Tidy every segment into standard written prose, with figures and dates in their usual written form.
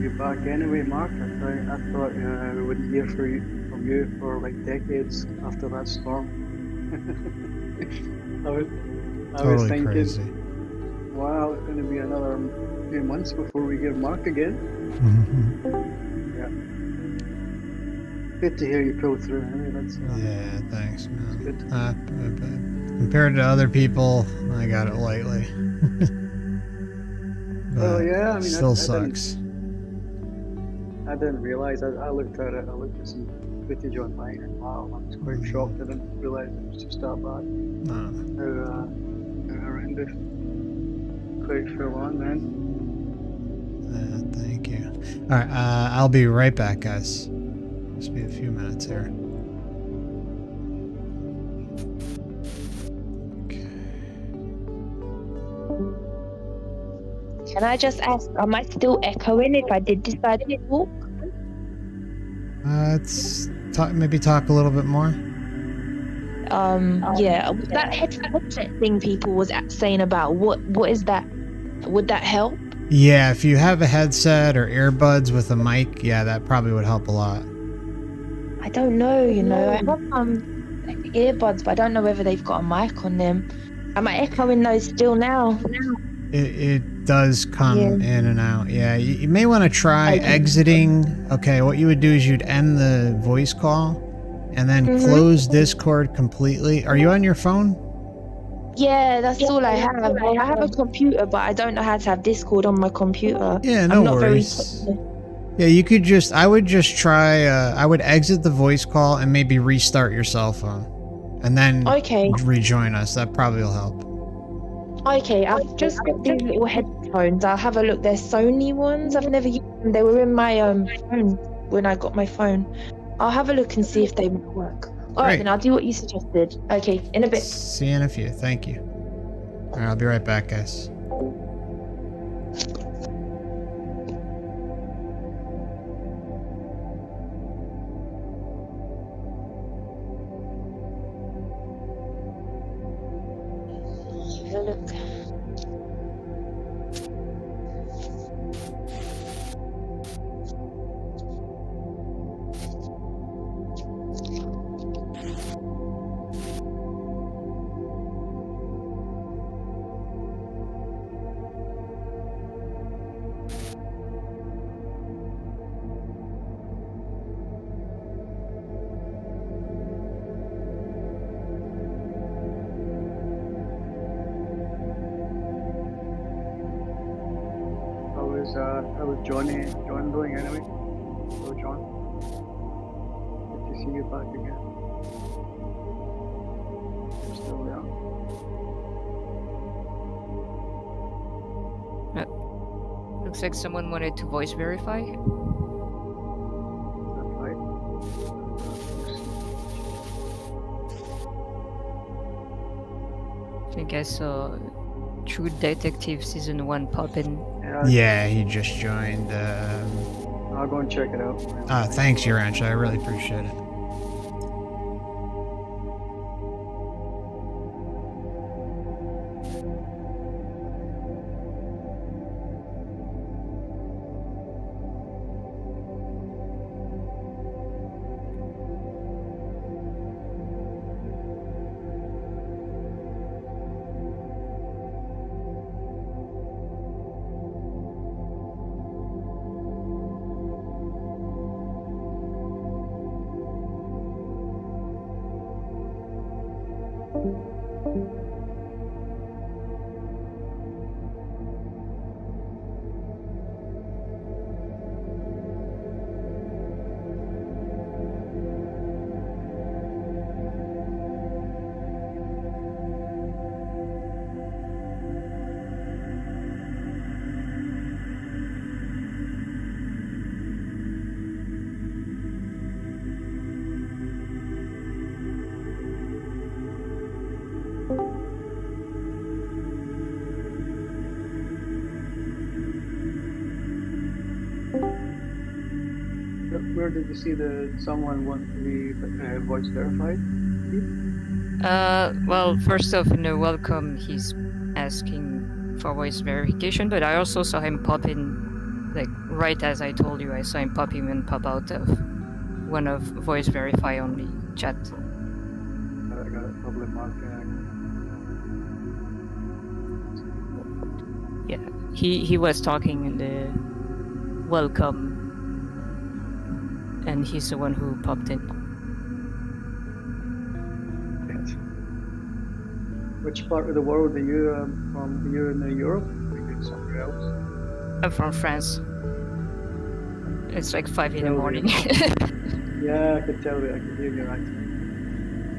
you back anyway, Mark. I thought we wouldn't hear from you for like decades after that storm. I was Totally thinking, crazy. wow, it's going to be another few months before we hear Mark again. Yeah. Good to hear you pull through. Anyway, that's Yeah, thanks, man. good. Compared to other people, I got it lightly. Well, yeah, I mean, still sucks. I didn't realize. I looked at it. I looked at some footage online, and wow, I was quite shocked. I didn't realize it was just that bad. How horrendous. Quite full on, man. Thank you. All right, I'll be right back, guys. Just be a few minutes here. Can I just ask, am I still echoing if I did decide to talk? Maybe talk a little bit more. Yeah, that headset thing people was saying about, what is that? Would that help? Yeah, if you have a headset or earbuds with a mic, yeah, that probably would help a lot. I don't know, I have earbuds, but I don't know whether they've got a mic on them. Am I echoing those still now? It does come in and out. Yeah, you may want to try exiting. Okay, what you would do is you'd end the voice call and then close Discord completely. Are you on your phone? Yeah, that's all I have. Well, I have a computer, but I don't know how to have Discord on my computer. Yeah, no worries. Yeah, you could just, I would just try, I would exit the voice call and maybe restart your cell phone. And then rejoin us. That probably will help. Okay, I've just got these little headphones. I'll have a look. They're Sony ones. I've never used them. They were in my phone when I got my phone. I'll have a look and see if they work. All right, then I'll do what you suggested. Okay, in a bit. See you in a few. Thank you. All right, I'll be right back, guys. Look. How was John doing anyway? Hello, John. Good to see you back again. You're still there. Looks like someone wanted to voice verify. That's right. I think I saw True Detective Season 1 pop in. Yeah, he just joined. I'll go and check it out. Thanks, Uranch. I really appreciate it. Where did you see someone want to be voice verified? Well, first off, in the welcome, he's asking for voice verification, but I also saw him pop in, like, right as I told you, I saw him pop in and pop out of one of voice verify only chat. I got it. Public market. Yeah, he was talking in the welcome, and he's the one who popped in. Yes. Which part of the world are you from? Are you in Europe? Or are you somewhere else? I'm from France. It's like 5 in the morning. Yeah, I could tell that. I could hear your accent.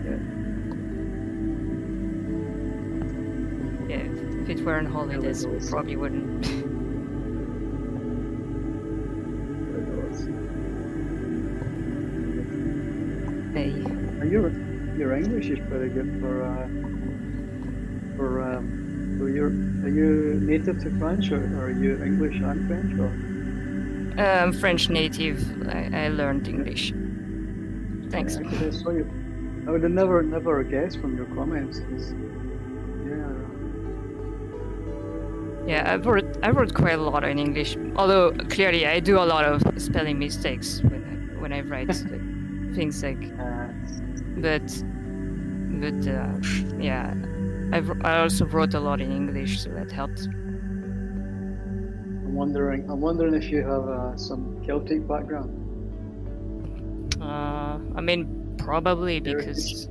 Yeah. Yeah, if it were on holidays, we probably wouldn't. Hey. Your English is pretty good for are you native to French or are you English and French or? I'm French native. I learned English. Thanks. Yeah, I saw you. I would have never guessed from your comments. Yeah, I wrote quite a lot in English. Although clearly I do a lot of spelling mistakes when I write things like. But yeah, I also wrote a lot in English, so that helped. I'm wondering if you have some Celtic background. I mean, probably because. I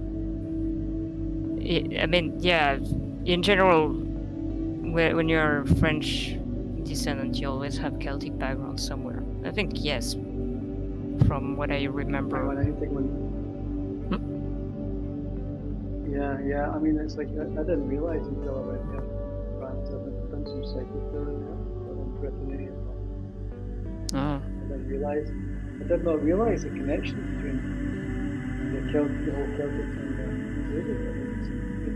mean, yeah. In general, when you're French descendant, you always have Celtic background somewhere. I think yes, from what I remember. Yeah. I mean, it's like I didn't realize until I went there to France. I've done some cycle touring there in Brittany. I did not realize the connection between the whole Celtic and the Druidic.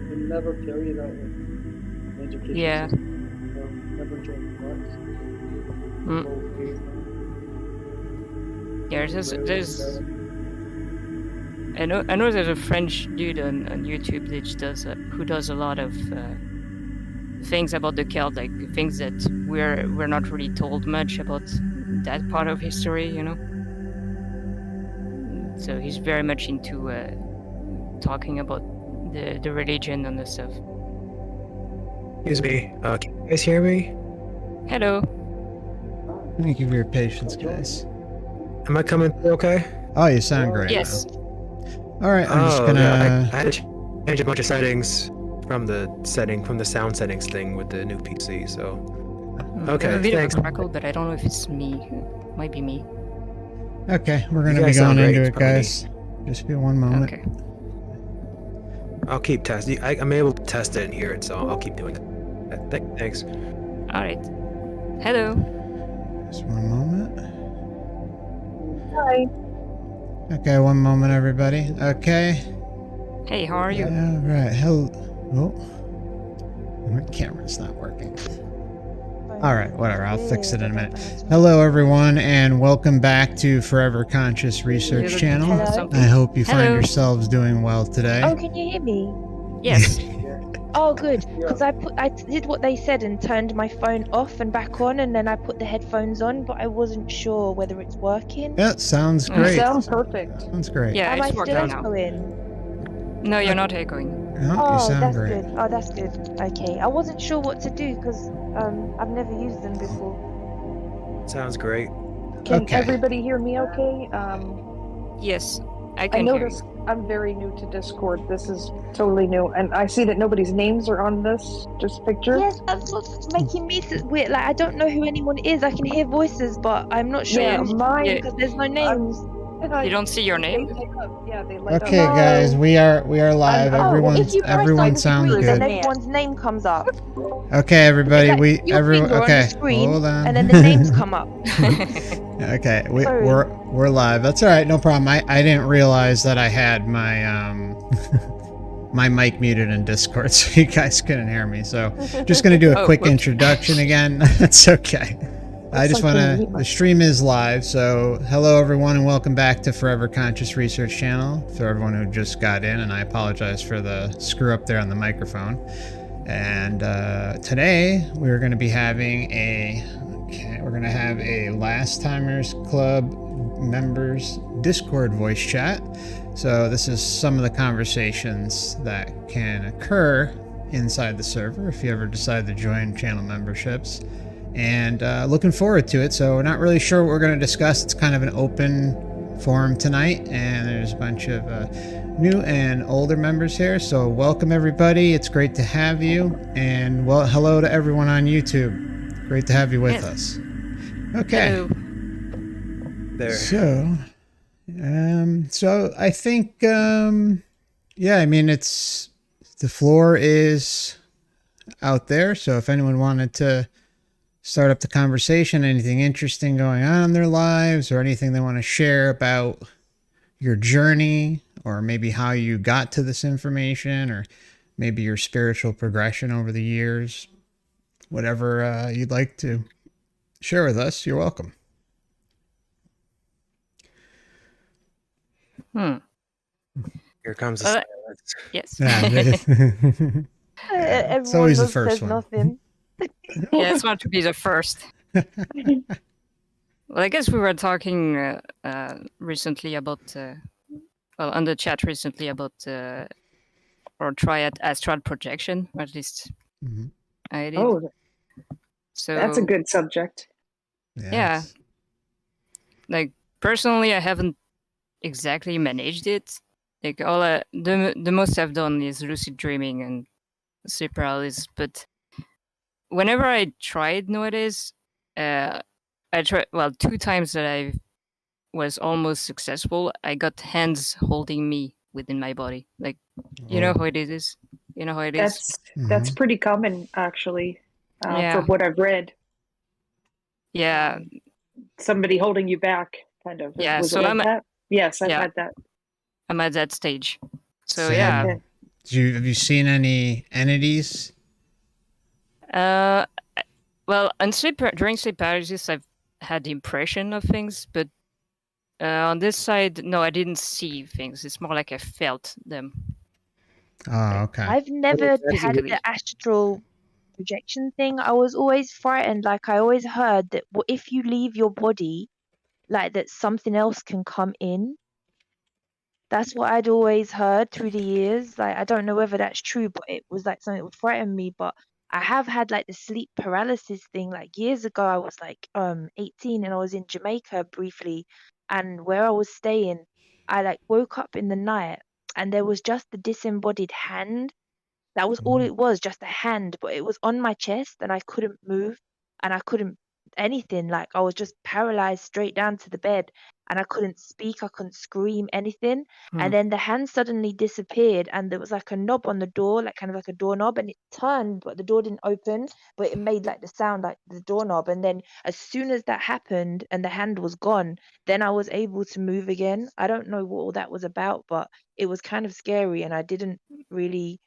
They never tell you that in education. Yeah. System. They'll never join the class. Yeah, I know there's a French dude on YouTube that who does a lot of things about the Celt, like things that we're not really told much about that part of history, you know. So he's very much into talking about the religion and the stuff. Excuse me, can you guys hear me? Hello. Thank you for your patience, guys. Am I coming through okay? Oh, you sound great. Yes. Now. All right, I'm just gonna. Yeah, I had to change a bunch of settings from the sound settings thing with the new PC. So okay, a bit thanks. of a crackle, but I don't know if it's me. It might be me. Okay, we're gonna be going into it, guys. Just be one moment. Okay. I'll keep testing. I'm able to test it and hear it, so I'll keep doing it. Thanks. All right. Hello. Just one moment. Hi. Okay, one moment, everybody. Okay. Hey, how are you? All right. Hello. Oh, my camera's not working. All right, whatever. I'll fix it in a minute. Hello, everyone, and welcome back to Forever Conscious Research Channel. Hello. I hope you find yourselves doing well today. Oh, can you hear me? Yes. Oh, good. Because I did what they said and turned my phone off and back on, and then I put the headphones on, but I wasn't sure whether it's working. Yeah, sounds great. Sounds perfect. Sounds great. Yeah, Am I it's still working now. echoing? No, you're not echoing. Oh, you sound that's great. good. Oh, that's good. Okay. I wasn't sure what to do because I've never used them before. Sounds great. Can Okay. everybody hear me okay? Yes, I I can hear noticed I'm very new to Discord. This is totally new. And I see that nobody's names are on this, just picture. Yes, that's what's making me weird. Like, I don't know who anyone is. I can hear voices, but I'm not sure Yeah, who's mine. Yeah. because there's no names. you. don't see your They name? light up. Yeah, they light Okay, up. guys, we are live. If you press Everyone on the sounds screen, good. then everyone's name comes up. Okay, everybody, Like, your finger on the screen, hold on. and then the names come up. Okay, Sorry. we're live. That's all right, no problem. I didn't realize that I had my my mic muted in Discord, so you guys couldn't hear me. So just gonna do a quick whoops. introduction again. That's okay. I just want to. The stream is live, so hello everyone, and welcome back to Forever Conscious Research Channel. For everyone who just got in, and I apologize for the screw up there on the microphone. And today we're going to be having a Okay, we're gonna have a Last Timers Club members Discord voice chat. So this is some of the conversations that can occur inside the server if you ever decide to join channel memberships. And looking forward to it. So we're not really sure what we're going to discuss. It's kind of an open forum tonight, and there's a bunch of new and older members here. So welcome everybody. It's great to have you, and well, hello to everyone on YouTube. Great to have you with us. Okay. Hello. There. So I think yeah, I mean, it's the floor is out there. So if anyone wanted to start up the conversation, anything interesting going on in their lives, or anything they want to share about your journey, or maybe how you got to this information, or maybe your spiritual progression over the years, whatever you'd like to share with us, you're welcome. Here comes the silence. Yes. It's always the first one. Nothing. Yeah, it's not to be the first. Well, I guess we were talking recently about, well, on the chat recently about, or triad astral projection, or at least I did. Oh, so that's a good subject. Yeah. Like, personally, I haven't exactly managed it. Like, all the most I've done is lucid dreaming and sleep paralysis, but whenever I tried nowadays, I tried, well, 2 times that I was almost successful, I got hands holding me within my body. Like, you know how it is? You know how it is? That's pretty common, actually, Yeah. from what I've read. Yeah. Somebody holding you back, kind of. Yeah, Was so it like I'm- that? Yes, I've yeah. had that. I'm at that stage. So, Same. yeah. Okay. Have you seen any entities? Well, during sleep paralysis, I've had the impression of things, but on this side, no, I didn't see things. It's more like I felt them. Oh, okay. I've never had Physically. the astral projection thing. I was always frightened. Like, I always heard that if you leave your body, like, that something else can come in. That's what I'd always heard through the years. Like, I don't know whether that's true, but it was like something that would frighten me. But I have had like the sleep paralysis thing. Like, years ago, I was like 18 and I was in Jamaica briefly, and where I was staying, I like woke up in the night and there was just the disembodied hand. That was all it was, just a hand, but it was on my chest and I couldn't move and I couldn't anything. Like, I was just paralyzed straight down to the bed and I couldn't speak, I couldn't scream, anything. And then the hand suddenly disappeared and there was like a knob on the door, like kind of like a doorknob, and it turned, but the door didn't open, but it made like the sound like the doorknob. And then as soon as that happened and the hand was gone, then I was able to move again. I don't know what all that was about, but it was kind of scary and I didn't really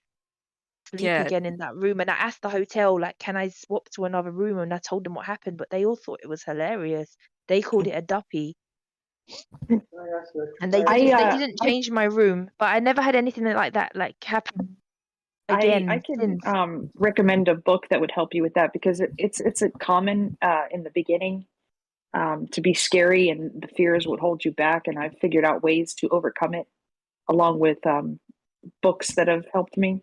sleep Yeah. again in that room. And I asked the hotel, like, can I swap to another room? And I told them what happened, but they all thought it was hilarious. They called it a duppy. And they didn't change my room, but I never had anything like that like happen again. I can since. recommend a book that would help you with that, because it's a common in the beginning to be scary, and the fears would hold you back. And I've figured out ways to overcome it, along with books that have helped me.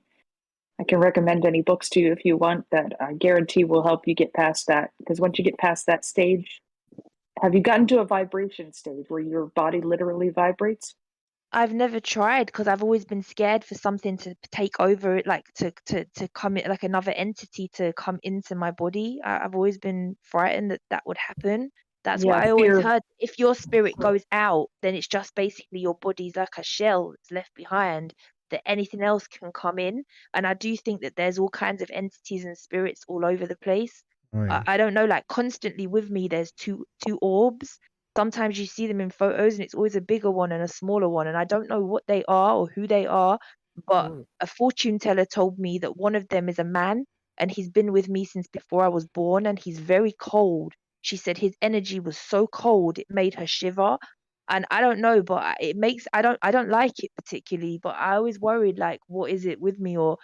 I can recommend any books to you if you want, that I guarantee will help you get past that. Because once you get past that stage, have you gotten to a vibration stage where your body literally vibrates? I've never tried because I've always been scared for something to take over it, like to come in, like another entity to come into my body. I've always been frightened that would happen. That's what I always heard. If your spirit goes out, then it's just basically your body's like a shell that's left behind, that anything else can come in. And I do think that there's all kinds of entities and spirits all over the place. Oh, yeah. I don't know, like constantly with me, there's two orbs. Sometimes you see them in photos and it's always a bigger one and a smaller one. And I don't know what they are or who they are, but a fortune teller told me that one of them is a man and he's been with me since before I was born, and he's very cold. She said his energy was so cold it made her shiver. And I don't know, but it makes I don't like it particularly, but I always worried, like, what is it with me? Or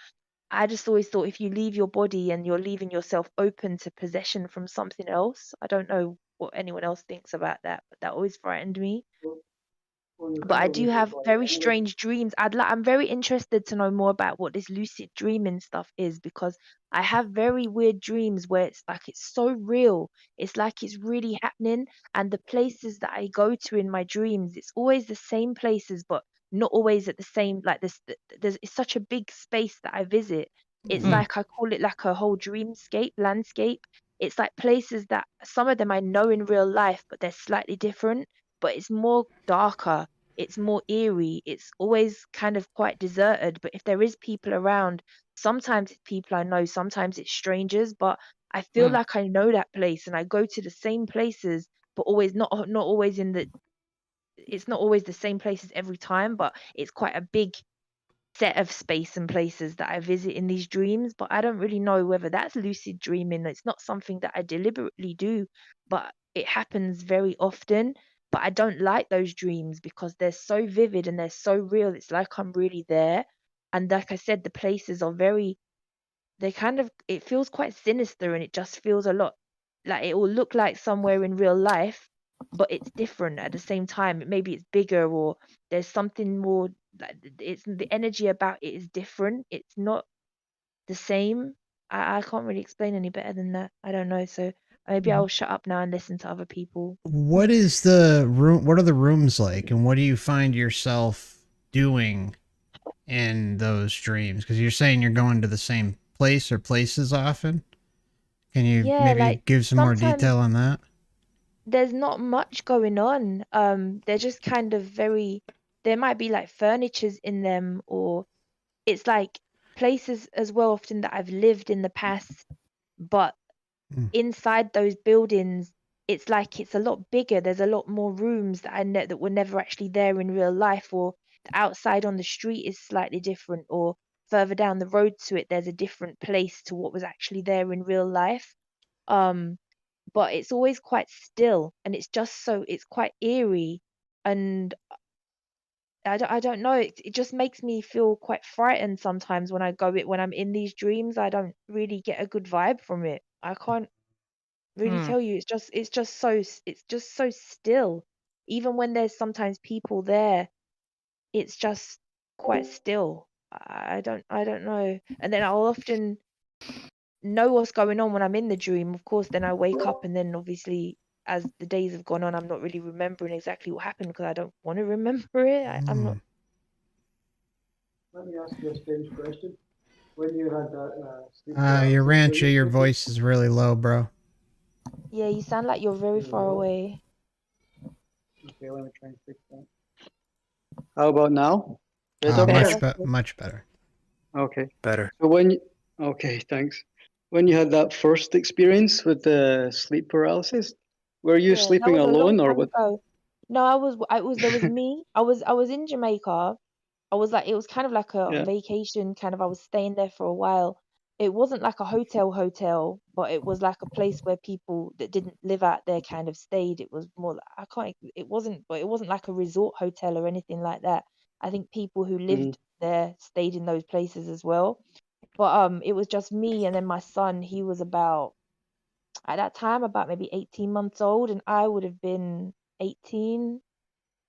I just always thought if you leave your body and you're leaving yourself open to possession from something else, I don't know what anyone else thinks about that, but that always frightened me. But I do have very strange dreams. I'm very interested to know more about what this lucid dreaming stuff is, because I have very weird dreams where it's like it's so real. It's like it's really happening, and the places that I go to in my dreams, it's always the same places, but not always at the same, like this. There's it's such a big space that I visit. It's like I call it like a whole dreamscape landscape. It's like places that some of them I know in real life, but they're slightly different. But it's more darker, it's more eerie, it's always kind of quite deserted, but if there is people around, sometimes it's people I know, sometimes it's strangers, but I feel like I know that place and I go to the same places, but always not always in the it's not always the same places every time, but it's quite a big set of space and places that I visit in these dreams. But I don't really know whether that's lucid dreaming. It's not something that I deliberately do, but it happens very often. But I don't like those dreams because they're so vivid and they're so real. It's like I'm really there. And like I said, the places are very, they kind of, it feels quite sinister, and it just feels a lot like it will look like somewhere in real life, but it's different at the same time. Maybe it's bigger, or there's something more, like it's the energy about it is different. It's not the same. I can't really explain any better than that. I don't know. So maybe I'll shut up now and listen to other people. What is the room? What are the rooms like, and what do you find yourself doing in those dreams? Because you're saying you're going to the same place or places often. Can you Yeah, maybe like give some more sometimes detail on that? there's not much going on. They're just kind of very, there might be like furnitures in them, or it's like places as well often that I've lived in the past, but Mm. inside those buildings, it's like it's a lot bigger. There's a lot more rooms that that were never actually there in real life, or the outside on the street is slightly different, or further down the road to it, there's a different place to what was actually there in real life. Um, but it's always quite still, and it's just so it's quite eerie, and I don't know. It just makes me feel quite frightened sometimes when when I'm in these dreams. I don't really get a good vibe from it. I can't really tell you. It's just so still. Even when there's sometimes people there, it's just quite still. I don't know. And then I'll often know what's going on when I'm in the dream. Of course, then I wake up, and then obviously as the days have gone on, I'm not really remembering exactly what happened because I don't want to remember it. I'm not. Let me ask you a strange question. When you had that sleep Your paralysis, were rancher, you your sleeping? voice is really low, bro. Yeah, you sound like you're very far away. Okay, let me try and fix that. How about now? Oh, Better. much better. Okay. Better. So okay, thanks. When you had that first experience with the sleep paralysis, were you Yeah, that sleeping was a long alone or time with? ago. No, there was me. I was in Jamaica. I was like, it was kind of like a Yeah. vacation, kind of, I was staying there for a while. It wasn't like a hotel, but it was like a place where people that didn't live out there kind of stayed. It was more, I can't, but it wasn't like a resort hotel or anything like that. I think people who Mm-hmm. lived there stayed in those places as well. But it was just me and then my son. He was about, at that time, about maybe 18 months old, and I would have been 18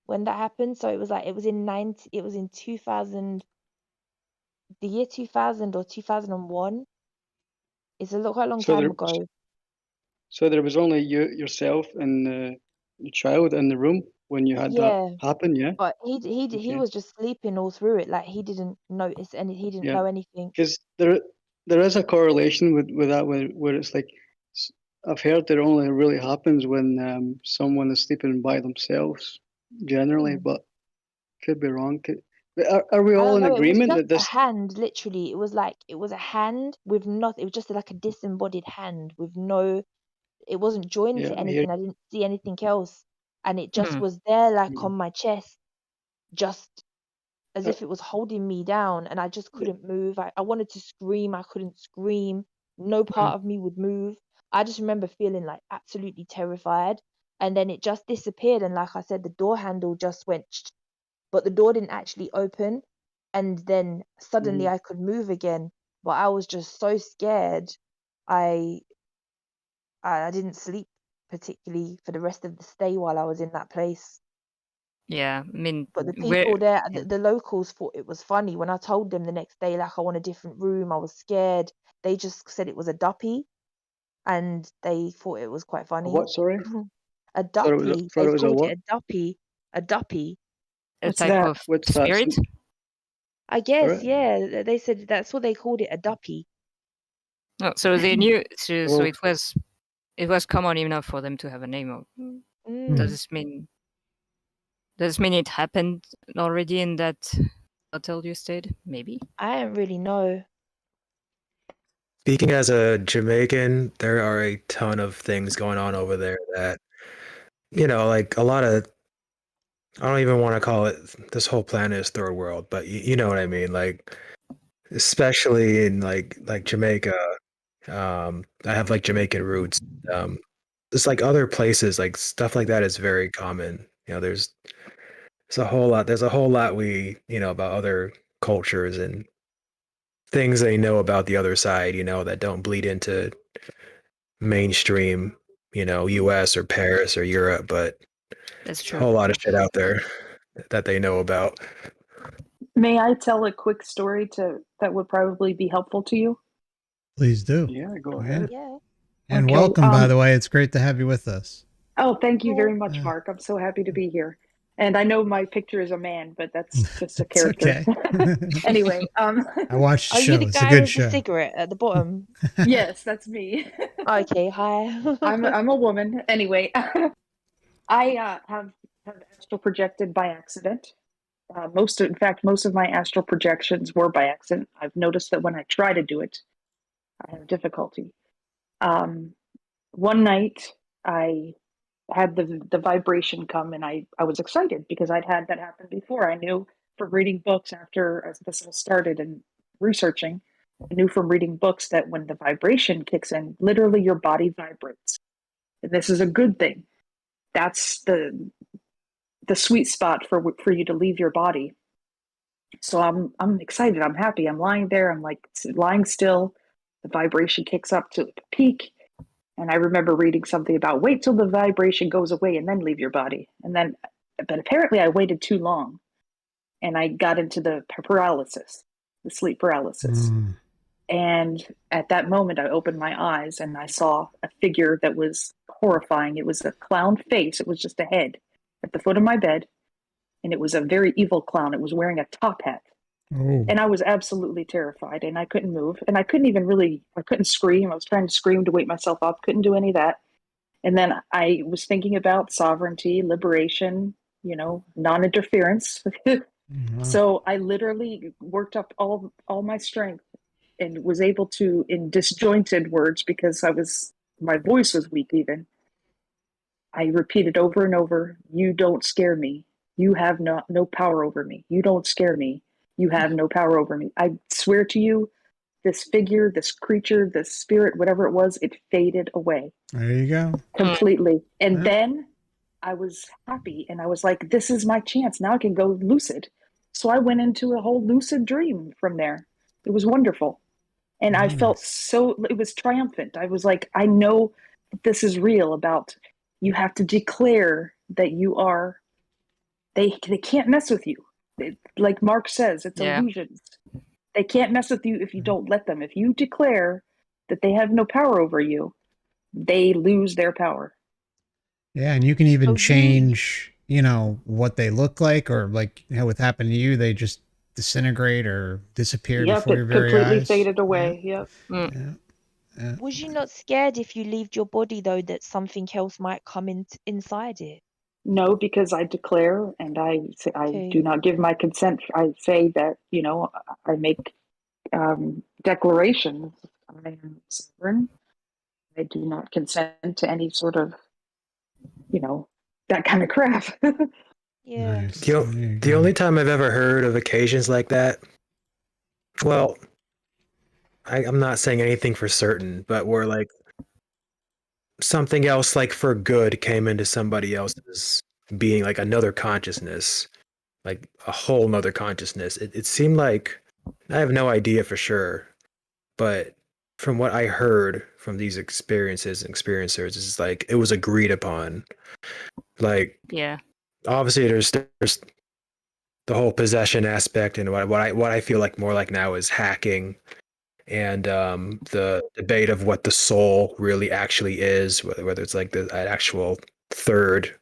when that happened. So it was like it was in 2000, the year 2000 or 2001. It's quite a long So time there, ago. so there was only yourself, and your child in the room when you had that Yeah, happen. Yeah. but he Okay. was just sleeping all through it. Like he didn't notice he didn't Yeah. know anything. Because there is a correlation with that where it's like s- I've heard that it only really happens when someone is sleeping by themselves generally, Hmm. but could be wrong. But are we I all don't in know. It was agreement just that a this? hand, literally. It was a hand with nothing. It was just like a disembodied hand with no. It wasn't joined Yeah, to I hear. anything. I didn't see anything else, and it just was there, like Mm, on my chest, just as uh, if it was holding me down, and I just yeah, couldn't move. I wanted to scream, I couldn't scream. No mm, part of me would move. I just remember feeling like absolutely terrified, and then it just disappeared. And like I said, the door handle just went, but the door didn't actually open. And then suddenly mm, I could move again, but I was just so scared. I didn't sleep particularly for the rest of the stay while I was in that place. Yeah, I mean, But the where? people there, Yeah. the locals thought it was funny. When I told them the next day, like I want a different room, I was scared. They just said it was a duppy, and they thought it was quite funny. What? Sorry. A Thought it was duppy. thought They it was a called what? it a duppy. A duppy. A What's type that? of What's that? spirit. I guess, Sorry? yeah. They said that's what they called it, a duppy. No, so they knew. So Oh, it was common enough for them to have a name. Mm. Does this mean it happened already in that hotel you stayed? Maybe. I don't really know. Speaking as a Jamaican, there are a ton of things going on over there that, like a lot of, I don't even want to call it, this whole planet is third world, but you know what I mean? Like, especially in like Jamaica, I have like Jamaican roots. Just like other places, like stuff like that is very common. There's a whole lot about other cultures and things they know about the other side, that don't bleed into mainstream, US or Paris or Europe, but That's a true. whole lot of shit out there that they know about. May I tell a quick story that would probably be helpful to you? Please do. yeah, go Yeah. ahead. Yeah. And Okay, welcome, by the way. It's great to have you with us. Oh, thank you very Oh, much, Yeah. Mark. I'm so happy to be here. And I know my picture is a man, but that's just a It's character. okay. Anyway, I watched the are you show. the It's a guy good with the show. cigarette at the bottom? yes, that's me. Okay, hi. I'm a woman. Anyway, I have astral projected by accident. In fact, most of my astral projections were by accident. I've noticed that when I try to do it, I have difficulty. One night, I had the vibration come, and I was excited because I'd had that happen before. I knew from reading books after as this all started and researching, I knew from reading books that when the vibration kicks in, literally your body vibrates. And this is a good thing. That's the sweet spot for you to leave your body. So I'm excited. I'm happy. I'm lying there. I'm like lying still. The vibration kicks up to the peak. And I remember reading something about wait till the vibration goes away and then leave your body. But apparently I waited too long and I got into the sleep paralysis. Mm. And at that moment, I opened my eyes and I saw a figure that was horrifying. It was a clown face. It was just a head at the foot of my bed. And it was a very evil clown. It was wearing a top hat. Oh. And I was absolutely terrified and I couldn't move. And I couldn't scream. I was trying to scream to wake myself up. Couldn't do any of that. And then I was thinking about sovereignty, liberation, non-interference. So I literally worked up all my strength and was able to, in disjointed words, because my voice was weak even, I repeated over and over, you don't scare me. You have no power over me. You don't scare me. You have no power over me. I swear to you, this figure, this creature, this spirit, whatever it was, it faded away. There you go. Completely. And Yeah. then I was happy and I was like, this is my chance. Now I can go lucid. So I went into a whole lucid dream from there. It was wonderful. And I felt it was triumphant. I was like, I know this is real about you have to declare that you are, they can't mess with you. Like Mark says, it's illusions. They can't mess with you if you don't let them. If you declare that they have no power over you, they lose their power. Yeah, and you can even change, what they look like, or like how it happened to you, they just disintegrate or disappear before your very completely eyes. faded away. Yep. Yeah. Was you not scared if you leave your body though that something else might come inside it? No, because I declare and I do not give my consent. I say that, I make declarations. I am sovereign. I do not consent to any sort of, that kind of crap. Yeah. Nice. The only time I've ever heard of occasions like that, well, I'm not saying anything for certain, but where like something else like for good came into somebody else's being, like another consciousness, like a whole nother consciousness. It seemed like, I have no idea for sure, but from what I heard from these experiences and experiencers, is like it was agreed upon. Like, Yeah. obviously, there's the whole possession aspect, and what I feel like more like now is hacking, and the debate of what the soul really actually is, whether it's like the an actual third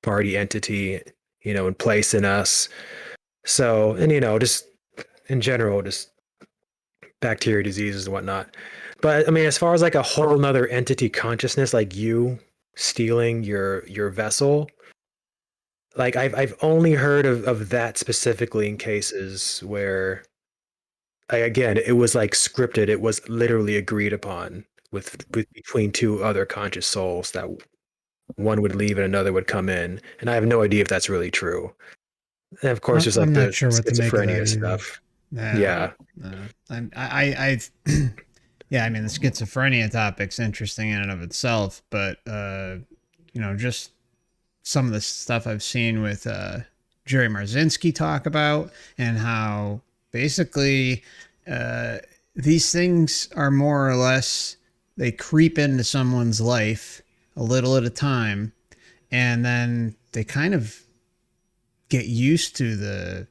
party entity, in place in us. So, and just in general, just bacteria diseases and whatnot. But I mean, as far as like a whole nother entity consciousness, like you stealing your vessel, like I've only heard of that specifically in cases where again, it was like scripted. It was literally agreed upon with between two other conscious souls that one would leave and another would come in. And I have no idea if that's really true. And of course, there's like I'm not the sure what to make of that schizophrenia either. stuff. Yeah. Yeah. Yeah, I mean, the schizophrenia topic's interesting in and of itself, but, just some of the stuff I've seen with Jerry Marzinski talk about, and how basically these things are more or less, they creep into someone's life a little at a time, and then they kind of get used to the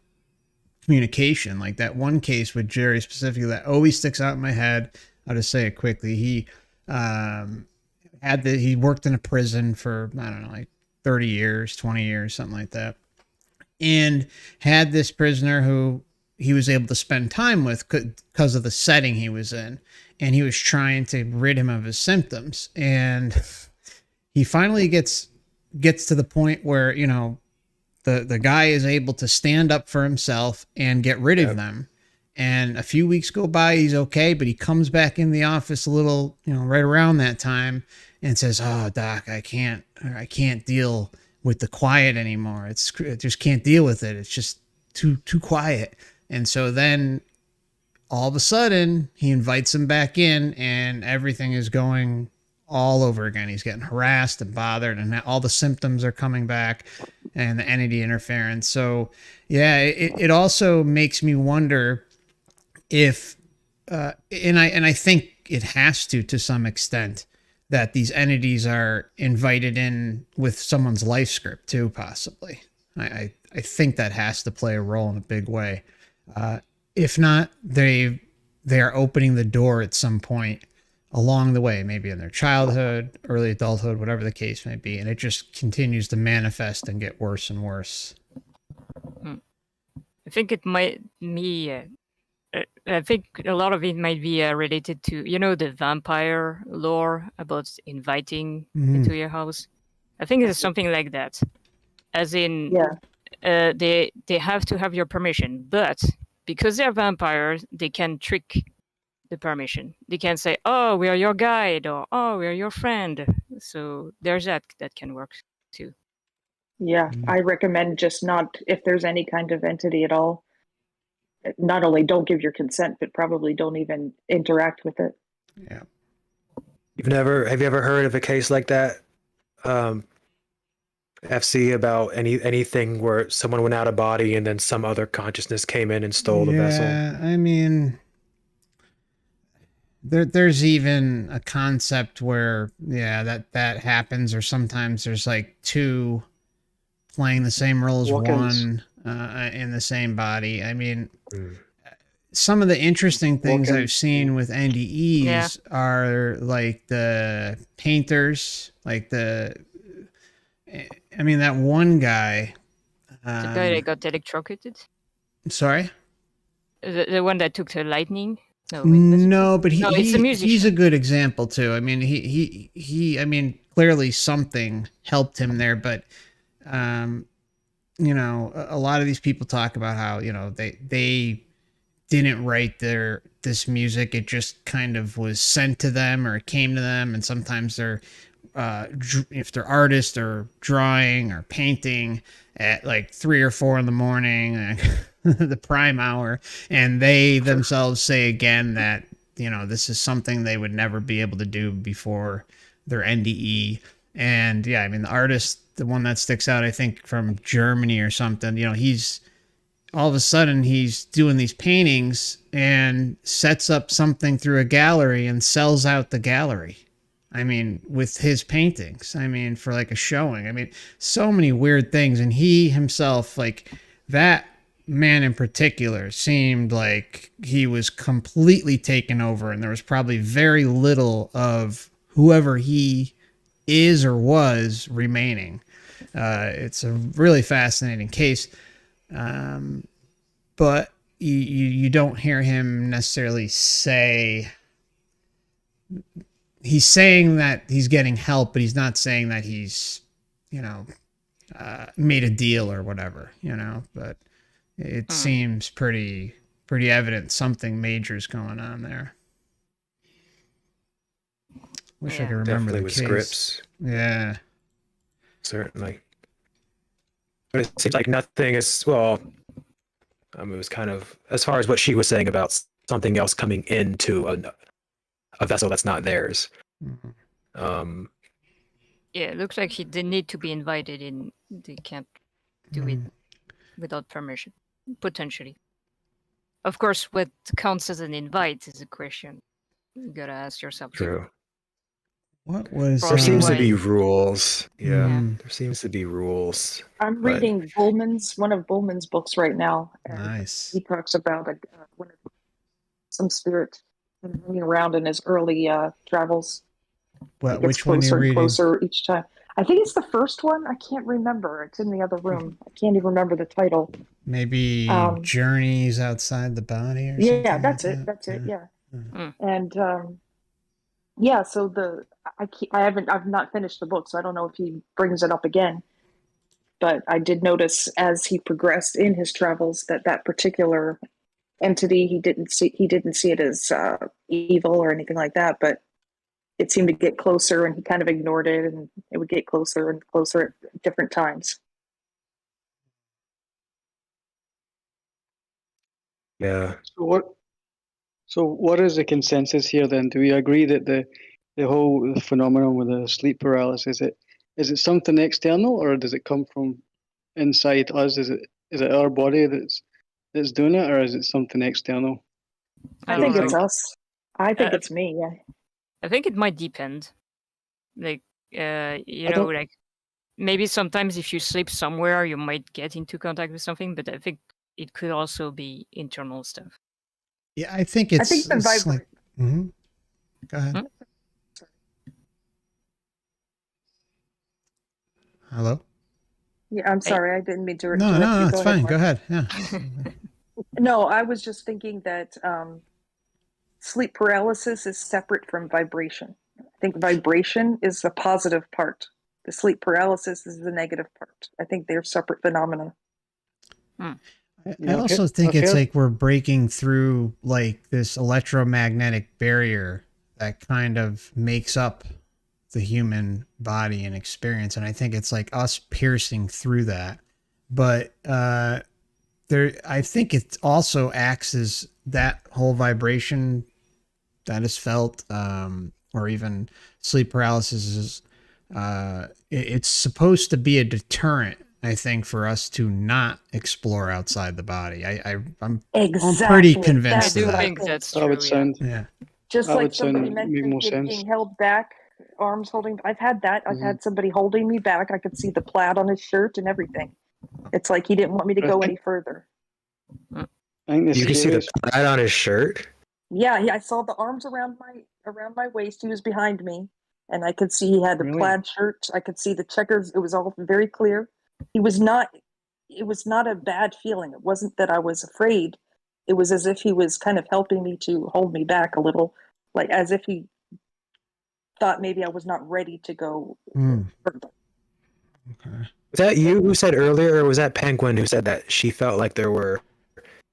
communication. Like that one case with Jerry specifically that always sticks out in my head. I'll just say it quickly. He he worked in a prison for, I don't know, like 30 years, 20 years, something like that. And had this prisoner who he was able to spend time with because of the setting he was in. And he was trying to rid him of his symptoms. And he finally gets to the point where, the guy is able to stand up for himself and get rid of them. And a few weeks go by, he's okay, but he comes back in the office a little, right around that time and says, "Oh, doc, I can't deal with the quiet anymore. I just can't deal with it. It's just too quiet." And so then all of a sudden he invites him back in and everything is going all over again. He's getting harassed and bothered and all the symptoms are coming back and the entity interference. So yeah, it also makes me wonder if, and I think it has to some extent, that these entities are invited in with someone's life script too, possibly. I think that has to play a role in a big way. If not, they are opening the door at some point along the way, maybe in their childhood, early adulthood, whatever the case may be, and it just continues to manifest and get worse and worse. I think it might be. I think a lot of it might be related to the vampire lore about inviting into your house. I think it's something like that, as in they have to have your permission, but because they're vampires, they can trick the permission. They can say, "Oh, we are your guide," or "Oh, we are your friend." So there's that can work too. Yeah, I recommend just not, if there's any kind of entity at all, not only don't give your consent, but probably don't even interact with it. Yeah. Have you ever heard of a case like that, FC, about anything where someone went out of body and then some other consciousness came in and stole the vessel? Yeah, I mean, there's even a concept where that happens, or sometimes there's like two playing the same role as one in the same body. I mean, some of the interesting things I've seen with NDEs are like the painters, like that one guy. The guy that got electrocuted? Sorry? The one that took the lightning? No, but he's a good example too. I mean, he clearly something helped him there, but a lot of these people talk about how, they didn't write this music. It just kind of was sent to them, or it came to them. And sometimes they're, if they're artists or drawing or painting at like 3 or 4 in the morning, the prime hour, and they themselves say again that, this is something they would never be able to do before their NDE. And yeah, I mean, the artist, the one that sticks out, I think from Germany or something, he's all of a sudden he's doing these paintings and sets up something through a gallery and sells out the gallery. I mean, with his paintings, I mean, for like a showing. I mean, so many weird things. And he himself, like that man in particular, seemed like he was completely taken over. And there was probably very little of whoever he is or was remaining. It's a really fascinating case. But you don't hear him necessarily say, he's saying that he's getting help, but he's not saying that he's, made a deal or whatever, but it seems pretty evident something major is going on there. Wish I could remember Definitely the with case. scripts. Yeah. Certainly. But it seems like nothing is, well, it was kind of, as far as what she was saying about something else coming into a vessel that's not theirs. Mm-hmm. Yeah, it looks like he didn't need to be invited in. They can't do it without permission, potentially. Of course, what counts as an invite is a question you gotta ask yourself. True. What was... There seems to be rules. Yeah, there seems to be rules. I'm reading one of Bullman's books right now. And nice. He talks about some spirit hanging around in his early travels. What? Which one are you reading? Closer each time. I think it's the first one. I can't remember. It's in the other room. I can't even remember the title. Maybe Journeys Outside the Body or something. Yeah, that's like it. that? That's it. Yeah. Mm. And so I've not finished the book, so I don't know if he brings it up again. But I did notice as he progressed in his travels that particular entity, he didn't see it as evil or anything like that, but it seemed to get closer, and he kind of ignored it, and it would get closer and closer at different times. Yeah. So what is the consensus here then? Do we agree that the whole phenomenon with the sleep paralysis, is it something external, or does it come from inside us? Is it our body that's doing it, or is it something external? I think it's us. I think it's me. Yeah. I think it might depend. Like, like maybe sometimes if you sleep somewhere, you might get into contact with something, but I think it could also be internal stuff. Yeah, I think the vibration. Mm-hmm. Go ahead. Hmm? Hello? Yeah, I'm sorry. I didn't mean to. No, it's fine. Go ahead. Yeah. No, I was just thinking that sleep paralysis is separate from vibration. I think vibration is the positive part. The sleep paralysis is the negative part. I think they're separate phenomena. I also think it's like we're breaking through like this electromagnetic barrier that kind of makes up the human body and experience. And I think it's like us piercing through that. But I think it also acts as that whole vibration that is felt, or even sleep paralysis is, it's supposed to be a deterrent, I think, for us to not explore outside the body. I'm pretty convinced of that. I think that's true. Just like somebody mentioned being held back, arms holding. I've had that. I've had somebody holding me back. I could see the plaid on his shirt and everything. It's like he didn't want me to go any further. You can see the plaid on his shirt? Yeah, I saw the arms around my waist. He was behind me, and I could see he had the plaid shirt. I could see the checkers. It was all very clear. It was not a bad feeling. It wasn't that I was afraid. It was as if he was kind of helping me to hold me back a little, like as if he thought maybe I was not ready to go further. Okay. Was that you who said earlier, or was that Penguin who said that she felt like there were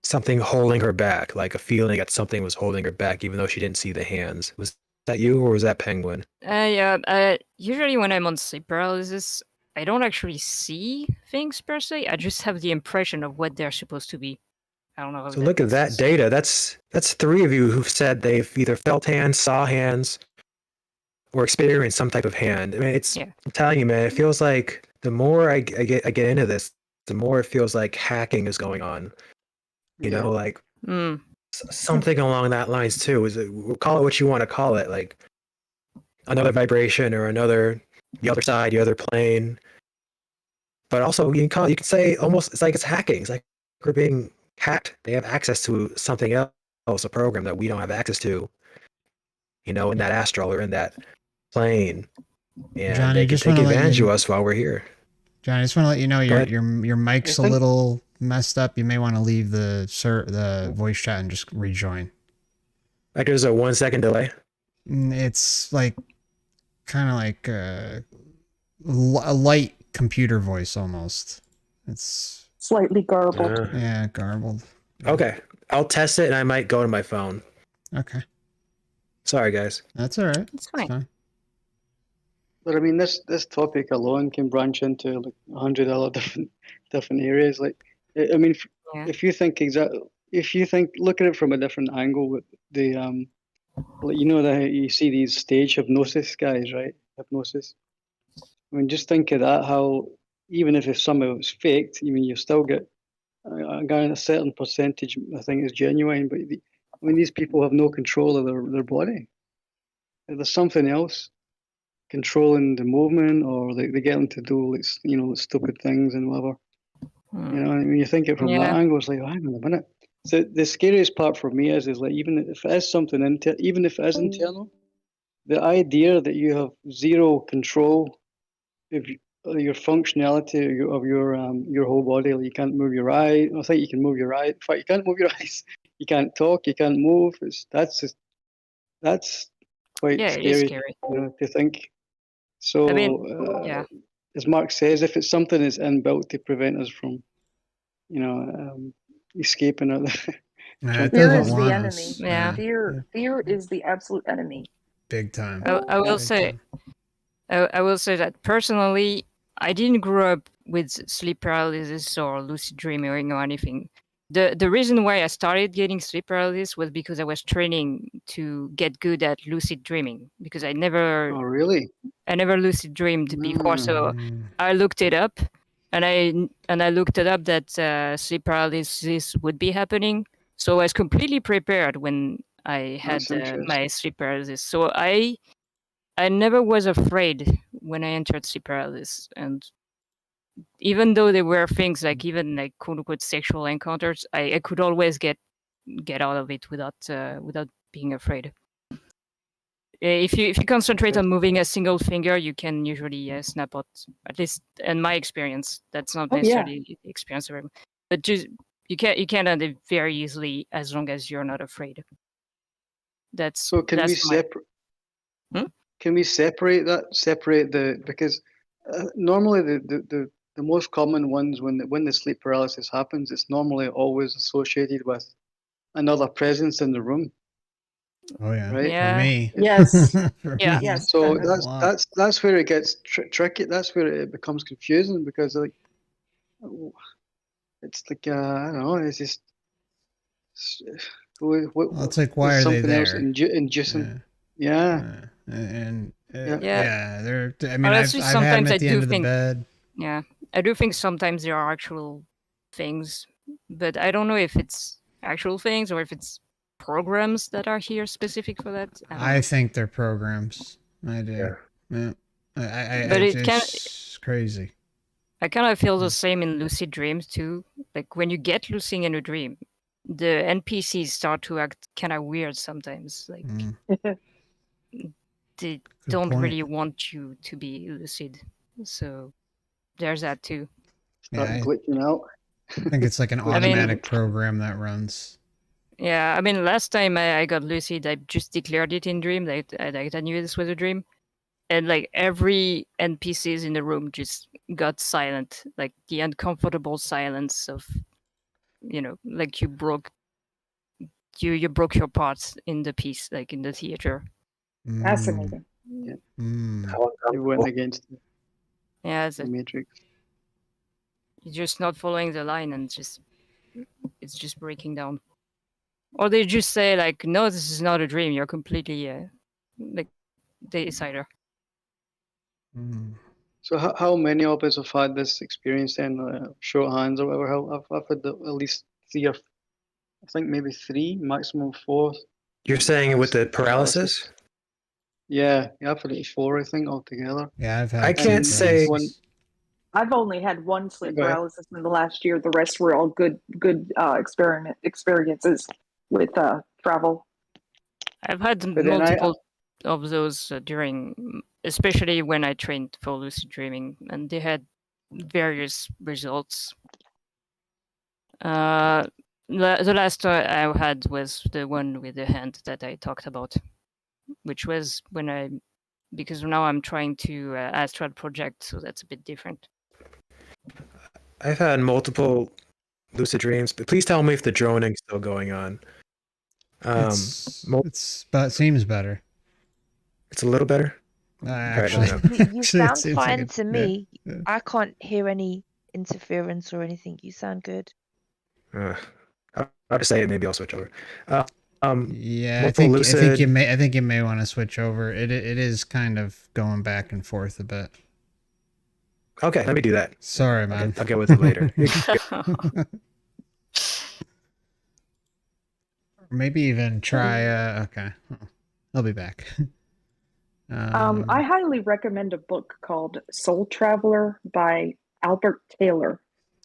something holding her back, like a feeling that something was holding her back, even though she didn't see the hands? Was that you, or was that Penguin? Yeah. Usually when I'm on sleep paralysis, I don't actually see things per se. I just have the impression of what they're supposed to be. I don't know. So look at that data. That's 3 of you who've said they've either felt hands, saw hands, or experienced some type of hand. I mean, I'm telling you, man, it feels like the more I get into this, the more it feels like hacking is going on. You know, like something along that lines too. Call it what you want to call it, like another vibration or the other side, the other plane. But also you can say almost it's like it's hacking. It's like we're being hacked. They have access to something else, a program that we don't have access to. You know, in that astral or in that plane, and Johnny, they can take advantage of us while we're here. Johnny, I just want to let you know your mic's a little messed up. You may want to leave the voice chat and just rejoin. Like there's a 1 second delay. It's like kind of like a light computer voice almost. It's slightly garbled. Yeah, garbled. Okay, I'll test it, and I might go to my phone. Okay. Sorry, guys. That's all right. It's fine. But I mean, this topic alone can branch into like 100 other different areas. Like, I mean, if you think look at it from a different angle with the like, you know that you see these stage hypnosis guys, right? Hypnosis. I mean, just think of that. How even if some of it's faked, I mean, you still get a certain percentage. I think is genuine, but I mean, these people have no control of their body. There's something else controlling the movement, or they get them to do stupid things and whatever. You know, when you think it from that angle, it's like, oh, hang on a minute. So the scariest part for me is like, even if it is something even if it is internal, the idea that you have zero control of your functionality of your whole body. Like, you can't move your eye. I think you can move your eye. In fact, you can't move your eyes. You can't talk. You can't move. That's quite scary, it is scary. You know, to think. So, I mean, as Mark says, if it's something that's inbuilt to prevent us from, escaping it. Fear is the enemy. Yeah. Fear is the absolute enemy. Big time. I will say that personally, I didn't grow up with sleep paralysis or lucid dreaming or anything. The reason why I started getting sleep paralysis was because I was training to get good at lucid dreaming, because I never lucid dreamed before. So I looked it up, and I looked it up that sleep paralysis would be happening. So I was completely prepared when I had my sleep paralysis. So I never was afraid when I entered sleep paralysis, and even though there were things like even like quote unquote sexual encounters, I could always get out of it without being afraid. If you concentrate on moving a single finger, you can usually snap out. At least in my experience, that's not necessarily the experience of everyone, but just you can end it very easily as long as you're not afraid. That's so. Can we separate? Can we separate that? Because normally the most common ones when the sleep paralysis happens, it's normally always associated with another presence in the room. Oh yeah, right. For me. Yes. Yeah. Yes. So that's where it gets tricky. That's where it becomes confusing, because like it's like I don't know. It's just it's like, why are they there? Something else inducing. Yeah. They're. I mean, honestly, I've had them at the end of the think, bed. Yeah, I do think sometimes there are actual things, but I don't know if it's actual things or if it's programs that are here specific for that. I think they're programs. I do. Yeah. But it's crazy. I kind of feel the same in lucid dreams too. Like when you get lucid in a dream, the NPCs start to act kind of weird sometimes. Like they don't really want you to be lucid. So there's that too. Start glitching out. I think it's like an automatic program that runs. Yeah, I mean, last time I got lucid, I just declared it in dream. Like I knew this was a dream, and like every NPCs in the room just got silent, like the uncomfortable silence of, like you broke your parts in the piece, like in the theater. Fascinating. Yeah. You went against it. Yeah, the Matrix. You're just not following the line, and it's just breaking down. Or they just say like, no, this is not a dream. You're completely like the decider. So how many of us have had this experience then, short hands or whatever? I've had at least 3 or I think maybe 3, maximum 4. You're saying with the paralysis? Yeah, I've had it 4, I think, altogether. Yeah, I've had. I can't say. I've only had one sleep Okay. paralysis in the last year. The rest were all good experiences with travel. I've had multiple of those during, especially when I trained for lucid dreaming, and they had various results. The last I had was the one with the hand that I talked about, which was when because now I'm trying to astral project, so that's a bit different. I've had multiple lucid dreams, but please tell me if the droning's still going on. It seems better. It's a little better. Actually, you sound fine to me. Yeah. I can't hear any interference or anything. You sound good. I'll just say it. Maybe I'll switch over. Yeah, I think you may want to switch over. It is kind of going back and forth a bit. Okay, let me do that. Sorry, man. I'll get with it later. Maybe even try. Okay, I'll be back. I highly recommend a book called Soul Traveler by Albert Taylor.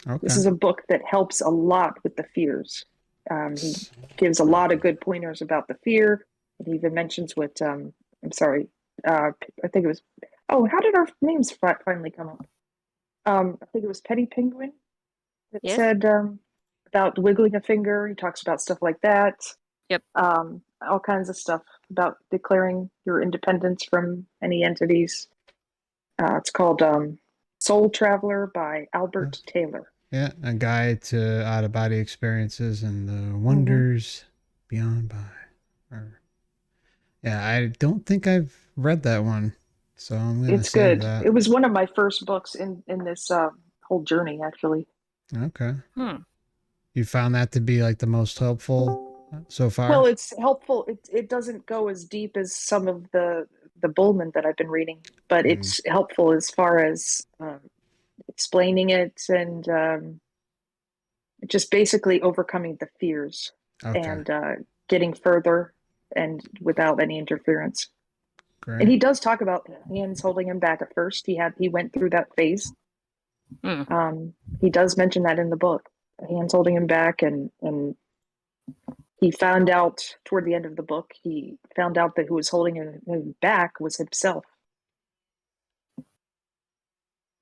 Okay. This is a book that helps a lot with the fears. He gives a lot of good pointers about the fear. He even mentions what, I'm sorry, I think it was, how did our names finally come up? I think it was Penny Penguin that said about wiggling a finger. He talks about stuff like that. Yep. All kinds of stuff about declaring your independence from any entities. It's called Soul Traveler by Albert Taylor. Yeah, a guide to out-of-body experiences and the wonders beyond by. Yeah, I don't think I've read that one, so I'm gonna. It's good. That. It was one of my first books in this whole journey, actually. Okay. You found that to be like the most helpful so far? Well, it's helpful. It doesn't go as deep as some of the Bullman that I've been reading, but it's helpful as far as explaining it and just basically overcoming the fears and getting further and without any interference. Great. And he does talk about hands holding him back at first. He went through that phase. He does mention that in the book. Hands holding him back, and he found out toward the end of the book, he found out that who was holding him back was himself.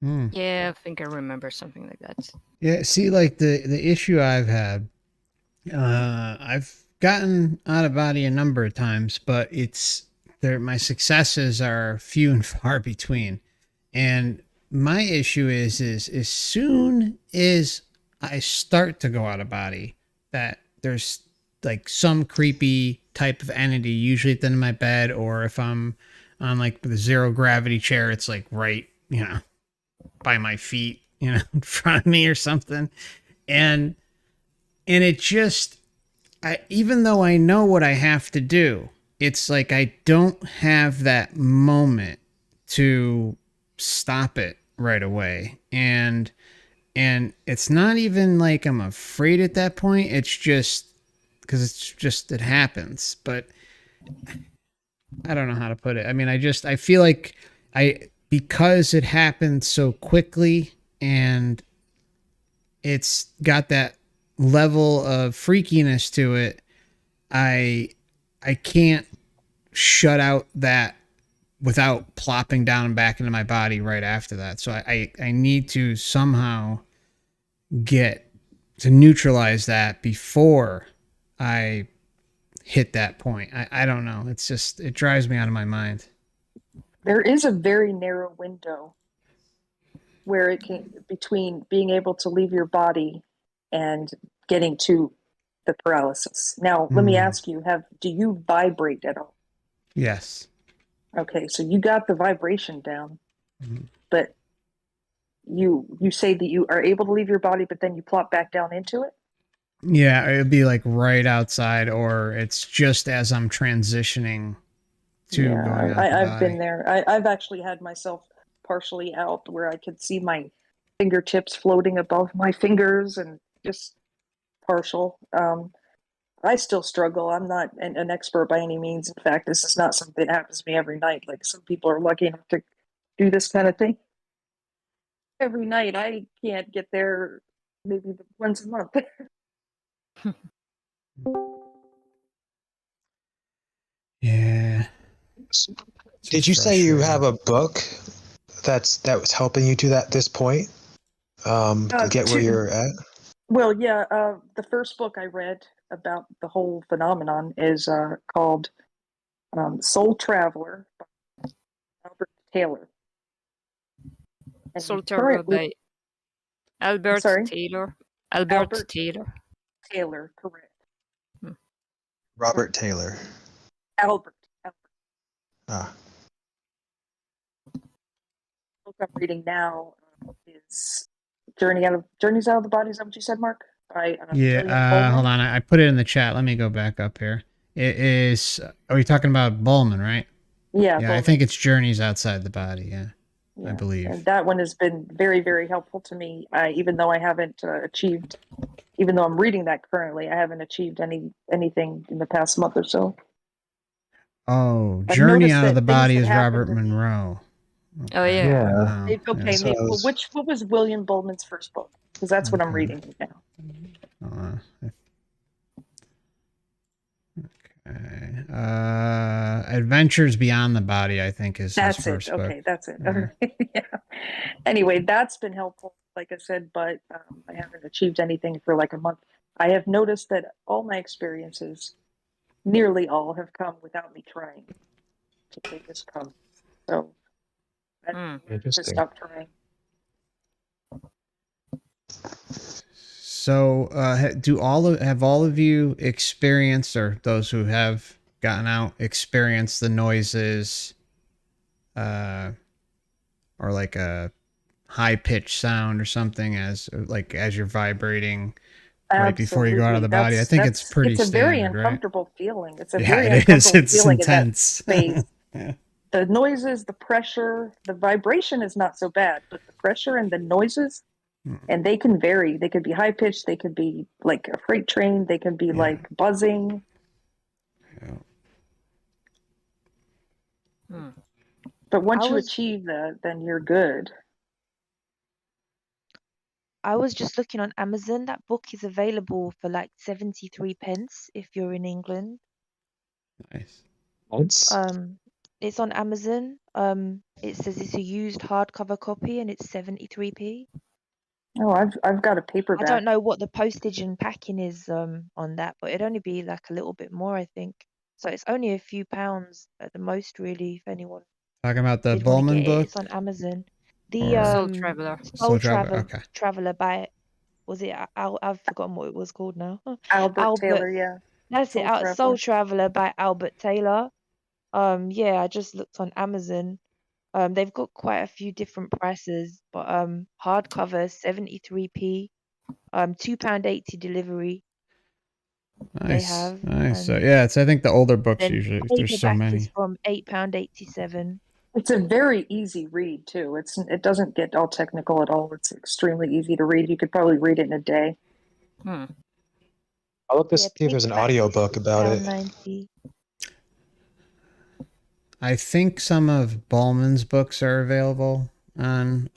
Yeah, I think I remember something like that. Yeah, see, like the issue I've had, I've gotten out of body a number of times, but my successes are few and far between. And my issue is as soon as I start to go out of body, that there's like some creepy type of entity, usually at the end of my bed, or if I'm on like the zero gravity chair, it's like right, by my feet, in front of me or something. And it just, even though I know what I have to do, it's like I don't have that moment to stop it right away. And it's not even like I'm afraid at that point. It's just because it happens. But I don't know how to put it. I mean, I feel like because it happened so quickly and it's got that level of freakiness to it, I can't shut out that without plopping down back into my body right after that. So I need to somehow get to neutralize that before I hit that point. I don't know. It's just, it drives me out of my mind. There is a very narrow window where it can, between being able to leave your body and getting to the paralysis. Now, let me ask you, do you vibrate at all? Yes. Okay, so you got the vibration down, but you say that you are able to leave your body, but then you plop back down into it? Yeah, it'd be like right outside, or it's just as I'm transitioning to going out the I've body. been there. I've actually had myself partially out where I could see my fingertips floating above my fingers and just partial. I still struggle. I'm not an expert by any means. In fact, this is not something that happens to me every night. Like some people are lucky enough to do this kind of thing every night. I can't get there maybe once a month. Yeah. Did you say you have a book that was helping you to this point? To get where you're at? Well, yeah. The first book I read about the whole phenomenon is called Soul Traveler by Albert Taylor. And Soul Traveler by Albert Sorry? Taylor. Albert Taylor. Taylor, correct. Robert Taylor. Albert. Ah. The book I'm reading now is Journeys Out of the Body. Is that what you said, Mark? By hold on. I put it in the chat. Let me go back up here. It is. Are you talking about Bowman, right? Yeah. Yeah, I think it's Journeys Outside the Body. Yeah, I believe. And that one has been very, very helpful to me. Even though I haven't achieved, even though I'm reading that currently, I haven't achieved anything in the past month or so. Oh, Journey Out of the Body is Robert Monroe. Okay. Oh yeah. Yeah. Okay. So what was William Bowman's first book? Because that's what I'm reading right now. Adventures Beyond the Body, I think, is his first book. Okay, that's it. Yeah. Anyway, that's been helpful, like I said, but I haven't achieved anything for like a month. I have noticed that all my experiences, nearly all, have come without me trying. They just come. So I just stop trying. So, have all of you experienced, or those who have gotten out, experienced the noises, or like a high pitched sound or something as you're vibrating right before you go out of the body? I think it's pretty. It's a very standard, uncomfortable feeling. It's a yeah, very it is. uncomfortable It's feeling intense. In that space. Yeah. The noises, the pressure, the vibration is not so bad, but the pressure and the noises. And they can vary. They could be high pitched. They could be like a freight train. They can be like buzzing. Yeah. But once you achieve that, then you're good. I was just looking on Amazon. That book is available for like 73 pence if you're in England. Nice. It's on Amazon. It says it's a used hardcover copy and it's 73p. Oh, I've got a paperback. I don't know what the postage and packing is on that, but it'd only be like a little bit more, I think. So it's only a few pounds at the most, really, if anyone. Talking about the Bowman book? It's on Amazon. Soul Traveler. Soul Traveler by, was it? I've forgotten what it was called now. Albert Taylor, yeah. That's it. Soul Traveler by Albert Taylor. Yeah, I just looked on Amazon. They've got quite a few different prices, but hardcover 73p, £2.80 delivery. Nice, they have. Nice. So yeah, it's I think the older books usually. There's so many. Is from £8.87. It's a very easy read too. It doesn't get all technical at all. It's extremely easy to read. You could probably read it in a day. I'll look to see if there's an audiobook about it. £90. I think some of Bowman's books are available on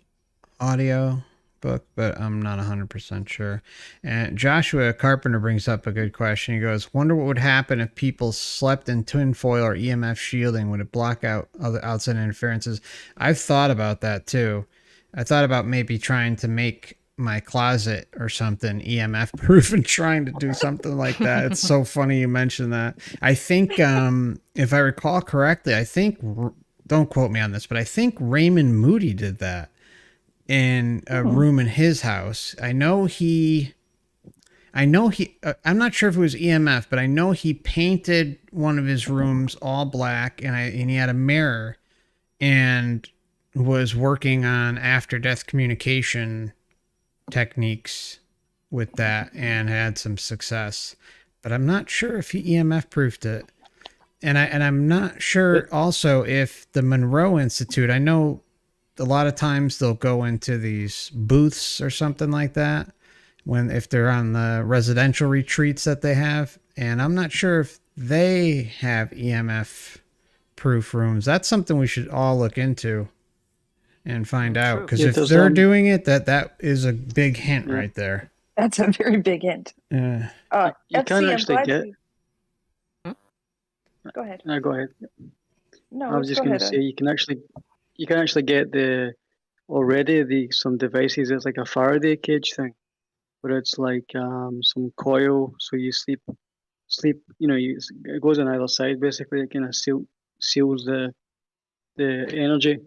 audio book, but I'm not 100% sure. And Joshua Carpenter brings up a good question. He goes, wonder what would happen if people slept in tinfoil or EMF shielding. Would it block out other outside interferences? I've thought about that too. I thought about maybe trying to make my closet or something EMF proof and trying to do something like that. It's so funny you mentioned that. I think, if I recall correctly, don't quote me on this, but I think Raymond Moody did that in a room in his house. I'm not sure if it was EMF, but I know he painted one of his rooms all black and he had a mirror and was working on after death communication techniques with that and had some success, but I'm not sure if he EMF proofed it. And I'm not sure also if the Monroe Institute, I know a lot of times they'll go into these booths or something like that if they're on the residential retreats that they have. And I'm not sure if they have EMF proof rooms. That's something we should all look into and find out. Because if they're doing it, that is a big hint right there. That's a very big hint. Yeah. You can actually get. Go ahead. No, go ahead. No, I was just going to say you can actually get some devices. It's like a Faraday cage thing, where it's like some coil, so you sleep. It goes on either side. Basically, it kind of seals the energy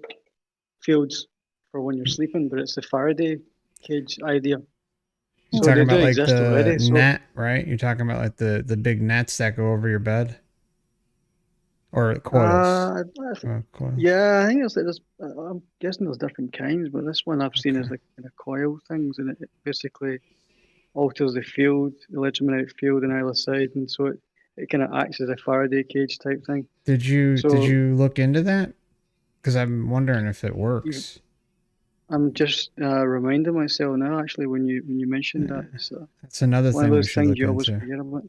fields for when you're sleeping. But it's the Faraday cage idea. You're talking about like the net, right? You're talking about like the big nets that go over your bed, or coils. Coils. Yeah, I think I'm guessing there's different kinds, but this one I've seen is like kind of coil things, and it basically alters the field, the electromagnetic field on either side, and so it kind of acts as a Faraday cage type thing. Did you look into that? Because I'm wondering if it works. I'm just reminding myself now. Actually, when you mentioned that, that's another thing we should look into. Always forget about.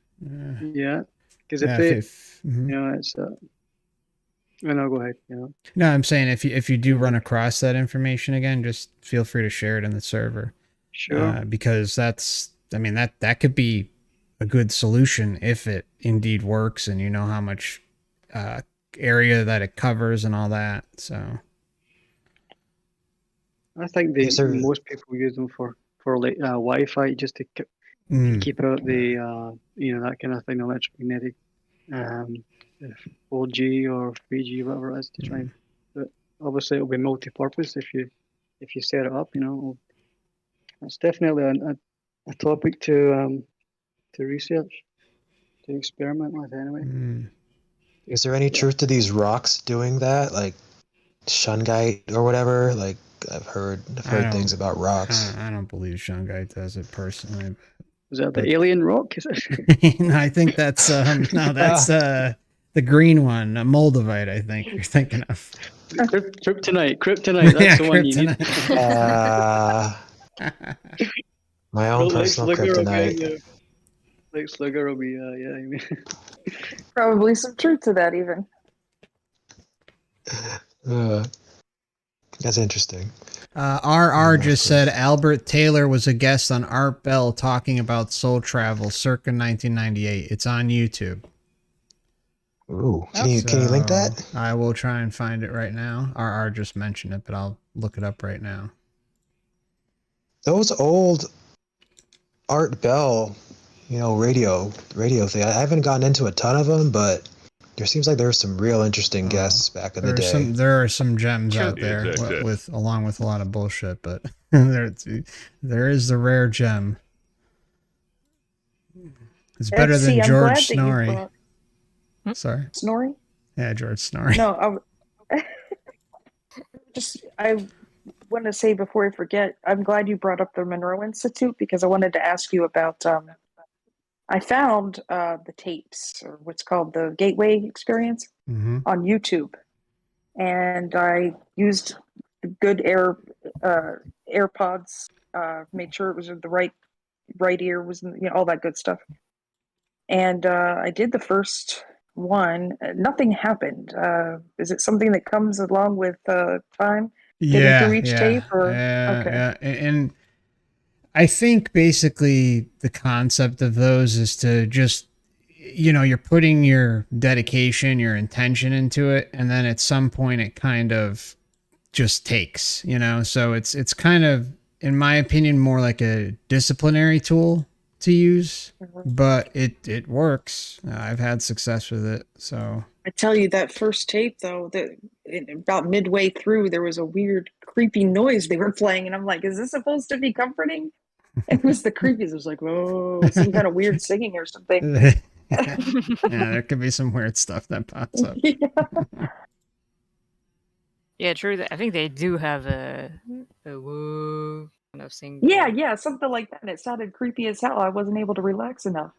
Yeah, because it's. No, go ahead. Yeah. No, I'm saying if you do run across that information again, just feel free to share it in the server. Sure. Because that could be a good solution if it indeed works, and you know how much area that it covers and all that. So I think most people use them for like Wi-Fi, just to keep out the that kind of thing, electromagnetic 4G or 3G, whatever it is, to try and. But obviously, it'll be multi-purpose if you set it up. It's definitely a topic to research, to experiment with anyway. Is there any truth to these rocks doing that, like shungite or whatever? Like I've heard things about rocks. I don't believe shungite does it personally. Is that the alien rock? Is it? No, I think that's that's the green one, Moldavite. I think you're thinking of. Kryptonite. That's the one you need. My own personal kryptonite. Like Slugger will be, Probably some truth to that, even. That's interesting. RR just said Albert Taylor was a guest on Art Bell talking about soul travel circa 1998. It's on YouTube. Ooh, can you link that? I will try and find it right now. RR just mentioned it, but I'll look it up right now. Those old Art Bell, radio thing. I haven't gotten into a ton of them, but there seems like there were some real interesting guests back in the day. There are some gems out there along with a lot of bullshit, but there is the rare gem. It's better than George Snorri. Sorry. Snorri? Yeah, George Snorri. No, I want to say before I forget, I'm glad you brought up the Monroe Institute, because I wanted to ask you about. I found the tapes, or what's called the Gateway Experience, on YouTube, and I used the good AirPods, made sure it was the right ear was, all that good stuff, and I did the first one. Nothing happened. Is it something that comes along with time? Through each tape? Or? Yeah. And I think basically the concept of those is to just, you're putting your dedication, your intention into it, and then at some point it kind of just takes, so it's kind of, in my opinion, more like a disciplinary tool to use, but it works. I've had success with it. So I tell you, that first tape though, about midway through, there was a weird creepy noise they were playing, and I'm like, is this supposed to be comforting? It was the creepiest. It was like, whoa, some kind of weird singing or something. Yeah, there could be some weird stuff that pops up. Yeah, true. I think they do have a whoa kind of thing. Yeah, something like that. It sounded creepy as hell. I wasn't able to relax enough.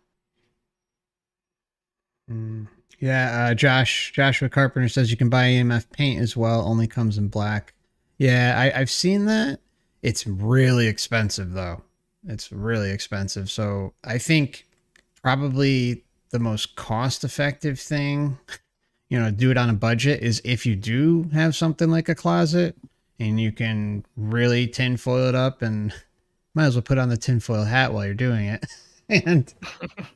Yeah, Joshua Carpenter says you can buy EMF paint as well. Only comes in black. Yeah, I've seen that. It's really expensive though. It's really expensive. So I think probably the most cost effective thing, do it on a budget is if you do have something like a closet and you can really tinfoil it up and might as well put on the tinfoil hat while you're doing it.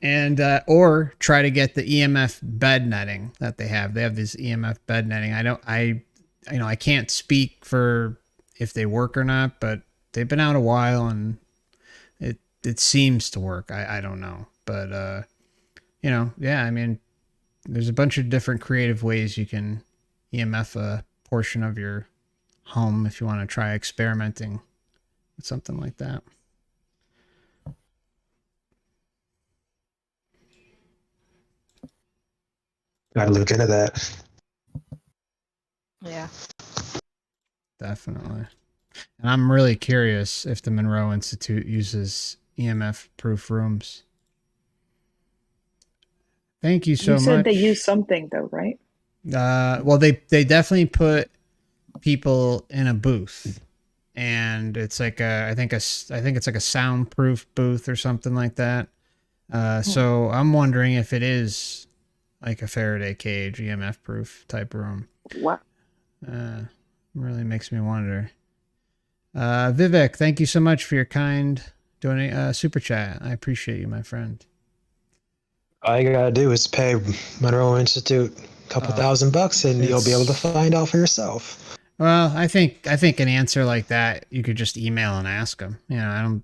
and or try to get the EMF bed netting that they have. They have this EMF bed netting. I can't speak for if they work or not, but they've been out a while and it seems to work. I don't know, but yeah, I mean, there's a bunch of different creative ways you can EMF a portion of your home if you want to try experimenting with something like that. Gotta look into that. Yeah. Definitely. And I'm really curious if the Monroe Institute uses EMF proof rooms. Thank you so much. You said they use something though, right? Well, they definitely put people in a booth, and it's like I think it's like a soundproof booth or something like that. So I'm wondering if it is like a Faraday cage, EMF proof type room. What? Really makes me wonder. Vivek, thank you so much for your kind super chat. I appreciate you, my friend. All you gotta do is pay Monroe Institute a couple $1,000 and you'll be able to find out for yourself. Well, I think an answer like that you could just email and ask them. I don't.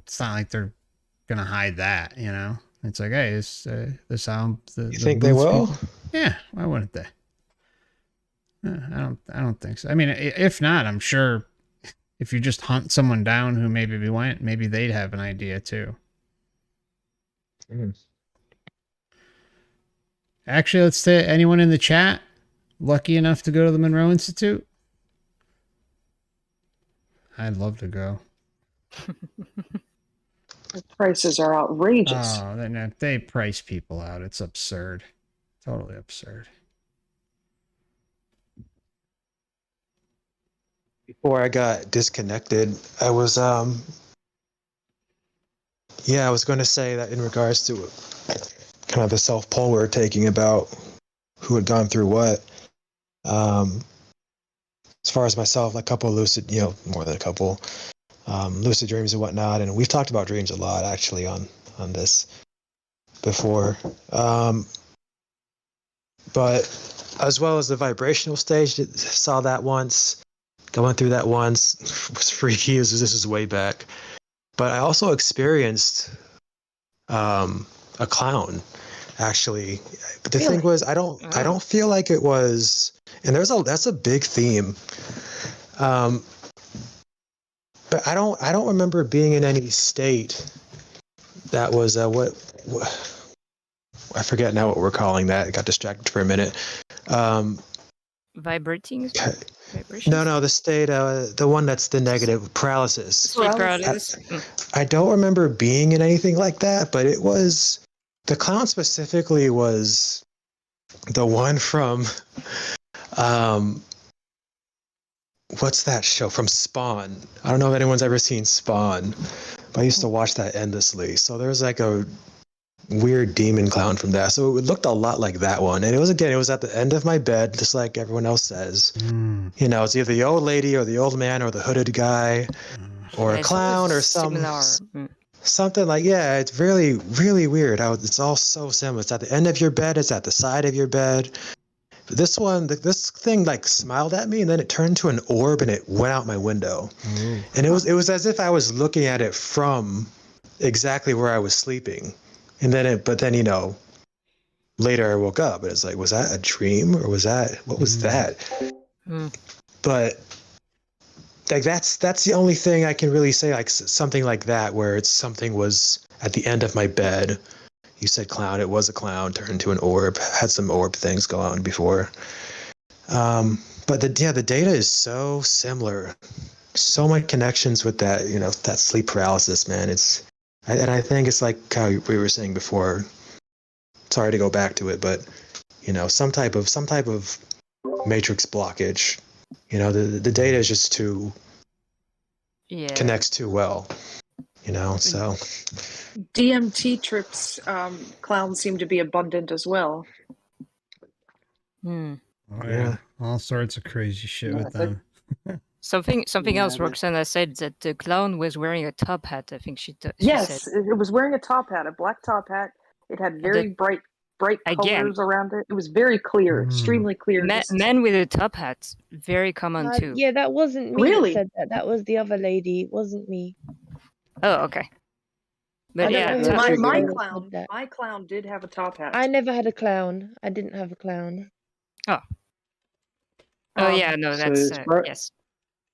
It's not like they're gonna hide that. It's like, hey, is the sound? You think they will? People? Yeah, why wouldn't they? I don't think so. I mean, if not, I'm sure if you just hunt someone down who maybe they'd have an idea too. Actually, let's say anyone in the chat lucky enough to go to the Monroe Institute? I'd love to go. The prices are outrageous. Oh, they price people out. It's absurd. Totally absurd. Before I got disconnected, I was going to say that in regards to kind of the self-poll we were taking about who had gone through what. As far as myself, a couple of lucid, more than a couple, lucid dreams and whatnot, and we've talked about dreams a lot actually on this before. But as well as the vibrational stage, saw that once. Going through that once was freaky. This is way back, but I also experienced a clown, actually. But the thing was, I don't feel like it was, and that's a big theme. But I don't remember being in any state that was what I forget now what we're calling that. I got distracted for a minute. Vibrating? No, the state, the one that's the negative paralysis. Sleep paralysis. I don't remember being in anything like that, but it was, the clown specifically was the one from, what's that show from Spawn? I don't know if anyone's ever seen Spawn, but I used to watch that endlessly. So there's like a weird demon clown from that. So it looked a lot like that one. And it was at the end of my bed, just like everyone else says. It's either the old lady or the old man or the hooded guy or a clown or something like, it's really, really weird how it's all so similar. It's at the end of your bed. It's at the side of your bed. But this one, this thing like smiled at me and then it turned to an orb and it went out my window. And it was as if I was looking at it from exactly where I was sleeping. And then later I woke up and it's like, was that a dream or what was that? But like, that's the only thing I can really say, like something like that, where something was at the end of my bed. You said clown, it was a clown turned to an orb, had some orb things go on before. But the data is so similar. So many connections with that, that sleep paralysis, man. And I think it's like how we were saying before. Sorry to go back to it, but some type of matrix blockage You know, the data is just too Yeah. connects too well. You know, so DMT trips, clowns seem to be abundant as well. Hmm. Oh, yeah. all sorts of crazy shit with them. Something else Yeah, Roxana said that the clown was wearing a top hat. I think she said. Yes, it was wearing a top hat, a black top hat. It had very bright Again, colors around it. It was very clear, extremely clear. Men with a top hat, very common too. Yeah, that wasn't me Really? that said that. That was the other lady. It wasn't me. Oh, okay. But I don't yeah, know who my it was my that clown, said that. my clown did have a top hat. I never had a clown. I didn't have a clown. Oh yeah, no, So that's it's part- yes.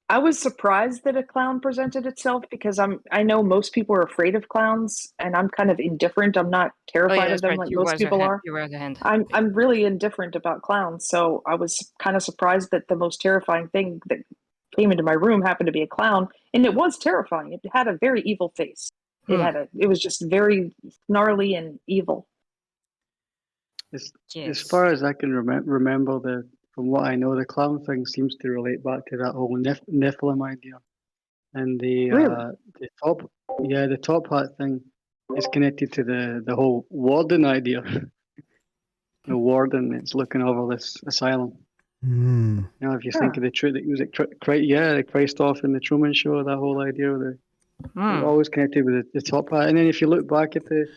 I was surprised that a clown presented itself because I know most people are afraid of clowns, and I'm kind of indifferent. I'm not Oh yeah, terrified of that's them right. like You most raise your people hand. are. You raise your hand. I'm really indifferent about clowns, so I was kind of surprised that the most terrifying thing that came into my room happened to be a clown, and it was terrifying. It had a very evil face. It was just very gnarly and evil. As far as I can remember, from what I know, the clown thing seems to relate back to that whole Nephilim idea, and the top hat thing is connected to the whole warden idea. The warden that's looking over this asylum. You know, if you think of the the Christoph in the Truman Show, that whole idea of they're always connected with the top hat. And then if you look back at the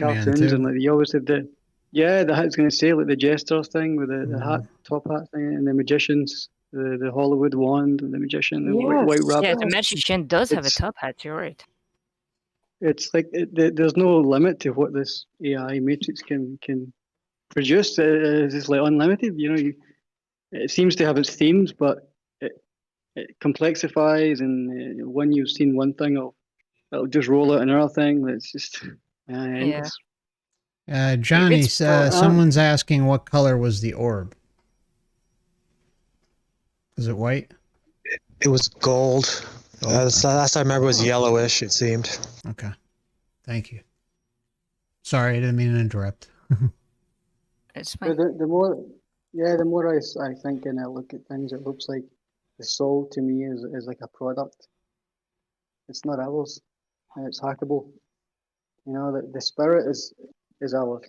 cartoons and like they always did I was going to say like the Jesters thing with the hat, top hat thing, and the magicians, the Hollywood wand, and the magician, the white rabbit. Yeah, the magician does have a top hat. You're right. It's like there's no limit to what this AI matrix can produce. It's like unlimited. You know, it seems to have its themes, but it complexifies, and when you've seen one thing, it'll just roll out another thing. That's just endless. Johnny, someone's asking what color was the orb? Was it white? It was gold. Last I remember was yellowish, it seemed. Okay. Thank you. Sorry, I didn't mean to interrupt. It's fine. The more I think and I look at things, it looks like the soul to me is like a product. It's not ours, and it's hackable. You know, the spirit is ours,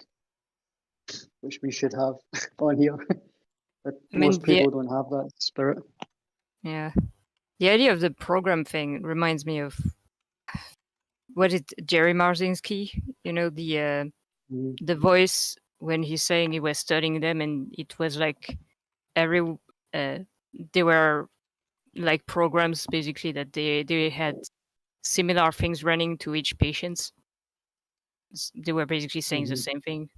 which we should have on here. But most people don't have that spirit. Yeah. The idea of the program thing reminds me of Jerry Marzinski, you know, the voice when he's saying he was studying them, and it was like they were like programs basically that they had similar things running to each patient. They were basically saying the same thing.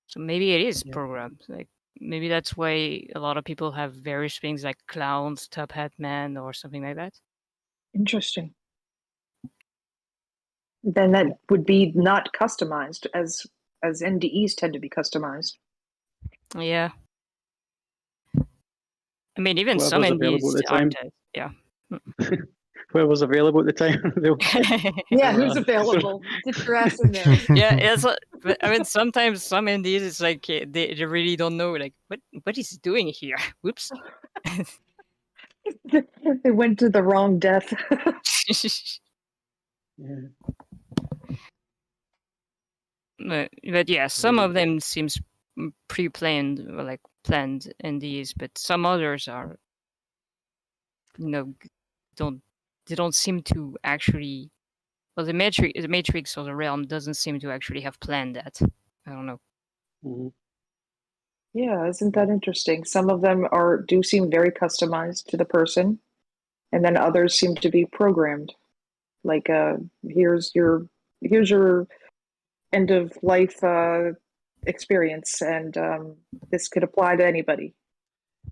So maybe it is programmed. Like maybe that's why a lot of people have various things like clowns, top hat man, or something like that. Interesting. Then that would be not customized as NDEs tend to be customized. Yeah. I mean, even some NDEs aren't. Yeah. Whoever was available at the time. Who's available? Get your ass in there. Yeah, I mean, sometimes some NDEs, it's like they really don't know, like, what is he doing here? Whoops. They went to the wrong death. But yeah, some of them seems pre-planned, or like planned NDEs, but some others are, you know, they don't seem to actually. Well, the Matrix or the Realm doesn't seem to actually have planned that. I don't know. Mm-hmm. Yeah, isn't that interesting? Some of them do seem very customized to the person, and then others seem to be programmed. Like, here's your end of life experience, and this could apply to anybody.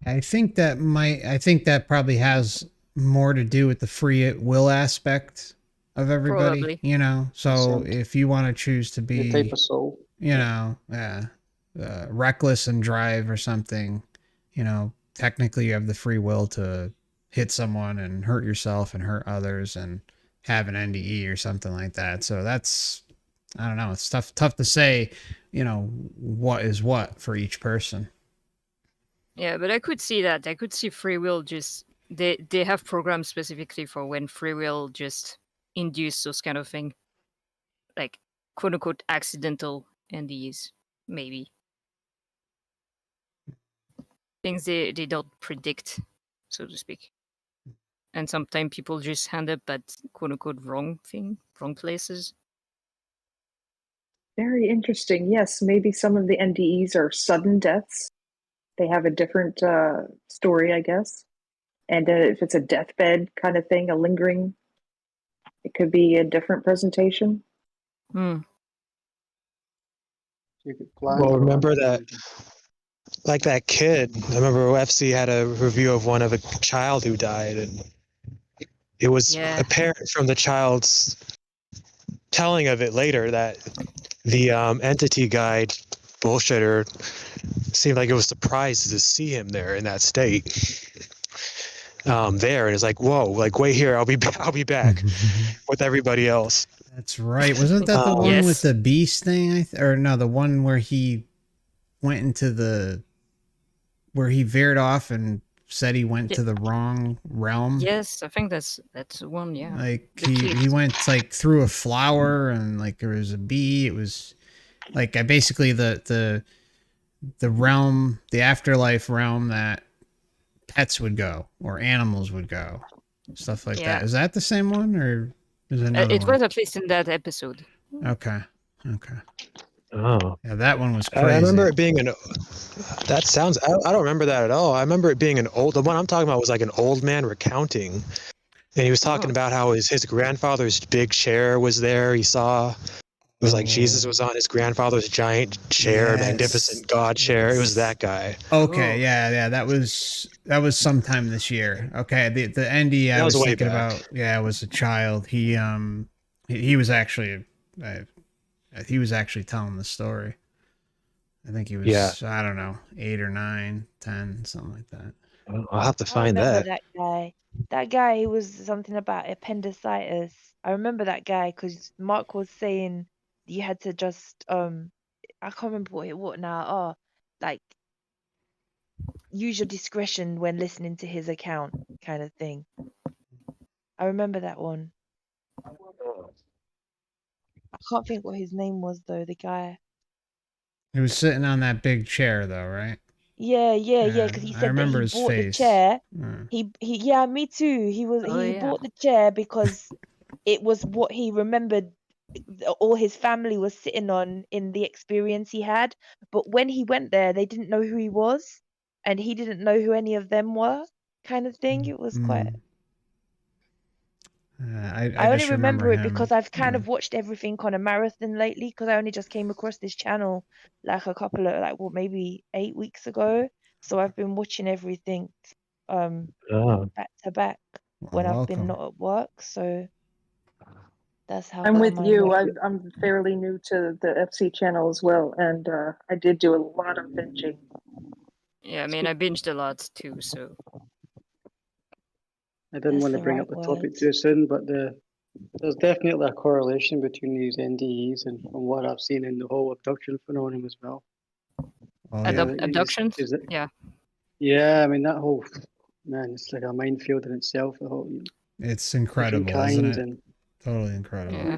I think that probably has more to do with the free will aspect of everybody. Probably. You know, so if you want to choose to be the type of soul, you know, reckless and drive or something, you know, technically you have the free will to hit someone and hurt yourself and hurt others and have an NDE or something like that. So that's, I don't know, it's tough to say, you know, what is what for each person. Yeah, but I could see that. I could see free will just they have programs specifically for when free will just induce those kind of thing, like quote unquote accidental NDEs, maybe things they don't predict, so to speak. And sometimes people just end up at quote unquote wrong places. Very interesting. Yes, maybe some of the NDEs are sudden deaths. They have a different story, I guess. And if it's a deathbed kind of thing, a lingering, it could be a different presentation. Hmm. You could plan Well, for remember that. like that kid. I remember FC had a review of one of a child who died, and it was apparent from the child's telling of it later that the entity guide bullshitter seemed like it was surprised to see him there in that state. There, and it's like, whoa, like wait here, I'll be back with everybody else. That's right. Wasn't that the one with the beast thing? Or no, the one where he went into where he veered off and said he went to the wrong realm. Yes, I think that's the one. Yeah, like he went like through a flower and like there was a bee. It was like basically the realm, the afterlife realm that pets would go or animals would go, stuff like that. Is that the same one or is it another one? It was at least in that episode. Okay. Oh, yeah, that one was crazy. I remember it being that sounds. I don't remember that at all. I remember it being the one I'm talking about was like an old man recounting, and he was talking about how his grandfather's big chair was there. He saw it was like Jesus was on his grandfather's giant chair, magnificent God chair. It was that guy. Okay, yeah, that was sometime this year. Okay, the ND I was thinking about, it was a child. He was actually telling the story. I think he was, I don't know, 8 or 9, 10, something like that. I'll have to find that. That guy, he was something about appendicitis. I remember that guy because Mark was saying you had to just I can't remember what now. Oh, like use your discretion when listening to his account, kind of thing. I remember that one. I can't think what his name was though. The guy. He was sitting on that big chair though, right? Yeah. Because he said that he bought the chair. Yeah, me too. He bought the chair because it was what he remembered all his family was sitting on in the experience he had. But when he went there, they didn't know who he was, and he didn't know who any of them were, kind of thing. It was quite. I only remember it because I've kind of watched everything on a marathon lately because I only just came across this channel like a couple of maybe 8 weeks ago. So I've been watching everything back to back when I've been not at work. So that's how I'm with you. I'm fairly new to the FC channel as well, and I did do a lot of binging. Yeah, I mean, I binged a lot too, so. I didn't want to bring up the topic too soon, but there's definitely a correlation between these NDEs and from what I've seen in the whole abduction phenomenon as well. Abductions? Yeah. Yeah, I mean, that whole, man, it's like a minefield in itself. The whole, it's incredible, isn't it? Totally incredible. Yeah.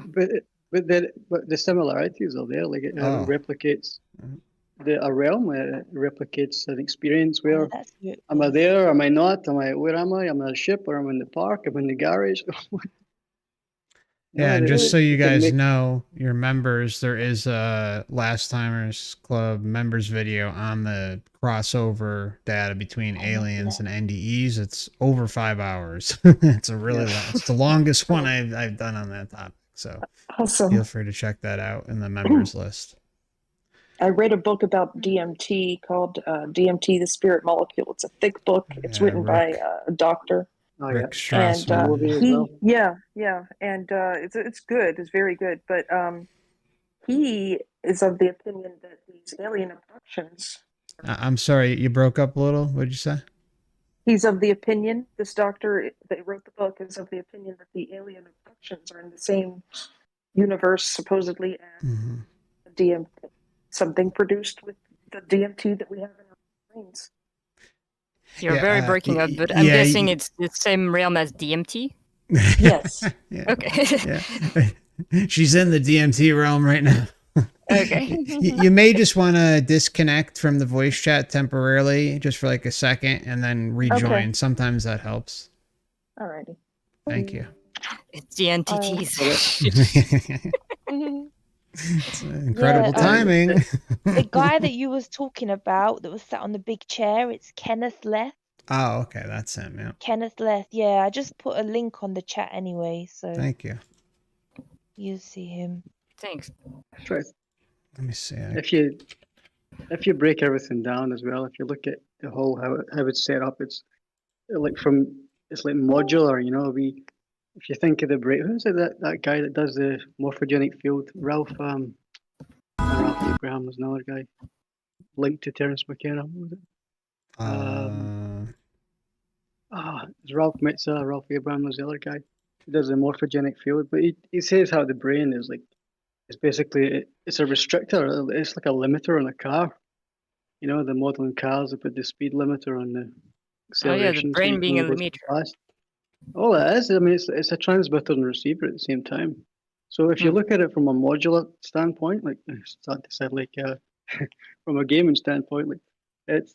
But the similarities are there. Like it replicates a realm. It replicates an experience where am I there? Am I not? Where am I? Am I on a ship or am I in the park? Am I in the garage? Yeah, and just so you guys know, your members, there is a Last Timers Club members video on the crossover data between aliens and NDEs. It's over 5 hours. It's a really long. It's the longest one I've done on that topic. So feel free to check that out in the members list. I read a book about DMT called DMT, the Spirit Molecule. It's a thick book. It's written by a doctor. Rick Strassman. And it's good. It's very good. But he is of the opinion that these alien abductions. I'm sorry, you broke up a little. What did you say? He's of the opinion. This doctor that wrote the book is of the opinion that the alien abductions are in the same universe, supposedly, as DMT, something produced with the DMT that we have in our brains. You're very breaking up, but I'm guessing it's the same realm as DMT. Yes. Okay. She's in the DMT realm right now. Okay. You may just want to disconnect from the voice chat temporarily, just for like a second, and then rejoin. Okay. Sometimes that helps. Alrighty. Thank you. It's the entities. It's incredible timing. The guy that you was talking about that was sat on the big chair, it's Kenneth Leth. Oh, okay, that's him. Yeah. Kenneth Leth. Yeah, I just put a link on the chat anyway, so Thank you. you see him. Thanks. Right. Let me see. If you break everything down as well, if you look at the whole how it's set up, it's like modular. You know, if you think of the break, who's it, that guy that does the morphogenic field, Ralph Abraham was another guy linked to Terence McKenna. What was it? It's Ralph Metza. Ralph Abraham was the other guy who does the morphogenic field, but he says how the brain is like. It's basically it's a restrictor. It's like a limiter on a car. You know, the modern cars they put the speed limiter on the acceleration. The brain being a limiter. All it is, I mean, it's a transmitter and receiver at the same time. So if you look at it from a modular standpoint, like start to sound like from a gaming standpoint, like if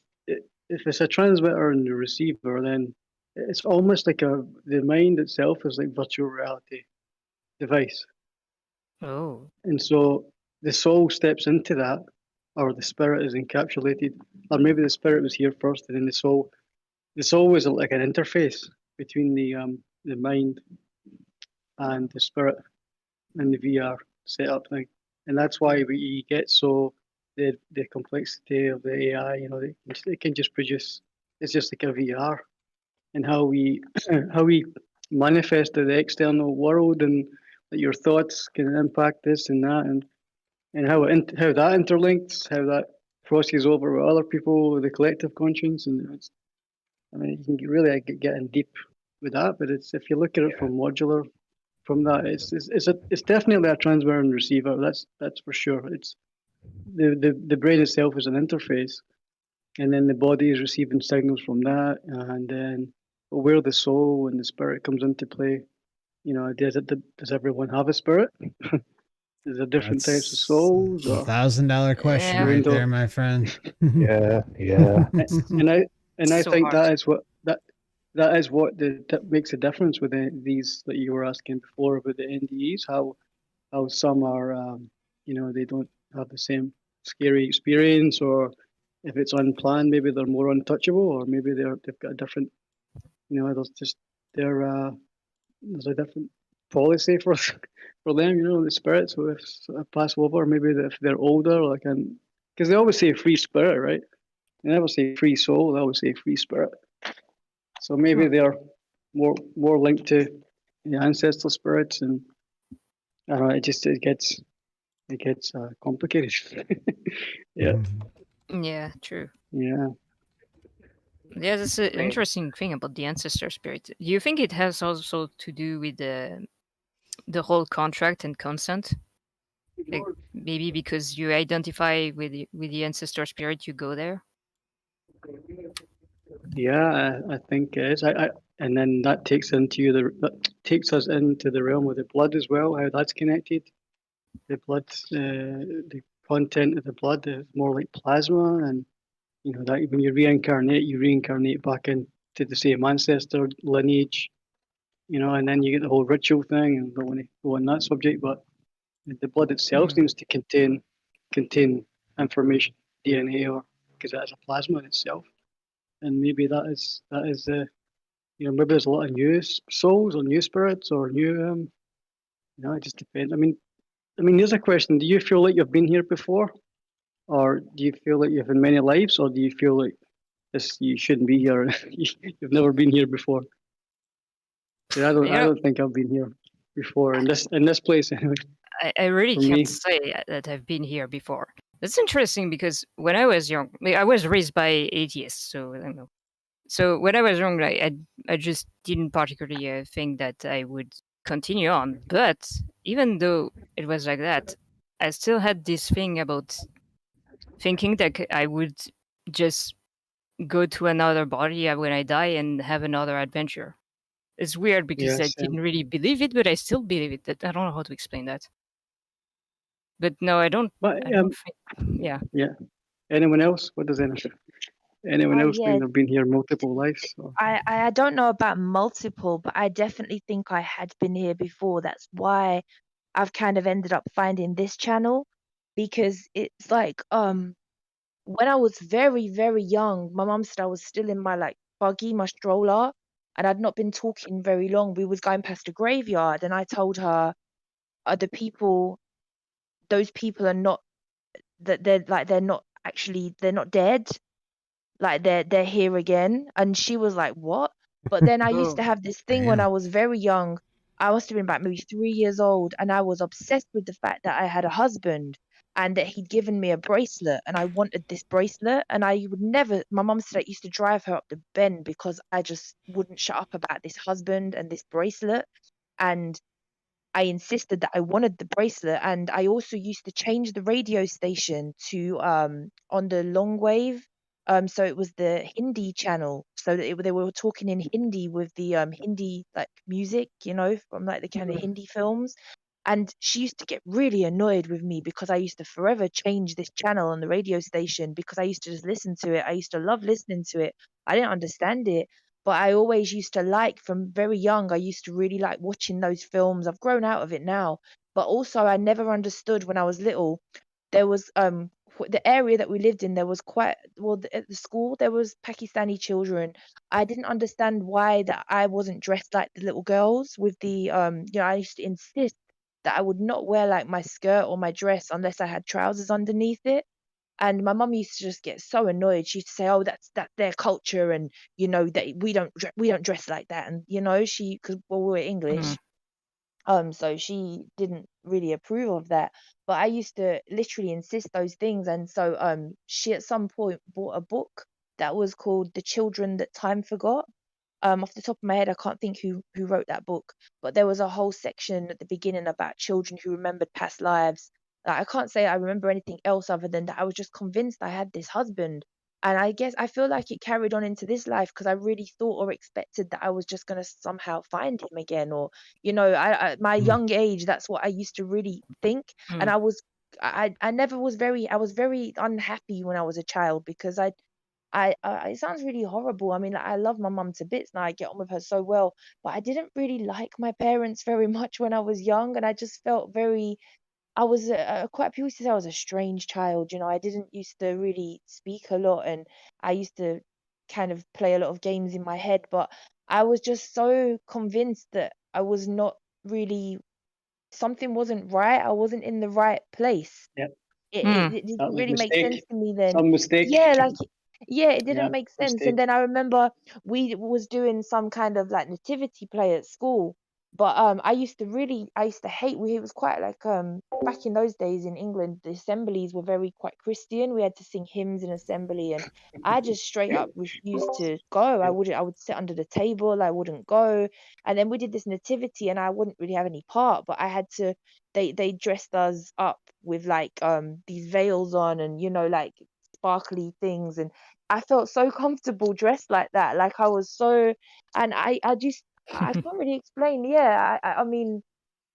it's a transmitter and the receiver, then it's almost like the mind itself is like virtual reality device. Oh. And so the soul steps into that, or the spirit is encapsulated, or maybe the spirit was here first, and then the soul is like an interface between the mind and the spirit and the VR setup thing, and that's why we get so the complexity of the AI. You know, it can just produce. It's just like a VR, and how we manifest to the external world and that your thoughts can impact this and that, and how that interlinks, how that crosses over with other people, the collective conscience, and you can really get in deep with that. But if you look at it from modular, from that, it's definitely a transmitter and receiver. That's for sure. It's the brain itself is an interface, and then the body is receiving signals from that, and then where the soul and the spirit comes into play. You know, does everyone have a spirit? Is there different types of souls? $1,000 question right there, my friend. yeah. And I So think hard. that is what makes a difference with these that you were asking before about the NDEs. How some are, they don't have the same scary experience, or if it's unplanned, maybe they're more untouchable, or maybe they've got a different, there's a different policy for them, the spirits who pass over. Maybe if they're older, because they always say free spirit, right? They never say free soul. They always say free spirit. So maybe they're more linked to the ancestral spirits, and I don't know. It gets complicated. Yeah. Yeah, true. Yeah. Yeah, that's an interesting thing about the ancestor spirit. Do you think it has also to do with the whole contract and consent? Like, maybe because you identify with the ancestor spirit, you go there. Yeah, I think it is. And then that takes us into the realm of the blood as well. How that's connected. The blood, the content of the blood is more like plasma, and that when you reincarnate back into the same ancestor lineage. And then you get the whole ritual thing, and I don't want to go on that subject, but the blood itself seems to contain information, DNA, or because it has a plasma in itself, and maybe that is maybe there's a lot of new souls or new spirits or new it just depends. I mean, here's a question: do you feel like you've been here before, or do you feel like you've had many lives, or do you feel like you shouldn't be here? You've never been here before. I don't think I've been here before in this place anyway. I really can't say that I've been here before. That's interesting because when I was young, I was raised by atheists, so I don't know. So when I was young, I just didn't particularly think that I would continue on. But even though it was like that, I still had this thing about thinking that I would just go to another body when I die and have another adventure. It's weird because I didn't really believe it, but I still believe it. I don't know how to explain that. But no, I don't. But I don't think. Yeah. Yeah. Anyone else? What does anyone else think they've been here multiple lives? Or? I don't know about multiple, but I definitely think I had been here before. That's why I've kind of ended up finding this channel, because it's like when I was very, very young, my mum said I was still in my like buggy, my stroller, and I'd not been talking very long. We was going past a graveyard, and I told her, those people are not, that they're not actually, they're not dead, like they're here again. And she was like, what? But then I used to have this thing when I was very young. I must have been about maybe 3 years old, and I was obsessed with the fact that I had a husband and that he'd given me a bracelet, and I wanted this bracelet. And I would never, my mum said I used to drive her up the bend because I just wouldn't shut up about this husband and this bracelet. And I insisted that I wanted the bracelet, and I also used to change the radio station to on the long wave. So it was the Hindi channel, so that they were talking in Hindi with the Hindi like music, from like the kind of Hindi films. And she used to get really annoyed with me because I used to forever change this channel on the radio station, because I used to just listen to it. I used to love listening to it. I didn't understand it, but I always used to like, from very young, I used to really like watching those films. I've grown out of it now, but also I never understood when I was little. There was the area that we lived in, there was quite, well, at the school there was Pakistani children. I didn't understand why that I wasn't dressed like the little girls with the I used to insist that I would not wear like my skirt or my dress unless I had trousers underneath it. And my mum used to just get so annoyed. She used to say, "Oh, that's their culture, and that we don't dress like that." And because we were English, so she didn't really approve of that. But I used to literally insist those things, and so she at some point bought a book that was called "The Children That Time Forgot." Off the top of my head, I can't think who wrote that book, but there was a whole section at the beginning about children who remembered past lives. Like, I can't say I remember anything else other than that I was just convinced I had this husband. And I guess I feel like it carried on into this life because I really thought or expected that I was just gonna somehow find him again, or my young age, that's what I used to really think. And I never was I was very unhappy when I was a child, because it sounds really horrible. I mean, like, I love my mum to bits now. I get on with her so well, but I didn't really like my parents very much when I was young, and I just felt very. I was quite, people used to say I was a strange child. I didn't used to really speak a lot, and I used to kind of play a lot of games in my head. But I was just so convinced that I was not really, something wasn't right. I wasn't in the right place. Yep. It didn't really make sense to me then. Some mistake. Yeah, it didn't Yeah, make sense. mistake. And then I remember we was doing some kind of like nativity play at school. But I used to hate, it was quite like back in those days in England, the assemblies were very quite Christian. We had to sing hymns in assembly, and I just straight up refused to go. I would sit under the table, I wouldn't go. And then we did this nativity, and I wouldn't really have any part, but I had to, they dressed us up with like these veils on, and like sparkly things, and I felt so comfortable dressed like that. Like I was so, and I can't really explain. Yeah, I mean,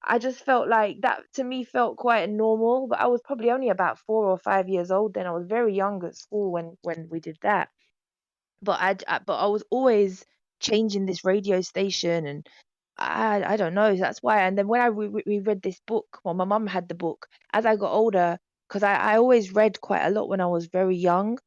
I just felt like that to me felt quite normal. But I was probably only about 4 or 5 years old then. I was very young at school when we did that. But I was always changing this radio station, and I don't know. That's why. And then when we read this book, well, my mum had the book. As I got older, because I always read quite a lot when I was very young.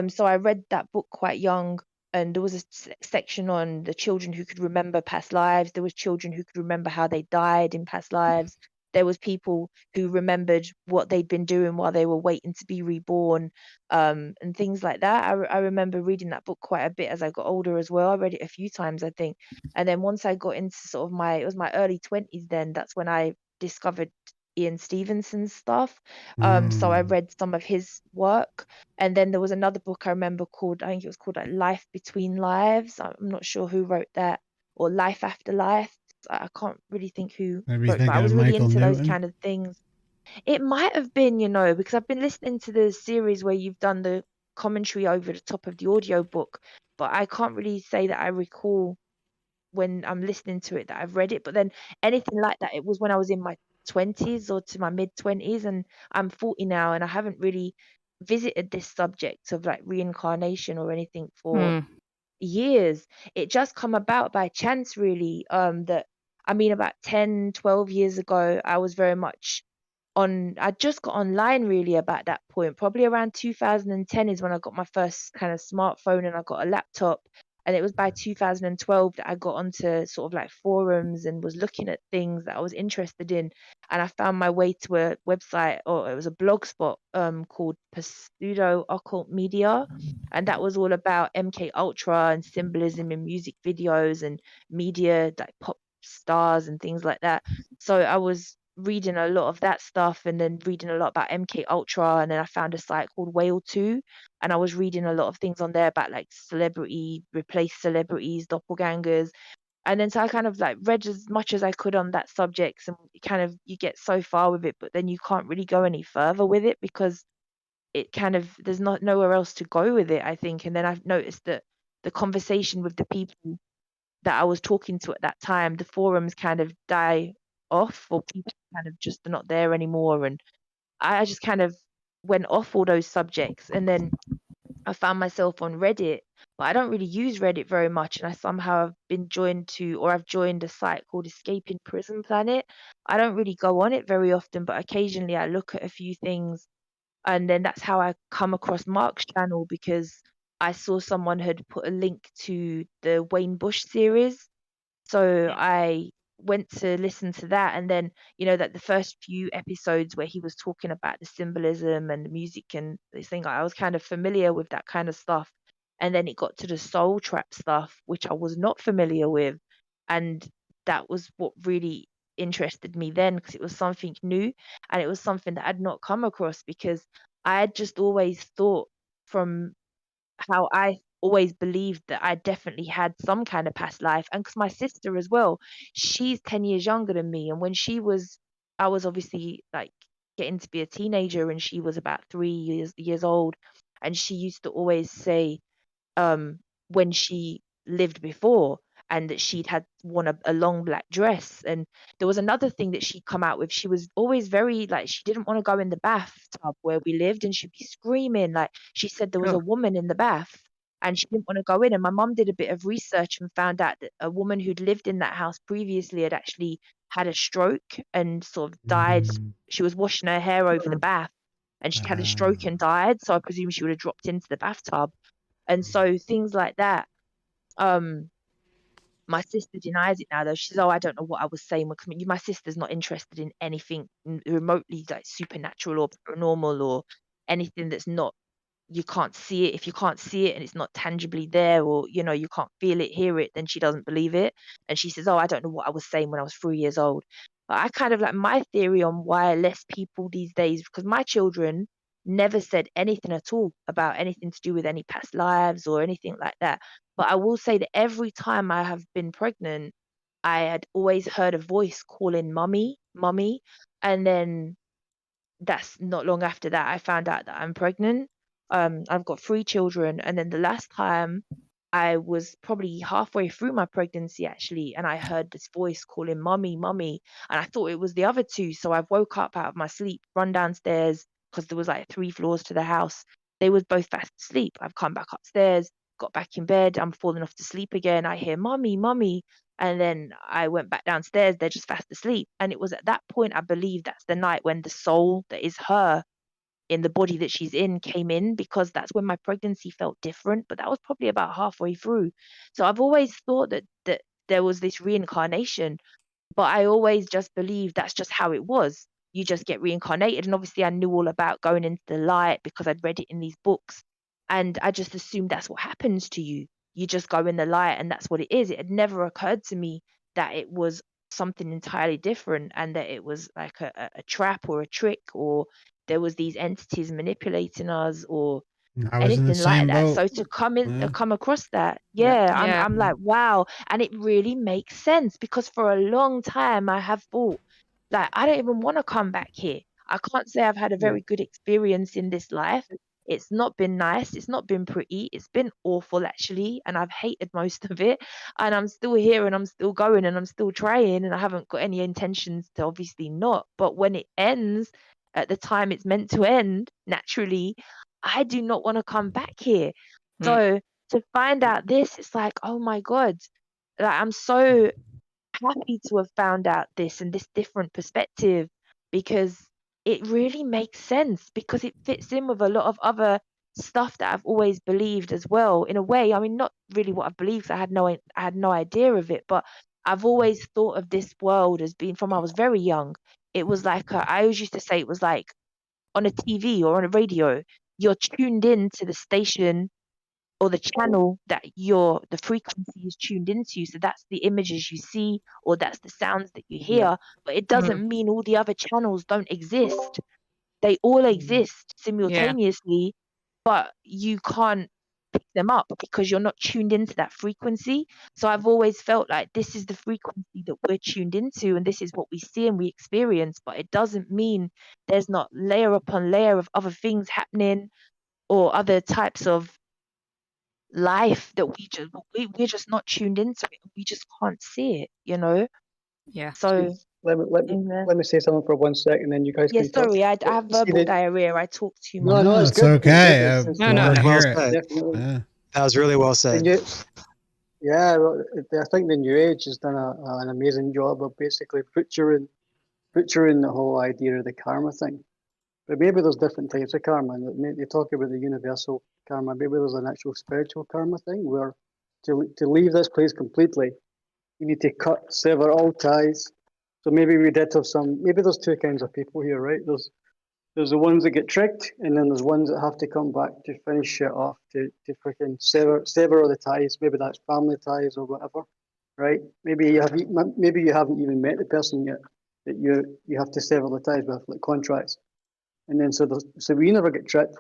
So I read that book quite young, and there was a section on the children who could remember past lives. There was children who could remember how they died in past lives. There was people who remembered what they'd been doing while they were waiting to be reborn, and things like that. I remember reading that book quite a bit as I got older as well. I read it a few times, I think. And then once I got into sort of it was my early 20s then, that's when I discovered Ian Stevenson's stuff. So I read some of his work. And then there was another book I remember called, I think it was called like Life Between Lives. I'm not sure who wrote that, or Life After Life. I can't really think who wrote, but I was really into those kind of things. It might have been, because I've been listening to the series where you've done the commentary over the top of the audiobook, but I can't really say that I recall when I'm listening to it that I've read it. But then anything like that, it was when I was in my 20s or to my mid 20s, and I'm 40 now, and I haven't really visited this subject of like reincarnation or anything for years. It just come about by chance, really. That I mean, about 10-12 years ago, I was very much I just got online really about that point. Probably around 2010 is when I got my first kind of smartphone and I got a laptop. And it was by 2012 that I got onto sort of like forums and was looking at things that I was interested in. And I found my way to a website, or it was a blog spot called Pseudo Occult Media. And that was all about MK Ultra and symbolism in music videos and media, like pop stars and things like that. So I was reading a lot of that stuff, and then reading a lot about MK Ultra, and then I found a site called Whale 2, and I was reading a lot of things on there about like replace celebrities, doppelgangers. And then so I kind of like read as much as I could on that subject, and you get so far with it, but then you can't really go any further with it because it kind of there's nowhere else to go with it, I think. And then I've noticed that the conversation with the people that I was talking to at that time, the forums kind of die off, or people kind of just are not there anymore. And I just kind of went off all those subjects. And then I found myself on Reddit, but I don't really use Reddit very much. And I somehow have been I've joined a site called Escaping Prison Planet. I don't really go on it very often, but occasionally I look at a few things. And then that's how I come across Mark's channel, because I saw someone had put a link to the Wayne Bush series. So I went to listen to that, and then that the first few episodes where he was talking about the symbolism and the music and this thing, I was kind of familiar with that kind of stuff. And then it got to the soul trap stuff, which I was not familiar with, and that was what really interested me then, because it was something new, and it was something that I'd not come across, because I had just always thought, from how I always believed, that I definitely had some kind of past life. And because my sister as well, she's 10 years younger than me, and when I was obviously like getting to be a teenager, and she was about 3 years old, and she used to always say, when she lived before, and that she'd had worn a long black dress. And there was another thing that she'd come out with. She was always very like, she didn't want to go in the bathtub where we lived, and she'd be screaming. Like, she said there was a woman in the bath and she didn't want to go in. And my mum did a bit of research and found out that a woman who'd lived in that house previously had actually had a stroke and sort of died. She was washing her hair over the bath, and she had a stroke and died. So I presume she would have dropped into the bathtub. And so things like that. My sister denies it now, though. She's, I don't know what I was saying. My sister's not interested in anything remotely like supernatural or paranormal, or anything that's not, you can't see it. If you can't see it and it's not tangibly there, or you can't feel it, hear it, then she doesn't believe it. And she says, I don't know what I was saying when I was 3 years old. But I kind of like, my theory on why less people these days, because my children never said anything at all about anything to do with any past lives or anything like that. But I will say that every time I have been pregnant, I had always heard a voice calling mummy, mummy. And then that's not long after that, I found out that I'm pregnant. I've got 3 children. And then the last time, I was probably halfway through my pregnancy, actually, and I heard this voice calling mummy, mummy. And I thought it was the other 2. So I woke up out of my sleep, run downstairs, because there was like 3 floors to the house. They was both fast asleep. I've come back upstairs, got back in bed. I'm falling off to sleep again. I hear mummy, mummy. And then I went back downstairs. They're just fast asleep. And it was at that point, I believe that's the night when the soul that is her in the body that she's in came in, because that's when my pregnancy felt different. But that was probably about halfway through. So I've always thought that there was this reincarnation, but I always just believed that's just how it was. You just get reincarnated. And obviously I knew all about going into the light because I'd read it in these books. And I just assumed that's what happens to you. You just go in the light and that's what it is. It had never occurred to me that it was something entirely different, and that it was like a trap or a trick, or there was these entities manipulating us, or anything like that. So to come across that, I'm like, wow. And it really makes sense, because for a long time I have thought, like, I don't even want to come back here. I can't say I've had a very good experience in this life. It's not been nice. It's not been pretty. It's been awful, actually. And I've hated most of it. And I'm still here and I'm still going and I'm still trying. And I haven't got any intentions to obviously not. But when it ends at the time it's meant to end, naturally, I do not want to come back here. So to find out this, it's like, oh my God, like I'm so happy to have found out this and this different perspective, because it really makes sense, because it fits in with a lot of other stuff that I've always believed as well, in a way. I mean, not really what I've believed, I had no idea of it, but I've always thought of this world as being, from I was very young, it was like I always used to say it was like on a TV or on a radio, you're tuned in to the station or the channel that the frequency is tuned into. So that's the images you see, or that's the sounds that you hear. But it doesn't mean all the other channels don't exist. They all exist simultaneously, but you can't pick them up because you're not tuned into that frequency. So I've always felt like this is the frequency that we're tuned into, and this is what we see and we experience. But it doesn't mean there's not layer upon layer of other things happening, or other types of life that we're just not tuned into it. We just can't see it, you know. So let me say something for 1 second, then you guys can talk. Sorry, I have verbal diarrhea. I talk too much. No, it's It's good. okay. It's Well hear said. definitely. Yeah. That was really well said. Well, I think the New Age has done an amazing job of basically butchering the whole idea of the karma thing. But maybe there's different types of karma. They talk about the universal karma. Maybe there's an actual spiritual karma thing where to leave this place completely, you need to sever all ties. So maybe we did have maybe there's two kinds of people here, right? There's the ones that get tricked, and then there's ones that have to come back to finish shit off, to freaking sever all the ties. Maybe that's family ties or whatever, right? Maybe you haven't even met the person yet that you have to sever the ties with, like contracts. And then so we never get tricked.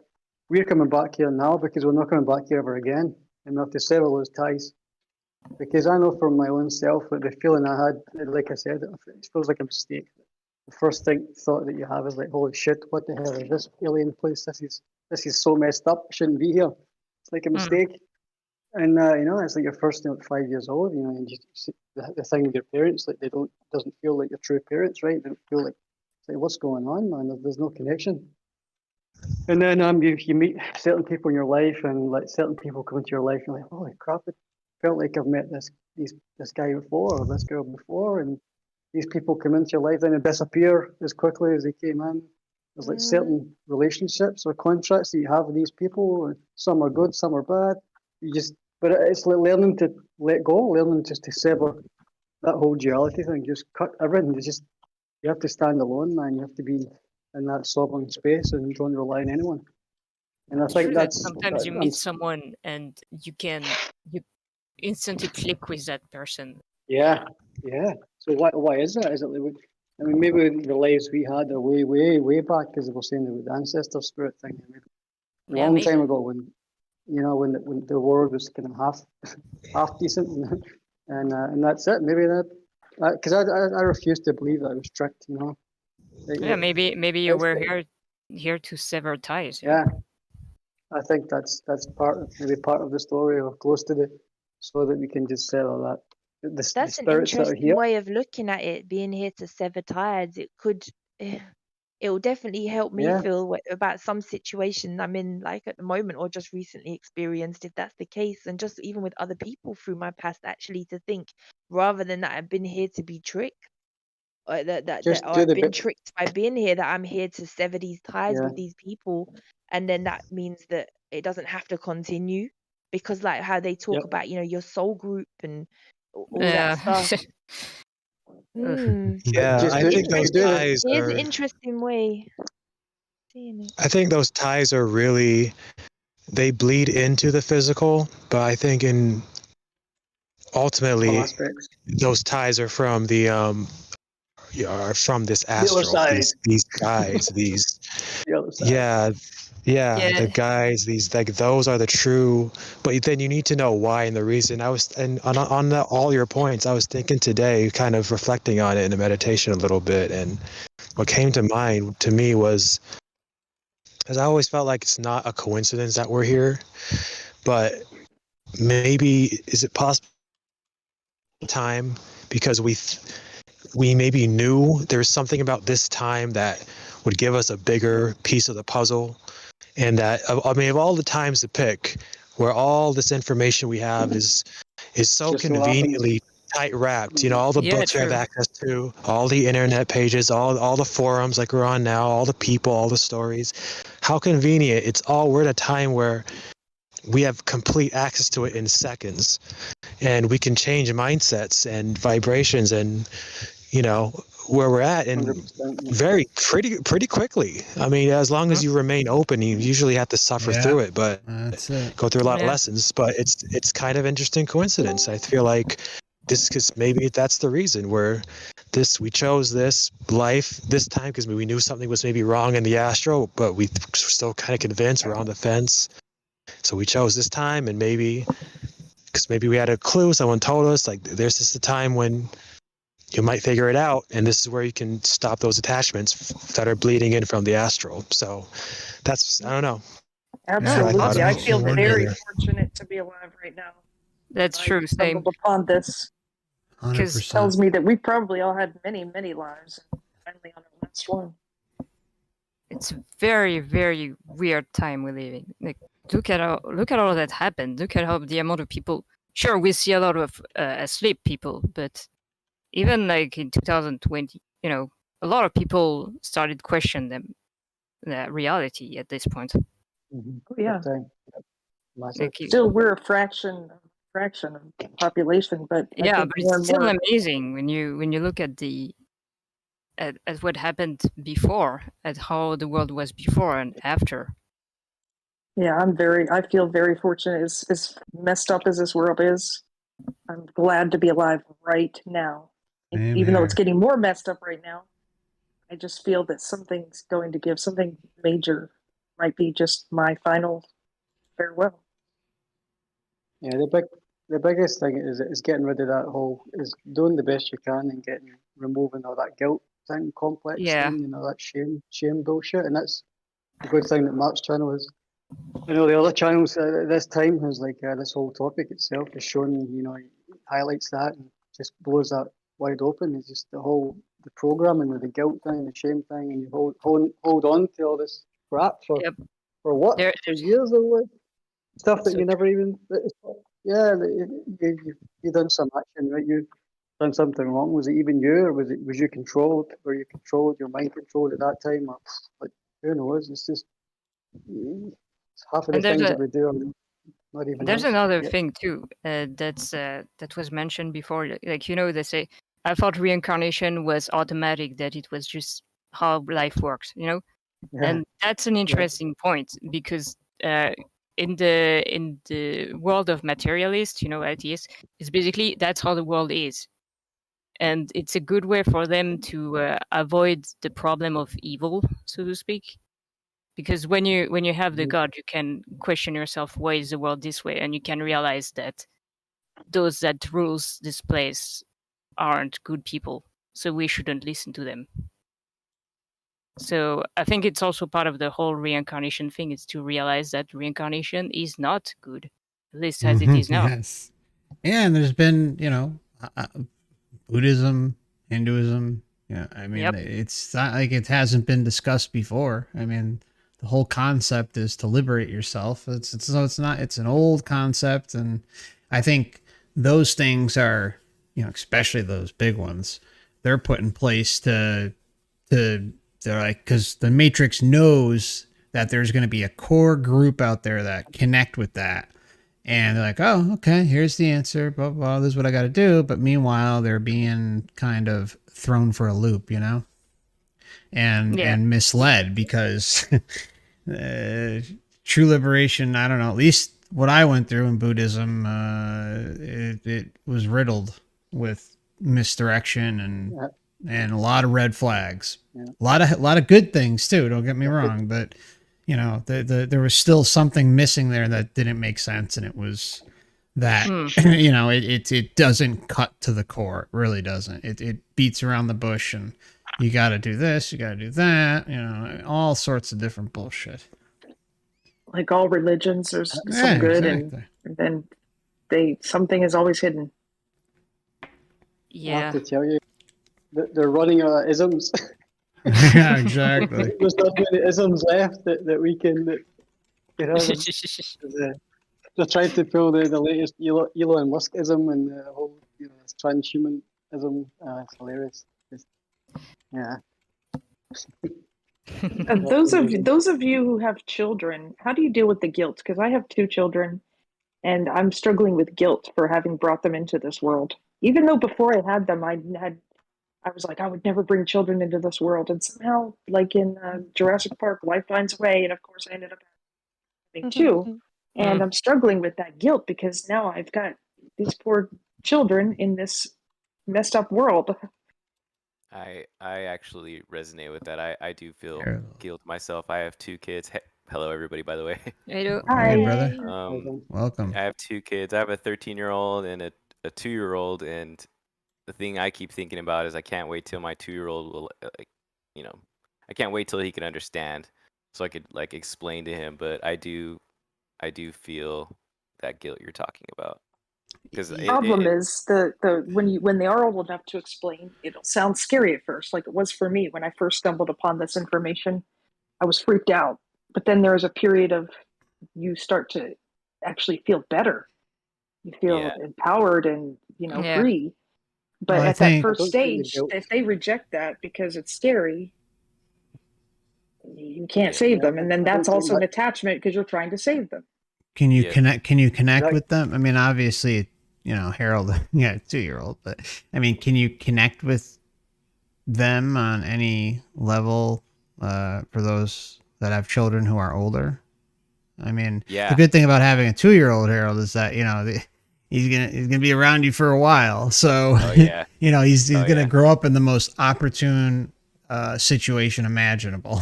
We're coming back here now because we're not coming back here ever again, and we have to sever those ties. Because I know from my own self that the feeling I had, like I said, it feels like a mistake. The first thought that you have is like, holy shit, what the hell is this alien place? This is so messed up. I shouldn't be here. It's like a mistake. And it's like your first 5 years old, and the thing with your parents, like doesn't feel like your true parents, right? They don't feel like, it's like, what's going on, man? There's no connection. And then you meet certain people in your life, and like certain people come into your life, and you're like, holy crap, it felt like I've met this guy before, or this girl before, and these people come into your life, then they disappear as quickly as they came in. There's like certain relationships or contracts that you have with these people. Some are good, some are bad. But it's like learning to let go, learning just to sever that whole duality thing, just cut everything. You have to stand alone, man. You have to be in that sovereign space and don't rely on anyone. And I think that's sometimes you meet someone and you instantly click with that person. Yeah. So why is that? Is it like, maybe the lives we had are way, way, way back, because they were saying about the ancestor spirit thing. A long time ago, when the world was kind of half decent, and that's it. Maybe because I refuse to believe that I was tricked. Maybe you were here to sever ties. Yeah. I think that's part of the story, or close to so that we can just settle that. That's an interesting way of looking at it, being here to sever ties. It will definitely help me feel about some situation I'm in, like at the moment, or just recently experienced, if that's the case. And just even with other people through my past, actually, to think, rather than that I've been here to be tricked, or I've been tricked by being here, that I'm here to sever these ties with these people. And then that means that it doesn't have to continue, because like how they talk about, your soul group and all that stuff. Yeah, I think those ties are an interesting way of seeing it. I think those ties are they bleed into the physical, but I think ultimately those ties are from from this astral, these guys, these the guys, these, like, those are the true. But then you need to know why and the reason. On all your points, I was thinking today, kind of reflecting on it in a meditation a little bit, and what came to mind to me was Because I always felt like it's not a coincidence that we're here, but maybe is it possible time because we maybe knew there's something about this time that would give us a bigger piece of the puzzle, and that I mean of all the times to pick, where all this information we have is so Just so conveniently tight wrapped. You know, all the Yeah, books we have true. access to, all the internet pages, all the forums like we're on now, all the people, all the stories. How convenient! It's all we're at a time where we have complete access to it in seconds, and we can change mindsets and vibrations and where we're at and 100%. pretty quickly. I mean, as long as you remain open, you usually have to suffer through it, but That's it. go through a lot of Yeah. lessons. But it's kind of interesting coincidence. I feel like this, because maybe that's the reason where we chose this life this time, because we knew something was maybe wrong in the astral, but we still kind of convinced, we're on the fence. So we chose this time, and maybe because maybe we had a clue, someone told us like there's just a time when you might figure it out, and this is where you can stop those attachments that are bleeding in from the astral. So that's, I don't know. Absolutely. Yeah, I feel awesome. very Yeah. fortunate to be alive right now. That's I true. Same. stumbled upon this. 100%. Tells me that we probably all had many, many lives, and finally on our last one. It's a very, very weird time we're living. Like, look at all that happened. Look at how the amount of people. Sure, we see a lot of asleep people, but even like in 2020, a lot of people started questioning the reality at this point. Mhm. Oh, yeah. Massive. Like, Still, we're a fraction of the population, but I yeah, think but more it's and still more. amazing when you look at at what happened before, at how the world was before and after. Yeah, I feel very fortunate. As messed up as this world is, I'm glad to be alive right now. Same Even though it's here. getting more messed up right now, I just feel that something's going to give, something major might be just my final farewell. Yeah, the biggest thing is getting rid of that whole, is doing the best you can and removing all that guilt thing, complex Yeah. thing, that shame bullshit. And that's the good thing that Mark's channel is. The other channels at this time has this whole topic itself is showing, he highlights that and just blows that wide open. It's just the programming with the guilt thing, the shame thing, and you hold on to all this crap Yep. for what? There- For years or what? Stuff that So you never even. Yeah, you done some action, right? You done something wrong. Was it even you, or was you controlled? Were you controlled? Your mind controlled at that time? Or, like, who knows? It's just half of the And there's things that we do are not even There's us. another Yeah. thing too, that was mentioned before. Like, they say, I thought reincarnation was automatic, that it was just how life works, Yeah. And that's an interesting point, because in the world of materialists, atheists, it's basically that's how the world is, and it's a good way for them to avoid the problem of evil, so to speak. Because when you have the Mhm. God, you can question yourself, why is the world this way, and you can realize that those that rules this place aren't good people, so we shouldn't listen to them. So I think it's also part of the whole reincarnation thing, is to realize that reincarnation is not good, at least as it is now. Yes. Yeah, and there's been, Buddhism, Hinduism. Yeah, I mean, Yep. it's not like it hasn't been discussed before. I mean, the whole concept is to liberate yourself. It's an old concept, and I think those things are, especially those big ones, they're put in place they're like, because the Matrix knows that there's going to be a core group out there that connect with that. And they're like, oh, okay, here's the answer. Blah, blah, this is what I got to do. But meanwhile, they're being kind of thrown for a loop, and misled, because true liberation, I don't know, at least what I went through in Buddhism, it was riddled with misdirection and a lot of red flags. Yeah. A lot of good things too, don't get me wrong, but there was still something missing there that didn't make sense, and it was that it doesn't cut to the core. It really doesn't. It beats around the bush, and you got to do this, you got to do that, you know, all sorts of different bullshit. Like all religions, there's Yeah, some good, exactly. and then something is always hidden. I Yeah. have to tell you, they're running out of isms. Yeah, exactly. There's not many isms left that we can, you know, they're trying to pull the latest Elon Musk-ism and the whole, you know, this transhumanism. It's hilarious. Yeah. Those of you who have children, how do you deal with the guilt? Because I have 2 children, and I'm struggling with guilt for having brought them into this world. Even though before I had them, I was like, I would never bring children into this world, and somehow, like in Jurassic Park, life finds a way, and of course, I ended up having 2, and I'm struggling with that guilt because now I've got these poor children in this messed up world. I actually resonate with that. I do feel Terrible. guilt myself. I have 2 kids. Hello, everybody, by the way. Hello. Hey, Hi. brother. Welcome. I have 2 kids. I have a 13-year-old and a 2-year-old, and the thing I keep thinking about is I can't wait till my 2-year-old will, you know, I can't wait till he can understand, so I could like explain to him. But I do feel that guilt you're talking about. Because The problem is when they are old enough to explain, it'll sound scary at first, like it was for me when I first stumbled upon this information. I was freaked out, but then there is a period of you start to actually feel better. You feel empowered and free. But Well, at that first stage, if they reject that because it's scary, you can't save them, and then that's also an attachment because you're trying to save them. Can you connect with them? I mean, obviously, you know, Harold, yeah, 2-year-old, but I mean, can you connect with them on any level for those that have children who are older? I mean, the good thing about having a 2-year-old, Harold, is that, you know, he's gonna be around you for a while. So, you know, he's gonna grow up in the most opportune situation imaginable.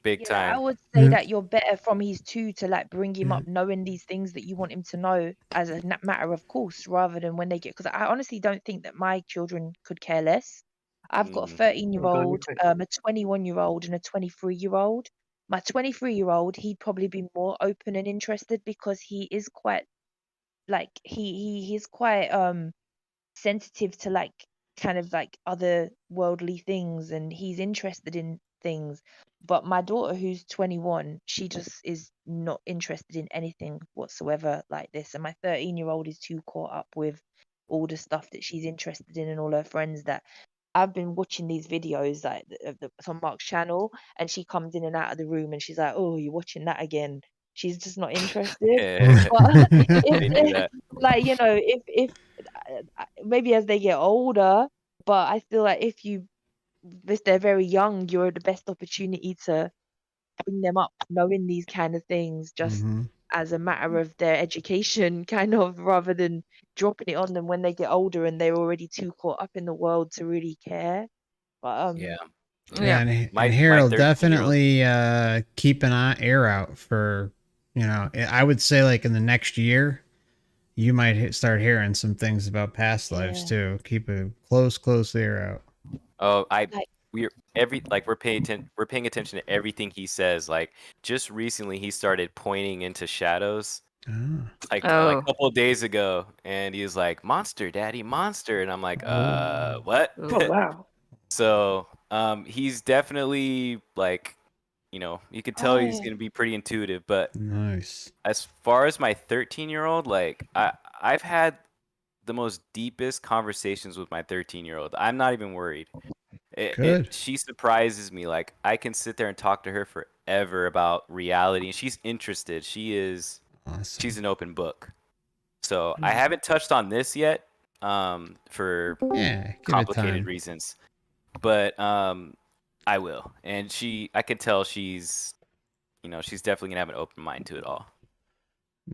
Big time. I would say that you're better from he's 2 to like bring him up knowing these things that you want him to know as a matter of course, rather than when they get, because I honestly don't think that my children could care less. I've got a 13-year-old, a 21-year-old, and a 23-year-old. My 23-year-old, he'd probably be more open and interested because he is quite like he's quite sensitive to like kind of like other worldly things, and he's interested in things. But my daughter, who's 21, she just is not interested in anything whatsoever like this, and my 13-year-old is too caught up with all the stuff that she's interested in and all her friends that I've been watching these videos like it's on Mark's channel, and she comes in and out of the room and she's like, oh, you're watching that again. She's just not interested. But if, like, you know, if maybe as they get older, but I feel like if they're very young, you're the best opportunity to bring them up knowing these kind of things just as a matter of their education, kind of, rather than dropping it on them when they get older and they're already too caught up in the world to really care. But and Harold, definitely keep an ear out for, you know, I would say like in the next year you might start hearing some things about past lives too. Keep a close ear out. Oh, we're paying attention to everything he says. Like just recently he started pointing into shadows. Like a couple of days ago, and he was like, "Monster, Daddy, monster," and I'm like, what? Oh wow. So he's definitely like, you know, you could tell he's gonna be pretty intuitive. But nice. As far as my 13-year-old, like I've had the most deepest conversations with my 13-year-old. I'm not even worried. She surprises me. Like I can sit there and talk to her forever about reality, and she's interested. She's an open book. So I haven't touched on this yet for complicated reasons, but I will. And I can tell she's definitely gonna have an open mind to it all.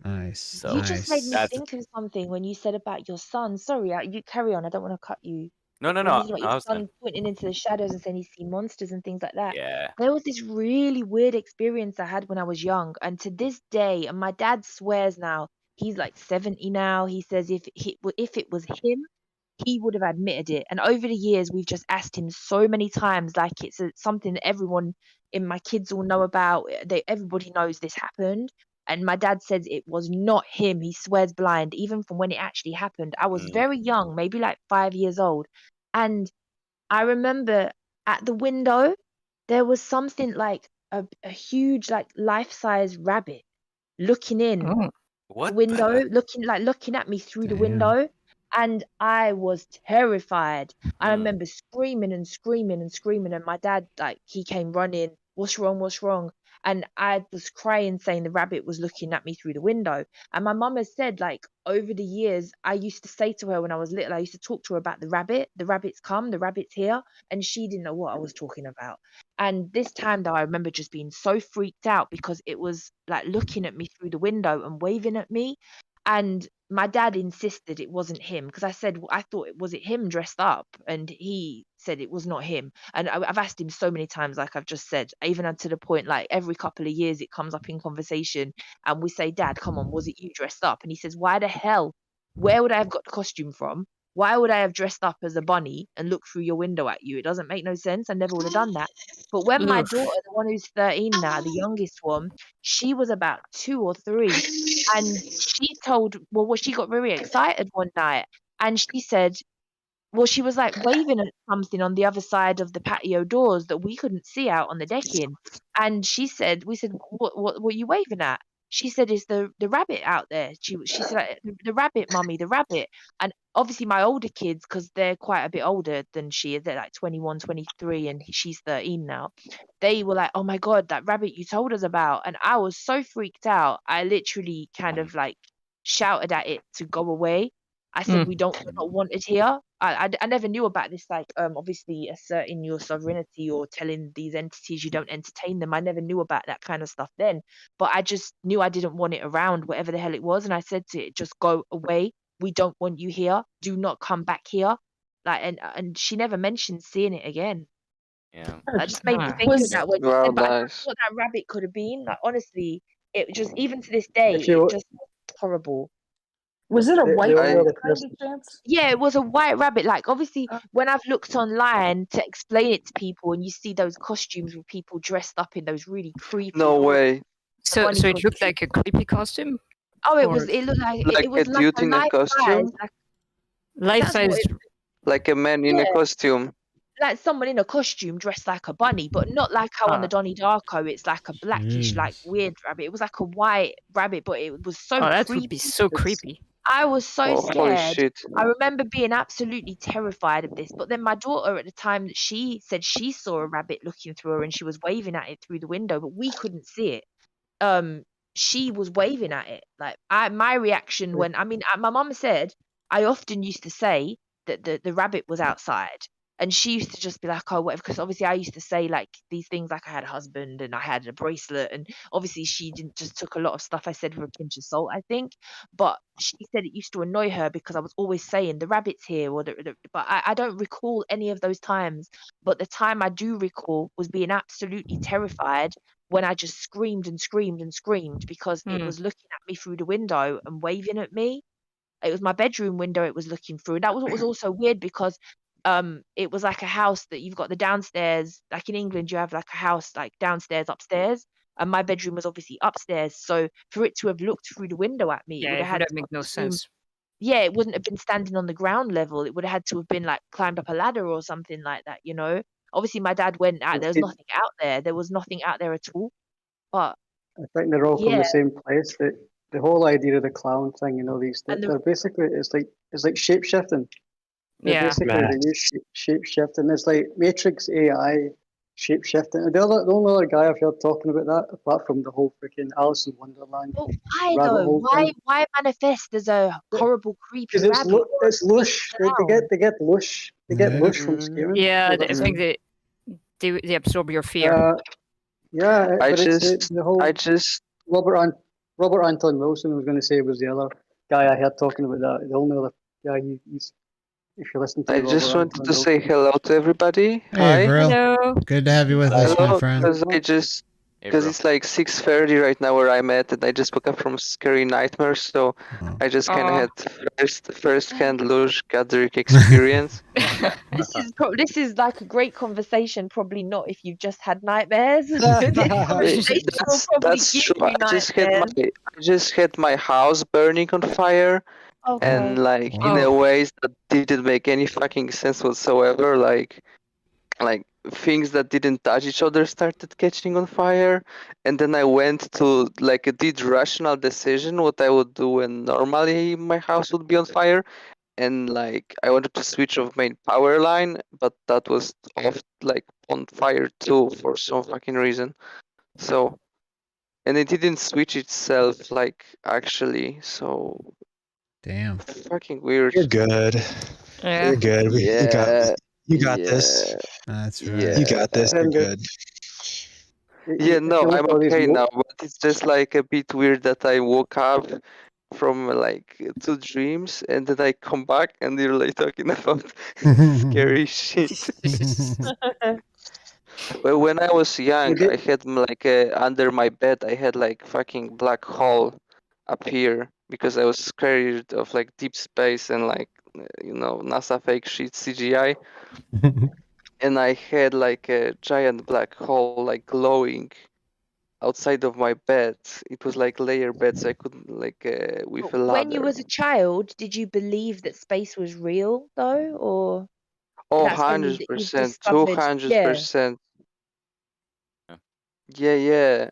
Nice. So you just made me think of something when you said about your son. Sorry, you carry on. I don't want to cut you. No. About your son pointing into the shadows and saying he's seen monsters and things like that. Yeah. There was this really weird experience I had when I was young, and to this day, and my dad swears now, he's like 70 now. He says if it was him, he would have admitted it. And over the years, we've just asked him so many times, like it's something that everyone in my kids all know about. Everybody knows this happened. And my dad says it was not him. He swears blind, even from when it actually happened. I was very young, maybe like 5 years old. And I remember at the window, there was something like a huge, like life-size rabbit looking in the window, looking at me through the window. And I was terrified. I remember screaming and screaming and screaming. And my dad, like, he came running. What's wrong? What's wrong? And I was crying, saying the rabbit was looking at me through the window. And my mum has said, like, over the years, I used to say to her when I was little, I used to talk to her about the rabbit. The rabbit's come, the rabbit's here. And she didn't know what I was talking about. And this time, though, I remember just being so freaked out because it was like looking at me through the window and waving at me. And my dad insisted it wasn't him, because I said, I thought, was it him dressed up? And he said it was not him. And I've asked him so many times, like I've just said, even to the point, like every couple of years it comes up in conversation and we say, Dad, come on, was it you dressed up? And he says, why the hell? Where would I have got the costume from? Why would I have dressed up as a bunny and looked through your window at you? It doesn't make no sense. I never would have done that. But when my daughter, the one who's 13 now, the youngest one, she was about 2 or 3, and she she got very excited one night, and she said, well, she was like waving at something on the other side of the patio doors that we couldn't see out on the decking. And we said, what were you waving at? She said, it's the rabbit out there. She said, like, the rabbit, mummy, the rabbit. And obviously my older kids, because they're quite a bit older than she is, they're like 21, 23, and she's 13 now. They were like, oh my God, that rabbit you told us about. And I was so freaked out. I literally kind of like shouted at it to go away. I said, we're not wanted here. I never knew about this, like, obviously asserting your sovereignty or telling these entities you don't entertain them. I never knew about that kind of stuff then, but I just knew I didn't want it around, whatever the hell it was. And I said to it, just go away. We don't want you here. Do not come back here. Like, and she never mentioned seeing it again. Yeah. That just made me think of that when you said, but I don't know what that rabbit could have been. Like, honestly, it just, even to this day, it just horrible. Was it a white rabbit by any chance? Yeah, it was a white rabbit. Like, obviously, when I've looked online to explain it to people, and you see those costumes with people dressed up in those really creepy. No way. So it looked like a creepy costume? Oh, it looked like it was a dude in a costume? Life-size. Like a man in a costume. Like someone in a costume dressed like a bunny, but not like how on the Donnie Darko it's like a blackish, like weird rabbit. It was like a white rabbit, but it was so creepy. That would be so creepy. I was so scared. Holy shit. I remember being absolutely terrified of this. But then my daughter, at the time that she said she saw a rabbit looking through her and she was waving at it through the window, but we couldn't see it. She was waving at it. Like, my reaction when, my mum said, I often used to say that the rabbit was outside. And she used to just be like, oh, whatever, because obviously I used to say like these things, like I had a husband and I had a bracelet, and obviously she just took a lot of stuff I said with a pinch of salt, I think. But she said it used to annoy her because I was always saying the rabbit's here, but I don't recall any of those times. But the time I do recall was being absolutely terrified when I just screamed and screamed and screamed because it was looking at me through the window and waving at me. It was my bedroom window it was looking through. And that was what was also weird, because it was like a house that you've got the downstairs, like in England you have like a house like downstairs, upstairs, and my bedroom was obviously upstairs. So for it to have looked through the window at me, it would have had to make no sense. Yeah, it wouldn't have been standing on the ground level. It would have had to have been like climbed up a ladder or something like that, you know. Obviously my dad went out, there was nothing out there. There was nothing out there at all. But I think they're all from the same place. The whole idea of the clown thing, you know, they're basically it's like shape shifting. Basically, they use shape shifting. It's like Matrix AI shape shifting. The only other guy I've heard talking about that, apart from the whole freaking Alice in Wonderland. But why though? Why manifest as a horrible, creepy rabbit? Because it's lush. They get lush. They get lush from scaring. Yeah, I think they absorb your fear. Robert Anton Wilson was going to say was the other guy I heard talking about that. The only other guy he's. If you listen to I just wanted to say hello to everybody. Hey, Hi. bro. Hello. Good to have you with us, my friend. Because Because it's like 6:30 right now where I'm at, and I just woke up from scary nightmares, so I just kind of had first-hand luge gathering experience. This is like a great conversation. Probably not if you've just had nightmares. This conversation will probably That's give true. you nightmares. I just had my house burning on fire, Okay. and like in a ways that didn't make any fucking sense whatsoever. Like things that didn't touch each other started catching on fire, and then I went to like did rational decision what I would do when normally my house would be on fire, and like I wanted to switch off main power line, but that was off like on fire too for some fucking reason. So, and it didn't switch itself like actually, so damn, fucking weird. You're good. Yeah. You're good. You got this. That's right. You got this. You're good. Yeah, no, I'm okay now, but it's just like a bit weird that I woke up from like 2 dreams and then I come back and you're like talking about scary shit. Well, when I was young, I had like under my bed, I had like fucking black hole up here because I was scared of like deep space and like NASA fake shit CGI. And I had like a giant black hole like glowing outside of my bed. It was like layer bed, so I couldn't like with a ladder. When you was a child, did you believe that space was real though, or that's only that you've 100%, discovered? 200%. Yeah.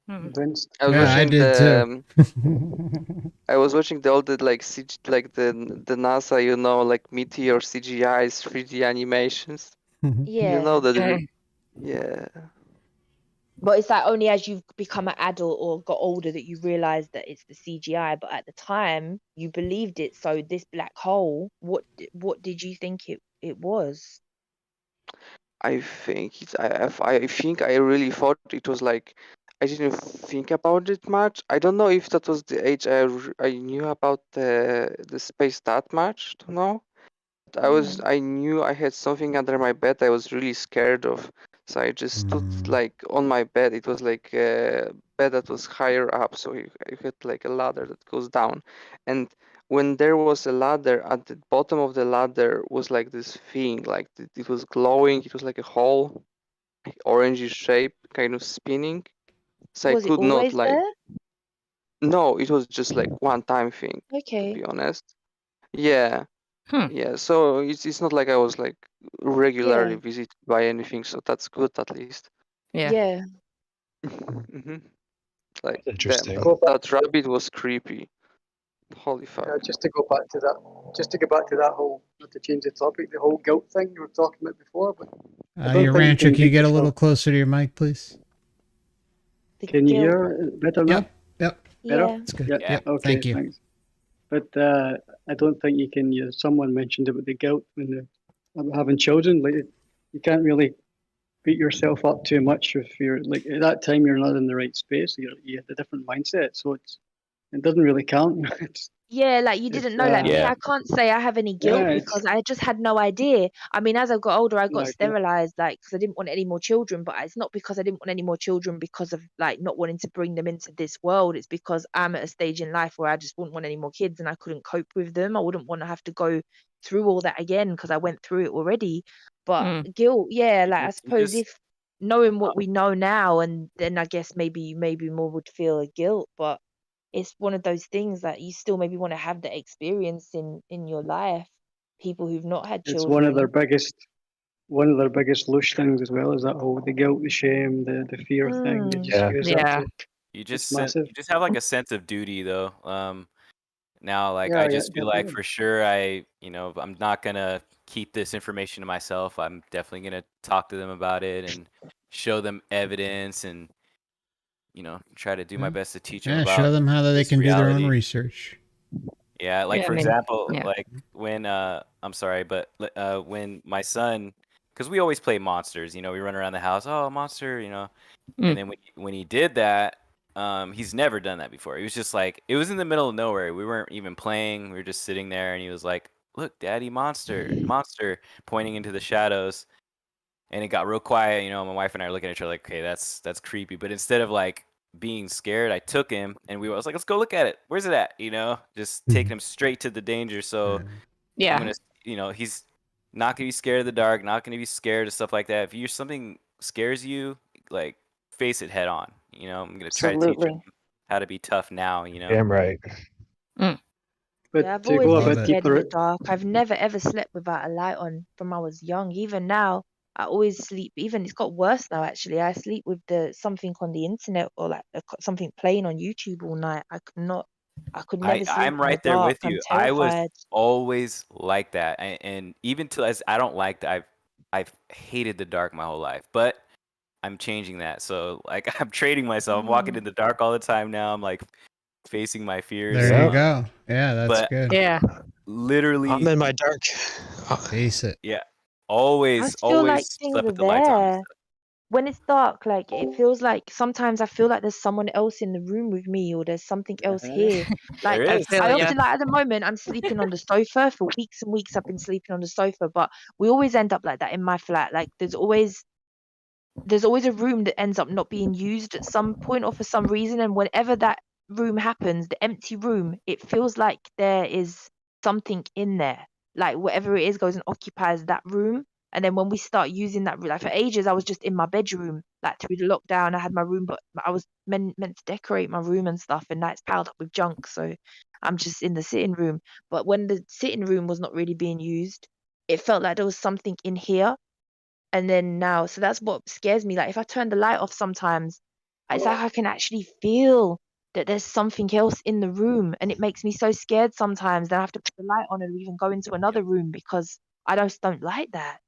Convinced. I was Yeah, I watching did the too. I was watching the all the like CG, like the NASA, like Meteor CGI's 3D animations. Yeah. You know that. Yeah. But it's like only as you've become an adult or got older that you realize that it's the CGI. But at the time, you believed it. So this black hole, what did you think it was? I think I think I really thought it was like I didn't think about it much. I don't know if that was the age I knew about the space that much to know. But I knew I had something under my bed I was really scared of. So I just stood like on my bed. It was like a bed that was higher up, so I had like a ladder that goes down. And when there was a ladder, at the bottom of the ladder was like this thing, like it was glowing. It was like a hole, orangey shape, kind of spinning. So Was I could it not always like. there? No, it was just like one-time thing. Okay. To be honest. Yeah. Yeah, so it's not like I was like regularly visited by anything, so that's good at least. Yeah. Like interesting. damn, that rabbit was creepy. Holy fuck. Just to go back to that whole, not to change the topic, the whole guilt thing you were talking about before. But Your rancher, can you get a little closer to your mic, please? Can you hear it better now? Yep. Better? Yeah. That's good. Yeah. Yep. Okay, Thank you. thanks. But I don't think you can. Someone mentioned about the guilt when they're having children. Like you can't really beat yourself up too much if you're like at that time you're not in the right space. You have a different mindset, so it doesn't really count. Yeah, like you didn't know. Like me, I can't say I have any guilt because I just had no idea. I mean, as I got older, I got sterilized, like because I didn't want any more children. But it's not because I didn't want any more children because of like not wanting to bring them into this world. It's because I'm at a stage in life where I just wouldn't want any more kids, and I couldn't cope with them. I wouldn't want to have to go through all that again because I went through it already. But guilt, yeah, like I suppose if knowing what we know now, and then I guess maybe more would feel a guilt, but. It's one of those things that you still maybe want to have the experience in your life. People who've not had children. It's one of their biggest loose things as well, is that whole the guilt, the shame, the fear thing. They just use that You just have like a sense of duty though. Now like I just feel like for sure I'm not gonna keep this information to myself. I'm definitely gonna talk to them about it and show them evidence and try to do my best to teach them about show them how they can reality. do their own research. Yeah, like for example, like when I'm sorry, but when my son, because we always play monsters, we run around the house, oh monster, and then when he did that, he's never done that before. He was just like, it was in the middle of nowhere. We weren't even playing. We were just sitting there, and he was like, "Look, Daddy, monster," pointing into the shadows. and it got real quiet. You know, my wife and I are looking at each other like, okay, that's creepy. But instead of like being scared, I took him and I was like, let's go look at it. Where's it at? You know, just taking him straight to the danger. So Yeah. I'm gonna, you know, he's not gonna be scared of the dark, not gonna be scared of stuff like that. If something scares you, like face it head on. You know, I'm gonna try to teach him how to be tough now. You know. Damn right. But Yeah, I've to always go a been bit scared in the deeper, dark. I've never ever slept without a light on from I was young. Even now, I always sleep. Even it's got worse now. Actually, I sleep with something on the internet or like something playing on YouTube all night. I could never sleep I'm in the right there dark. with I'm you. I was terrified. always like that, and even till as I don't like that. I've hated the dark my whole life, but I'm changing that. So like I'm trading myself. I'm walking in the dark all the time now. I'm like facing my fears. There you go. Yeah, that's good. Yeah. Literally, I'm in my dark. Face it. Yeah. I Always feel like things slept are with the lights on. there. When it's dark, like it feels like sometimes I feel like there's someone else in the room with me or there's something else here. Like There is. I often like at the moment I'm sleeping on the sofa for weeks and weeks. I've been sleeping on the sofa, but we always end up like that in my flat. Like there's always a room that ends up not being used at some point or for some reason, and whenever that room happens, the empty room, it feels like there is something in there. Like whatever it is goes and occupies that room. And then when we start using that room, like for ages, I was just in my bedroom. Like through the lockdown, I had my room, but I was meant to decorate my room and stuff, and now it's piled up with junk. So I'm just in the sitting room. But when the sitting room was not really being used, it felt like there was something in here. And then now, so that's what scares me. Like if I turn the light off sometimes, it's like I can actually feel that there's something else in the room, and it makes me so scared sometimes that I have to put the light on and even go into another room because I just don't like that.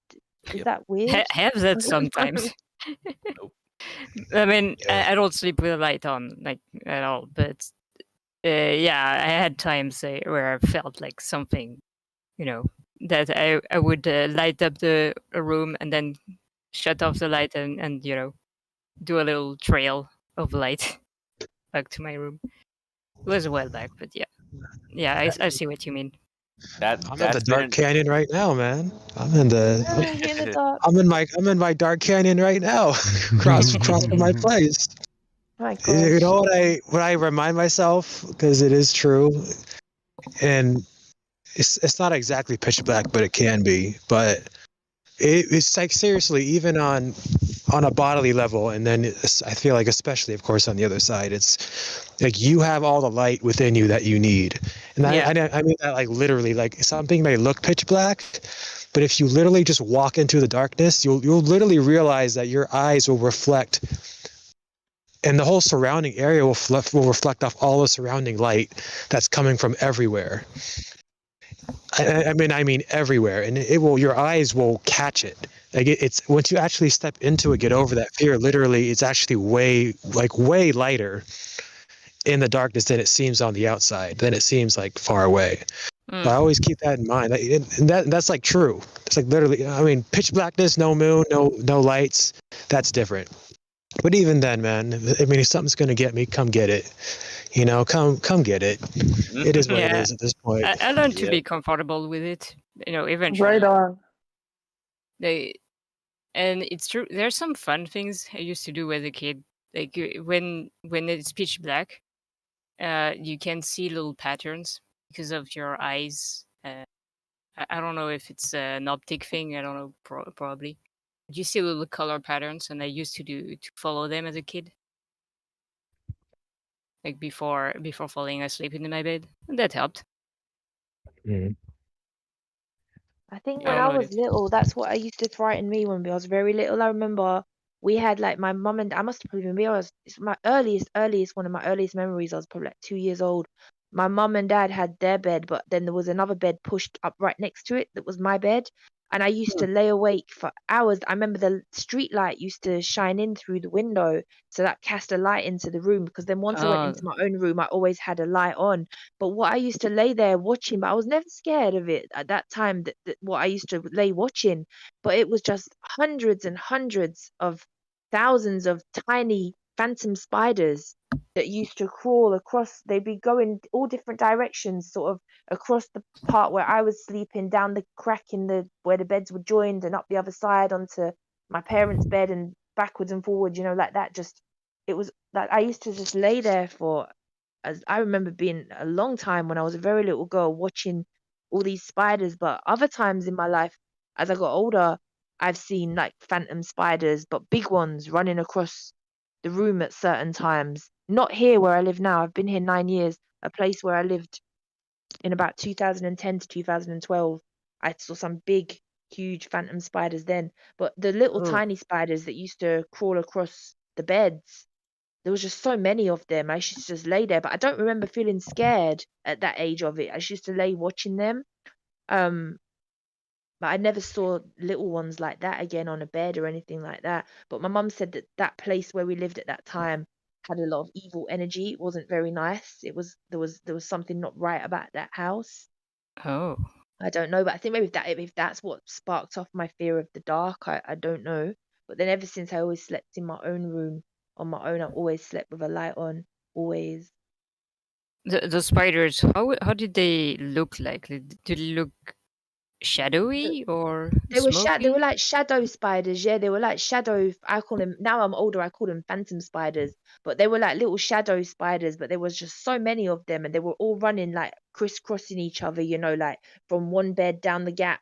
Is that weird? Have that sometimes. I mean, I don't sleep with a light on like at all, but yeah, I had times where I felt like something, you know, that I would light up a room and then shut off the light and you know, do a little trail of light back to my room. It was a while back, but yeah, I see what you mean. I'm in the dark canyon right now, man. I'm in the dark. I'm in my dark canyon right now. Cross from my place. My gosh. You know what I remind myself, because it is true, and it's not exactly pitch black, but it can be. But it's like seriously, even on a bodily level, and then I feel like especially, of course, on the other side, it's like you have all the light within you that you need, and I mean that like literally. Like something may look pitch black, but if you literally just walk into the darkness, you'll literally realize that your eyes will reflect, and the whole surrounding area will reflect off all the surrounding light that's coming from everywhere. I mean everywhere, and your eyes will catch it. Like it's once you actually step into it, get over that fear. Literally, it's actually way lighter in the darkness than it seems on the outside. Than it seems like far away. But I always keep that in mind, and that's like true. It's like literally. I mean, pitch blackness, no moon, no lights. That's different. But even then, man, I mean, if something's gonna get me, come get it. You know, come get it. It is what it is at this point. I learned to be comfortable with it. You know, eventually. Right on. And it's true. There's some fun things I used to do as a kid. Like when it's pitch black, you can see little patterns because of your eyes. I don't know if it's an optic thing. I don't know, probably. You see little color patterns, and I used to follow them as a kid. Like before falling asleep in my bed, and that helped. I think when I was little, that's what I used to frighten me when I was very little. I remember we had like my mum and I must have probably been, it's my earliest, one of my earliest memories. I was probably like 2 years old. My mum and dad had their bed, but then there was another bed pushed up right next to it that was my bed. And I used to lay awake for hours. I remember the street light used to shine in through the window, so that cast a light into the room. Because then once I went into my own room, I always had a light on. But what I used to lay there watching, but I was never scared of it at that time. That what I used to lay watching, but it was just hundreds and hundreds of thousands of tiny phantom spiders that used to crawl across. They'd be going all different directions, sort of across the part where I was sleeping, down the crack in where the beds were joined, and up the other side onto my parents' bed and backwards and forwards, like that. Just it was like I used to just lay there for, as I remember being a long time when I was a very little girl watching all these spiders. But other times in my life, as I got older, I've seen like phantom spiders, but big ones running across the room at certain times. Not here where I live now. I've been here 9 years. A place where I lived in about 2010 to 2012. I saw some big, huge phantom spiders then. But the little Oh. tiny spiders that used to crawl across the beds, there was just so many of them. I used to just lay there, but I don't remember feeling scared at that age of it. I just used to lay watching them. But I never saw little ones like that again on a bed or anything like that. But my mum said that that place where we lived at that time had a lot of evil energy. It wasn't very nice. There was something not right about that house. Oh. I don't know, but I think maybe if that's what sparked off my fear of the dark, I don't know. But then ever since I always slept in my own room on my own. I always slept with a light on, always. The spiders, how did they look like? Did they look shadowy or They were smoky? like shadow spiders, yeah. They were like shadow. I call them now. I'm older. I call them phantom spiders, but they were like little shadow spiders. But there was just so many of them, and they were all running like crisscrossing each other. Like from one bed down the gap,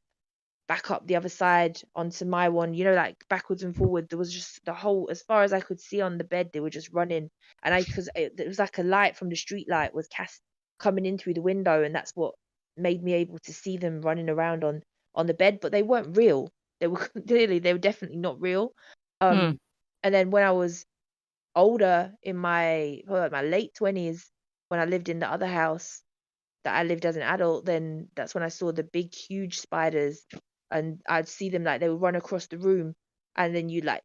back up the other side onto my one. Like backwards and forward. There was just the whole, as far as I could see on the bed, they were just running. And because it was like a light from the street light was cast coming in through the window, and that's what made me able to see them running around on the bed. But they weren't real. They were they were definitely not real. And then when I was older, in my late 20s, when I lived in the other house that I lived as an adult, then that's when I saw the big huge spiders, and I'd see them like they would run across the room, and then you like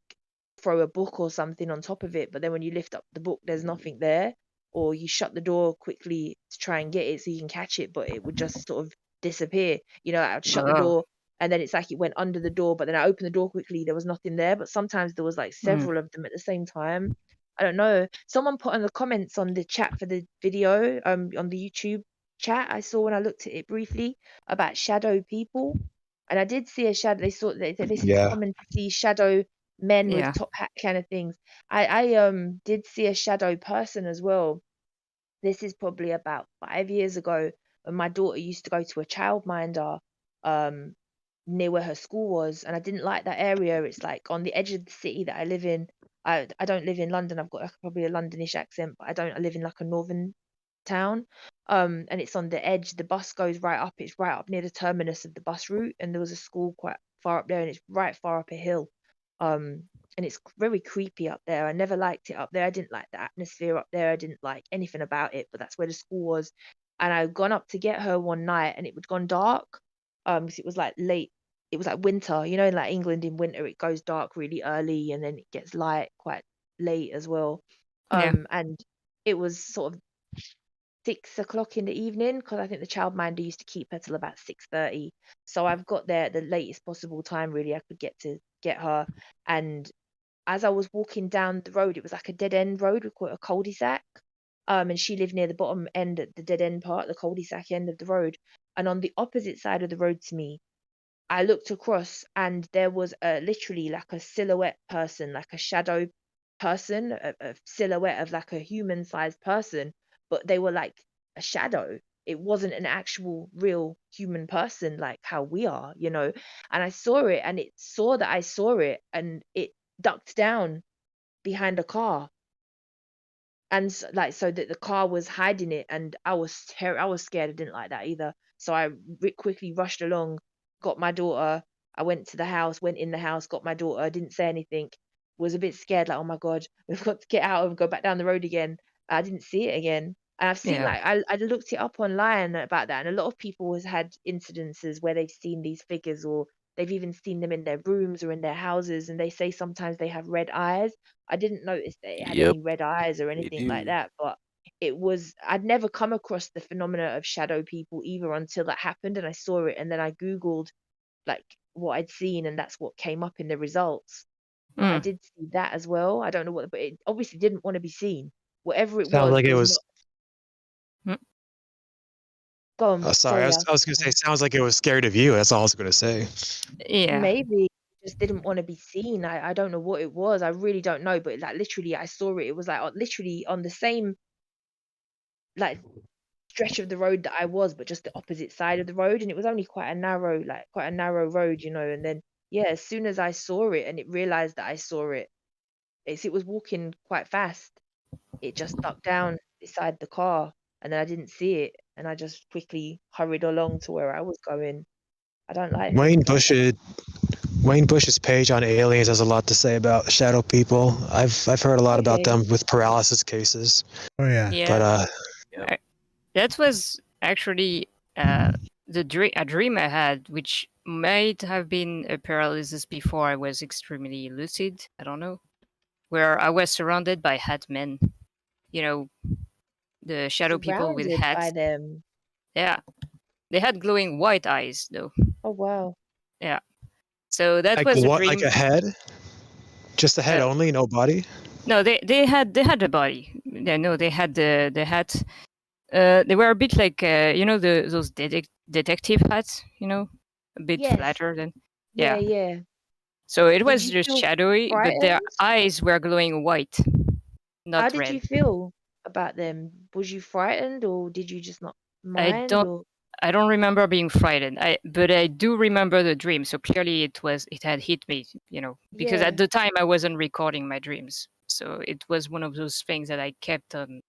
throw a book or something on top of it, but then when you lift up the book there's nothing there, or you shut the door quickly to try and get it so you can catch it, but it would just sort of disappear. I'd shut the door, and then it's like it went under the door, but then I opened the door quickly, there was nothing there. But sometimes there was like several of them at the same time. I don't know. Someone put in the comments on the chat for the video, on the YouTube chat I saw when I looked at it briefly, about shadow people. And I did see a shadow. They said this is common to see shadow men with top hat kind of things. I did see a shadow person as well. This is probably about 5 years ago, when my daughter used to go to a childminder near where her school was, and I didn't like that area. It's like on the edge of the city that I live in. I don't live in London. I've got probably a Londonish accent, but I live in like a northern town. And it's on the edge. The bus goes right up. It's right up near the terminus of the bus route, and there was a school quite far up there, and it's right far up a hill. And it's very creepy up there. I never liked it up there. I didn't like the atmosphere up there. I didn't like anything about it, but that's where the school was. And I'd gone up to get her one night, and it had gone dark, because it was like late. It was like winter, in like England in winter, it goes dark really early, and then it gets light quite late as well. And it was sort of 6 o'clock in the evening, because I think the childminder used to keep her till about 6:30. So I've got there at the latest possible time really I could get her. And as I was walking down the road, it was like a dead end road, we call it a cul-de-sac. And she lived near the bottom end at the dead end part, the cul-de-sac end of the road. And on the opposite side of the road to me, I looked across, and there was literally like a silhouette person, like a shadow person, a silhouette of like a human-sized person, but they were like a shadow. It wasn't an actual real human person like how we are. And I saw it, and it saw that I saw it, and it ducked down behind a car, and so that the car was hiding it. And I was scared. I didn't like that either, so I quickly rushed along, got my daughter. I went in the house, got my daughter, didn't say anything, was a bit scared, like, oh my god, we've got to get out and go back down the road again. I didn't see it again. And I've seen like I looked it up online about that, and a lot of people has had incidences where they've seen these figures, or they've even seen them in their rooms or in their houses, and they say sometimes they have red eyes. I didn't notice that it had any red eyes or anything like that, but I'd never come across the phenomena of shadow people either until that happened, and I saw it, and then I Googled like what I'd seen, and that's what came up in the results. But I did see that as well. I don't know but it obviously didn't want to be seen. Whatever it Sounds was, like it was. not... Go on. Sorry, I was going to say, sounds like it was scared of you. That's all I was going to say. Yeah. Maybe just didn't want to be seen. I don't know what it was. I really don't know. But like literally, I saw it. It was like literally on the same like stretch of the road that I was, but just the opposite side of the road, and it was only quite a narrow road, you know. And then yeah, as soon as I saw it and it realized that I saw it, it was walking quite fast. It just stuck down beside the car, and then I didn't see it, and I just quickly hurried along to where I was going. I don't like things like that. Wayne Bush's page on aliens has a lot to say about shadow people. I've heard a lot about Okay. them with paralysis cases. Oh yeah. But that was actually a dream I had, which might have been a paralysis before I was extremely lucid. I don't know. Where I was surrounded by hat men. You know, the shadow people with Surrounded by hats. them. Yeah. They had glowing white eyes, though. Oh wow. Yeah. So that like was a what? dream. Like a head? Just a head only, no body? No, they had a body. They had the hat. They were a bit like those detective hats, a bit Yes. flatter than. Yeah. So it Did was you just feel shadowy, but their frightened? eyes were glowing white, not How did red. you feel about them? Was you frightened, or did you just not I mind? Or don't remember being frightened. But I do remember the dream. So clearly it had hit me, because yeah, at the time I wasn't recording my dreams. So it was one of those things that I kept in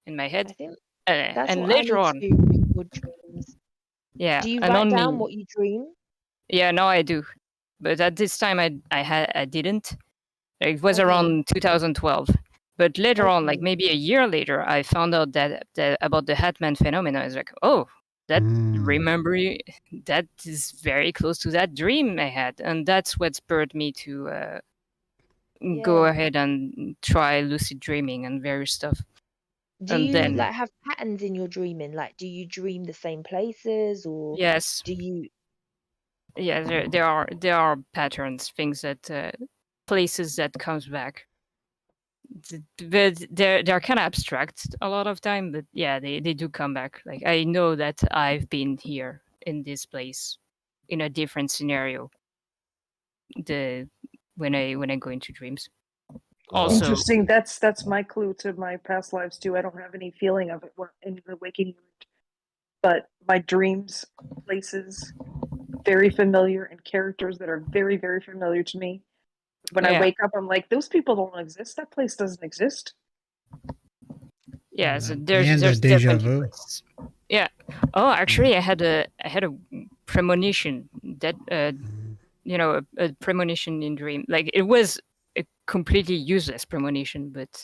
my I head. think that's And what I later need on, to do, record dreams. yeah, Do you and write only down what you dream? yeah, now I do. But at this time I didn't. It was Okay. around 2012. But later on, like Okay. maybe a year later, I found out that about the Hatman phenomenon. I was like, oh, that that is very close to that dream I had, and that's what spurred me to go Yeah. ahead and try lucid dreaming and various stuff. Do And you then like have patterns in your dreaming? Like, do you dream the same places, or yes, do you? yeah, there are patterns, things that places that comes back. But they're kind of abstract a lot of time, but yeah, they do come back. Like I know that I've been here in this place in a different scenario when I go into dreams. Also interesting. That's my clue to my past lives too. I don't have any feeling of it in the waking moment, but my dreams, places, very familiar, and characters that are very, very familiar to me. When I wake up, I'm like, those people don't exist. That place doesn't exist. Yeah, so there's deja vu. places. Yeah. Oh, actually, I had a premonition that a premonition in dream. Like it was a completely useless premonition, but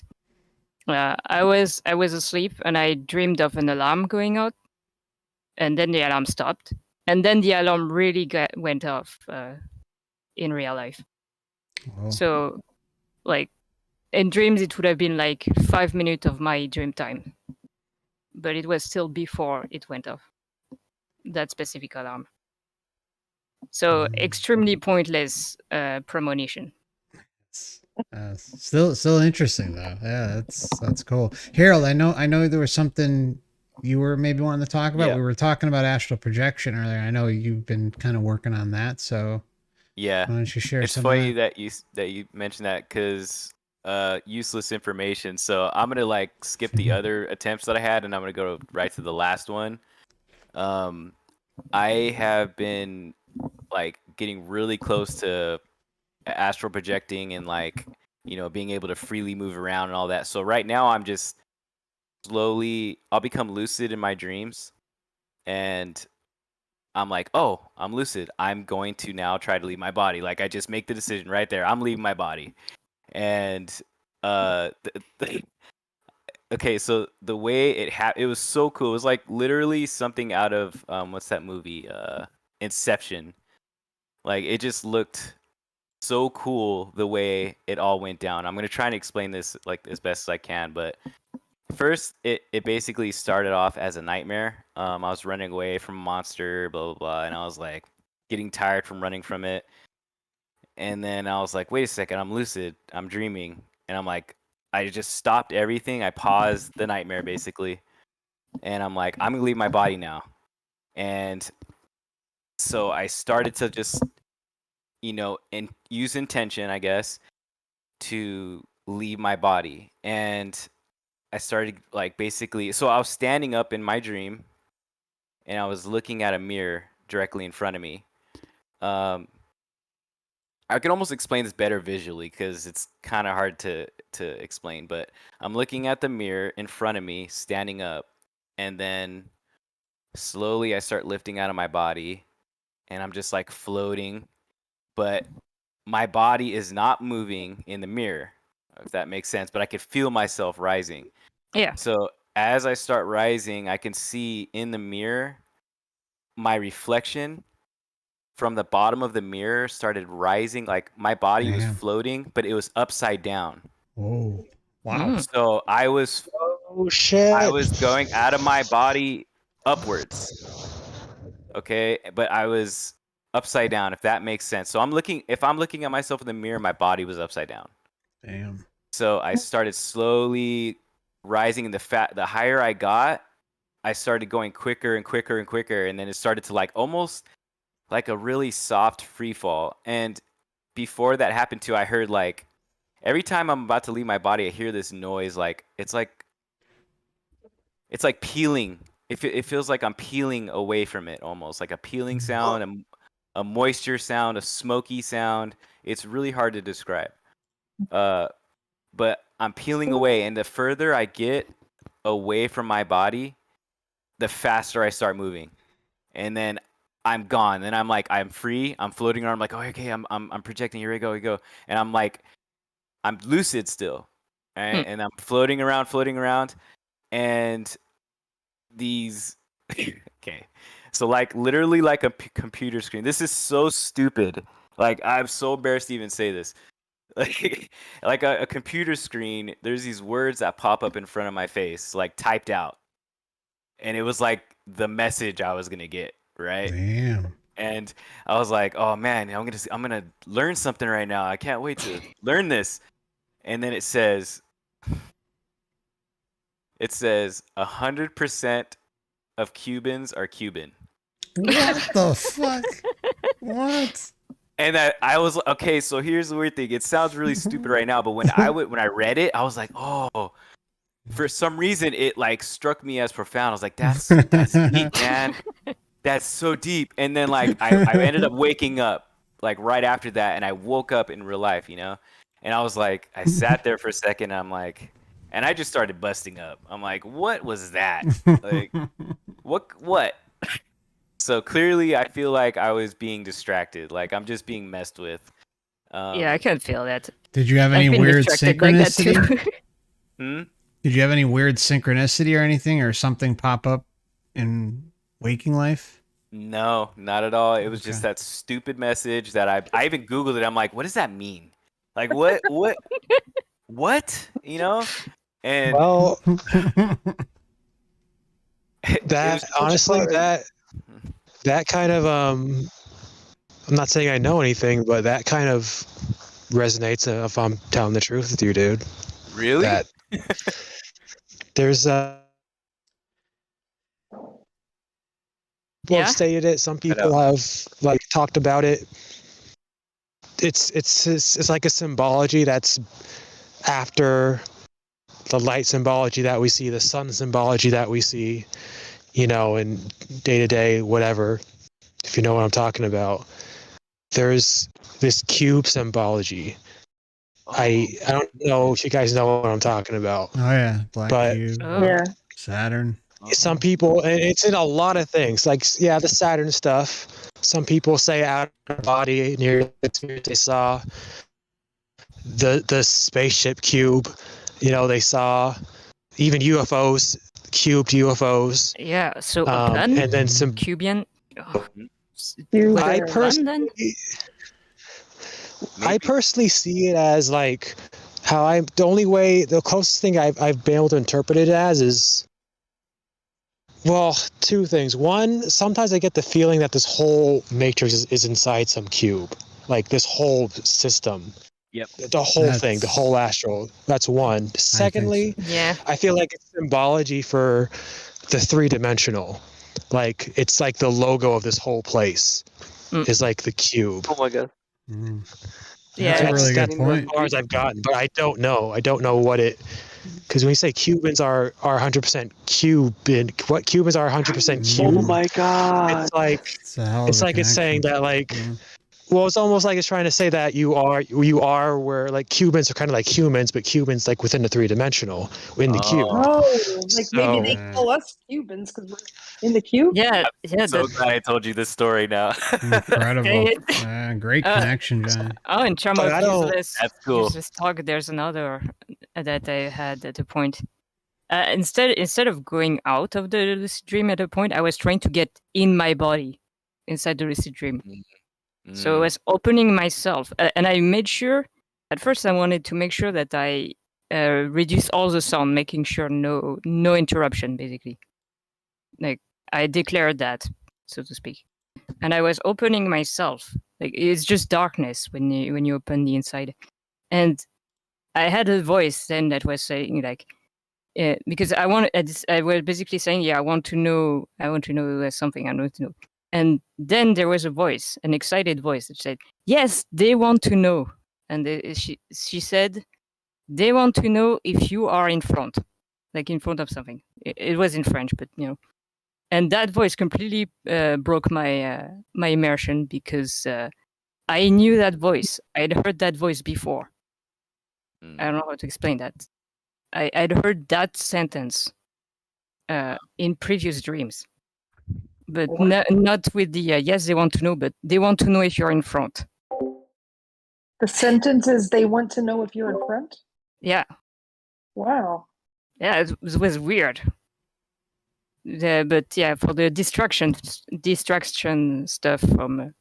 I was asleep and I dreamed of an alarm going out, and then the alarm stopped, and then the alarm really went off in real life. Oh. So, like in dreams, it would have been like 5 minutes of my dream time, but it was still before it went off. That specific alarm. So extremely pointless premonition. Still interesting though. Yeah, that's cool. Harold, I know there was something you were maybe wanting to talk about. Yeah. We were talking about astral projection earlier. I know you've been kind of working on that, so yeah. Why don't you share it's some funny of that? that you mentioned that because useless information. So I'm gonna like skip the other attempts that I had, and I'm gonna go right to the last one. I have been like getting really close to astral projecting and like being able to freely move around and all that. So right now I'm just slowly I'll become lucid in my dreams, and I'm like, oh, I'm lucid. I'm going to now try to leave my body. Like I just make the decision right there. I'm leaving my body. And okay, so the way it was so cool. It was like literally something out of what's that movie? Inception. Like it just looked so cool the way it all went down. I'm gonna try and explain this like as best as I can, but first it basically started off as a nightmare. I was running away from a monster, blah blah blah, and I was like getting tired from running from it. And then I was like, wait a second, I'm lucid, I'm dreaming, and I'm like, I just stopped everything. I paused the nightmare basically, and I'm like, I'm gonna leave my body now. And so I started to just and use intention, I guess, to leave my body. And I started like basically, so I was standing up in my dream and I was looking at a mirror directly in front of me. I could almost explain this better visually because it's kind of hard to explain, but I'm looking at the mirror in front of me, standing up, and then slowly I start lifting out of my body, and I'm just like floating, but my body is not moving in the mirror, if that makes sense, but I could feel myself rising. Yeah. So as I start rising, I can see in the mirror my reflection from the bottom of the mirror started rising. Like my body was floating, but it was upside down. Oh, wow. So I was going out of my body upwards. Okay, but I was upside down, if that makes sense. So if I'm looking at myself in the mirror, my body was upside down. Damn. So I started slowly rising, and the higher I got, I started going quicker and quicker and quicker, and then it started to like almost like a really soft free fall. And before that happened too, I heard like every time I'm about to leave my body, I hear this noise. Like it's like peeling. It feels like I'm peeling away from it, almost like a peeling sound, a moisture sound, a smoky sound. It's really hard to describe. But I'm peeling away, and the further I get away from my body, the faster I start moving, and then I'm gone. Then I'm like, I'm free. I'm floating around. I'm like, oh, okay, I'm projecting. Here we go. And I'm like, I'm lucid still, right? And I'm floating around, and these, okay. So like literally like a computer screen. This is so stupid. Like I'm so embarrassed to even say this. Like a computer screen. There's these words that pop up in front of my face, like typed out, and it was like the message I was gonna get. Right. Damn. And I was like, oh man, I'm gonna learn something right now. I can't wait to learn this. And then it says 100% of Cubans are Cuban. What the fuck? What? And I was okay. So here's the weird thing. It sounds really stupid right now, but when I read it, I was like, oh. For some reason, it like struck me as profound. I was like, that's deep, man. That's so deep. And then like I ended up waking up like right after that, and I woke up in real life, and I was like, I sat there for a second, and I'm like, and I just started busting up. I'm like, what was that? Like, what? So clearly I feel like I was being distracted. Like I'm just being messed with. Yeah, I can feel that. Did you have any weird synchronicity? Like Did you have any weird synchronicity or anything, or something pop up in waking life? No, not at all. It was just that stupid message that I even Googled it. I'm like, what does that mean? Like, what? And well, that honestly, that kind of I'm not saying I know anything, but that kind of resonates. If I'm telling the truth with you, dude. Really? That there's people have stated it. Some people have like talked about it. It's like a symbology that's after the light symbology that we see, the sun symbology that we see, in day to day, whatever. If you know what I'm talking about, there's this cube symbology. I don't know if you guys know what I'm talking about. Oh yeah, black cube. Yeah. Saturn. Some people, and it's in a lot of things. Like the Saturn stuff. Some people say out of body near they saw the spaceship cube. They saw even UFOs, cubed UFOs. Yeah. So and then some Cuban. I personally see it as like how the closest thing I've been able to interpret it as is, well, two things. One, sometimes I get the feeling that this whole matrix is inside some cube, like this whole system. Yep. The whole thing, the whole astral. That's one. Secondly, I feel like it's symbology for the three-dimensional. Like it's like the logo of this whole place is like the cube. Oh my god. That's a really good point. As far as I've gotten, but I don't know. I don't know what it. Because when you say Cubans are 100% Cuban, what Cubans are 100% Cuban? Oh my god! It's like it's saying that like. Well, it's almost like it's trying to say that you are where like Cubans are kind of like humans, but Cubans like within the 3-dimensional in the cube. Oh, like maybe they call us Cubans because we're in the cube. Yeah, I'm so glad I told you this story now. Incredible. Great connection, Johnny. Oh, in terms of useless, That's cool. useless talk, there's another that I had at a point. Instead of going out of the lucid dream at a point, I was trying to get in my body inside the lucid dream. So I was opening myself, and I made sure. At first, I wanted to make sure that I reduce all the sound, making sure no interruption, basically. Like I declared that, so to speak, and I was opening myself. Like it's just darkness when you open the inside, and I had a voice then that was saying like, because I was basically saying, yeah, I want to know something. I want to know. And then there was a voice, an excited voice that said, yes, they want to know. And she said, they want to know if you are in front, like in front of something. It was in French, but you know. And that voice completely broke my my immersion because I knew that voice. I'd heard that voice before. I don't know how to explain that. I'd heard that sentence in previous dreams. But not with the yes, they want to know, but they want to know if you're in front. The sentence is they want to know if you're in front? Yeah. Wow. Yeah, it was weird. But yeah, for the distraction stuff from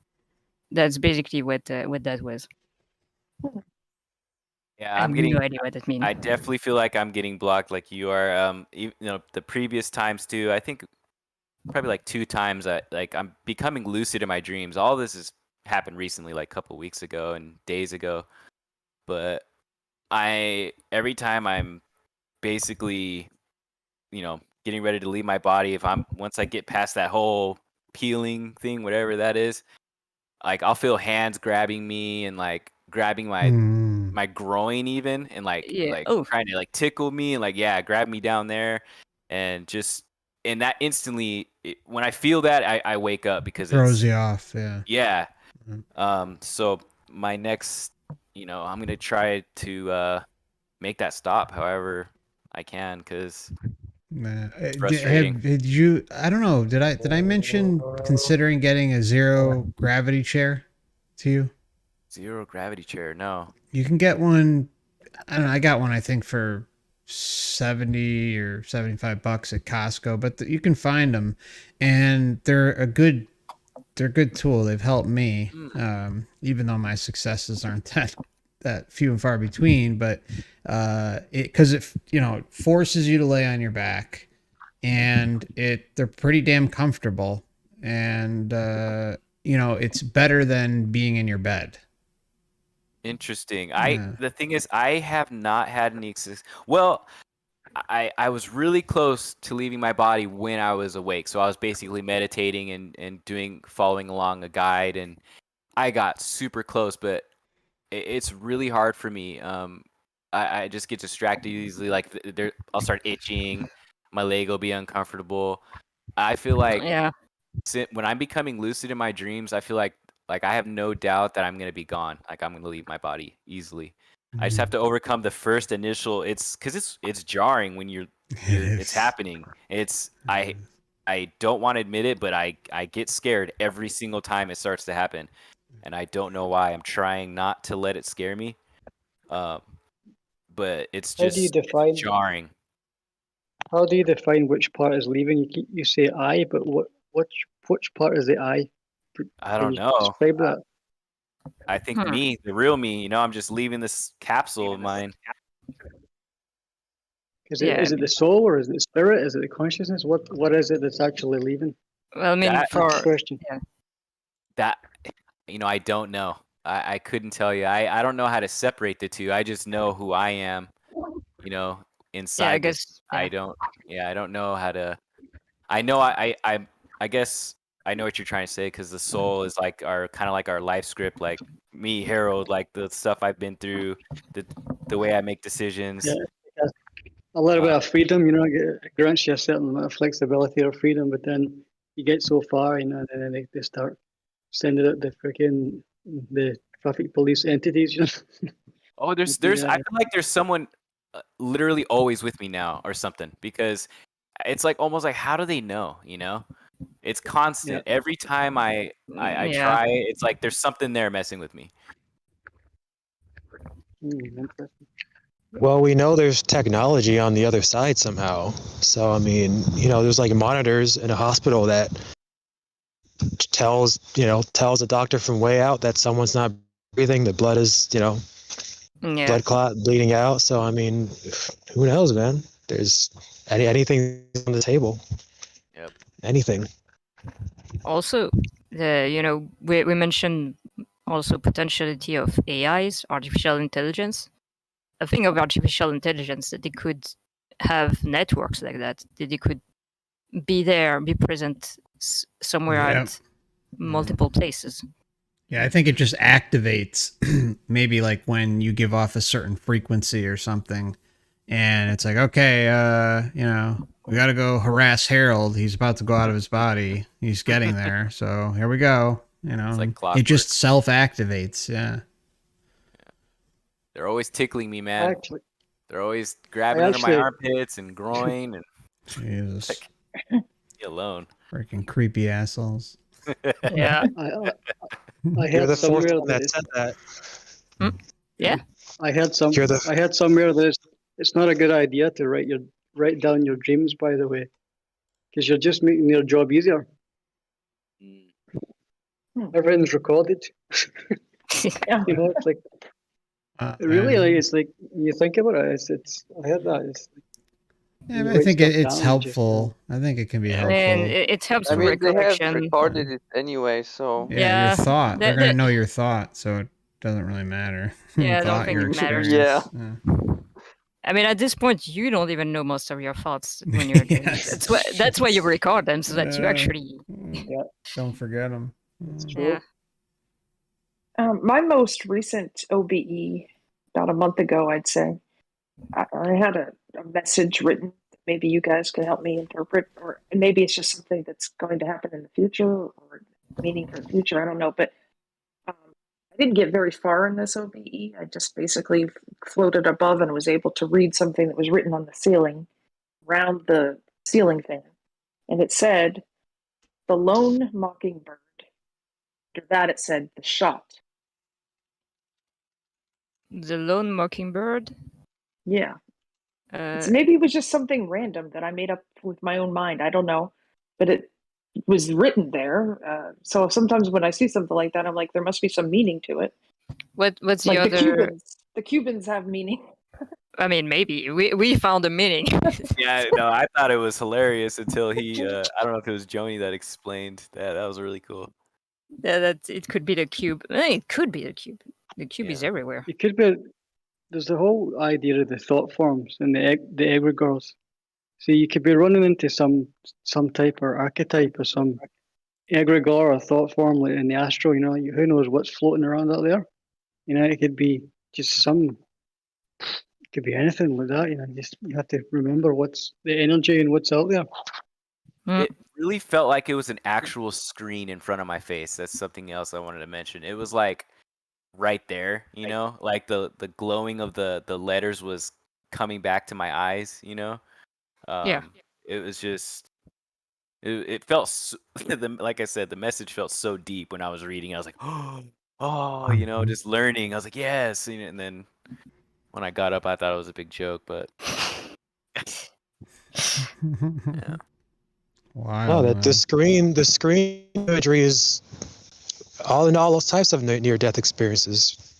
that's basically what that was. Yeah, I have no idea what that means. I definitely feel like I'm getting blocked, like you are. You know, the previous times too. I think probably like 2 times. Like I'm becoming lucid in my dreams. All this has happened recently, like a couple weeks ago and days ago. But every time I'm basically, you know, getting ready to leave my body. Once I get past that whole peeling thing, whatever that is, like I'll feel hands grabbing me and like grabbing my groin even, and like trying to like tickle me and like grab me down there, and just in that instantly when I feel that I wake up because throws you off. Yeah. So my next, you know, I'm gonna try to make that stop however I can, because did you? I don't know. Did I mention considering getting a zero gravity chair to you? Zero gravity chair? No. You can get one. I don't know. I got one. I think for $70 or $75 at Costco, but you can find them, and they're a good tool. They've helped me, even though my successes aren't that few and far between, but because it forces you to lay on your back, and they're pretty damn comfortable, and it's better than being in your bed. Interesting. The thing is, I have not had any well, I was really close to leaving my body when I was awake, so I was basically meditating and following along a guide, and I got super close, but it's really hard for me. I just get distracted easily. Like I'll start itching, my leg will be uncomfortable. I feel like when I'm becoming lucid in my dreams, I feel like I have no doubt that I'm gonna be gone. Like I'm gonna leave my body easily. I just have to overcome the first initial. It's because it's jarring when it's happening. I don't want to admit it, but I get scared every single time it starts to happen, and I don't know why. I'm trying not to let it scare me, but it's just jarring. How do you define which part is leaving? You say I, but which part is the I? I don't know. Describe that. I think me, the real me, I'm just leaving this capsule of mine. Is it the soul, or is it the spirit? Is it the consciousness? What is it that's actually leaving? Well, I mean, that's the question. That I don't know. I couldn't tell you. I don't know how to separate the two. I just know who I am. Inside. I guess. I don't know how to. I know I guess I know what you're trying to say, because the soul is like our kind of like our life script, like me, Harold, like the stuff I've been through, the way I make decisions. Yeah, a little bit of freedom, it grants you a certain amount of flexibility or freedom, but then you get so far, and then they start sending out the traffic police entities. Oh, there's I feel like there's someone literally always with me now or something, because it's like almost like, how do they know? It's constant. Every time I try, it's like there's something there messing with me. Well, we know there's technology on the other side somehow. So, I mean, there's like monitors in a hospital that tells a doctor from way out that someone's not breathing, the blood is, blood clot bleeding out. So, I mean, who knows, man? There's anything on the table. Yep. Anything. Also, we mentioned also potentiality of AIs, artificial intelligence. A thing of artificial intelligence that they could have networks like that they could be there, be present somewhere at multiple places. Yeah, I think it just activates maybe like when you give off a certain frequency or something, and it's like, okay, we got to go harass Harold. He's about to go out of his body. He's getting there. So here we go. It's like it just self-activates. Yeah. They're always tickling me, man. Actually, they're always grabbing under my armpits and groin, and Jesus, like, leave alone. Freaking creepy assholes. Yeah. I heard the fourth somewhere one that said that. Yeah. I heard somewhere that it's not a good idea to write down your dreams, by the way, because you're just making their job easier. Everything's recorded. It's like really, like it's like you think about it. It's I heard that. It's I think it's helpful. I think it can be helpful. And it helps with recollection. They have recorded it anyway, so your thought. They're gonna know your thought, so it doesn't really matter. Yeah, I don't think it matters. Yeah. I mean, at this point, you don't even know most of your thoughts when you're doing it. That's why you record them, so that you actually don't forget them. Yeah. My most recent OBE, about a month ago, I'd say, I had a message written that maybe you guys could help me interpret, or maybe it's just something that's going to happen in the future, or meaning for the future. I don't know, but I didn't get very far in this OBE. I just basically floated above and was able to read something that was written on the ceiling, around the ceiling fan, and it said, "The lone mockingbird." After that, it said, "The shot." The lone mockingbird? Yeah. So maybe it was just something random that I made up with my own mind. I don't know. But it was written there. So sometimes when I see something like that, I'm like, there must be some meaning to it. What's like the other... The Cubans have meaning. I mean, maybe. We found a meaning. Yeah, no, I thought it was hilarious until he, I don't know if it was Joni that explained that. That was really cool. Yeah, it could be the cube. It could be the cube. The cube is everywhere. It could be. There's the whole idea of the thought forms and the egregores. So you could be running into some type or archetype or some egregore or thought form like in the astro. Who knows what's floating around out there? It could be just it could be anything like that. You have to remember what's the energy and what's out there. It really felt like it was an actual screen in front of my face. That's something else I wanted to mention. It was like right there, like the glowing of the letters was coming back to my eyes, Yeah. It was just, it felt, like I said, the message felt so deep when I was reading. I was like, oh, just learning. I was like, yes. And then when I got up, I thought it was a big joke, but yeah. Wow. No, the screen imagery is all those types of near-death experiences.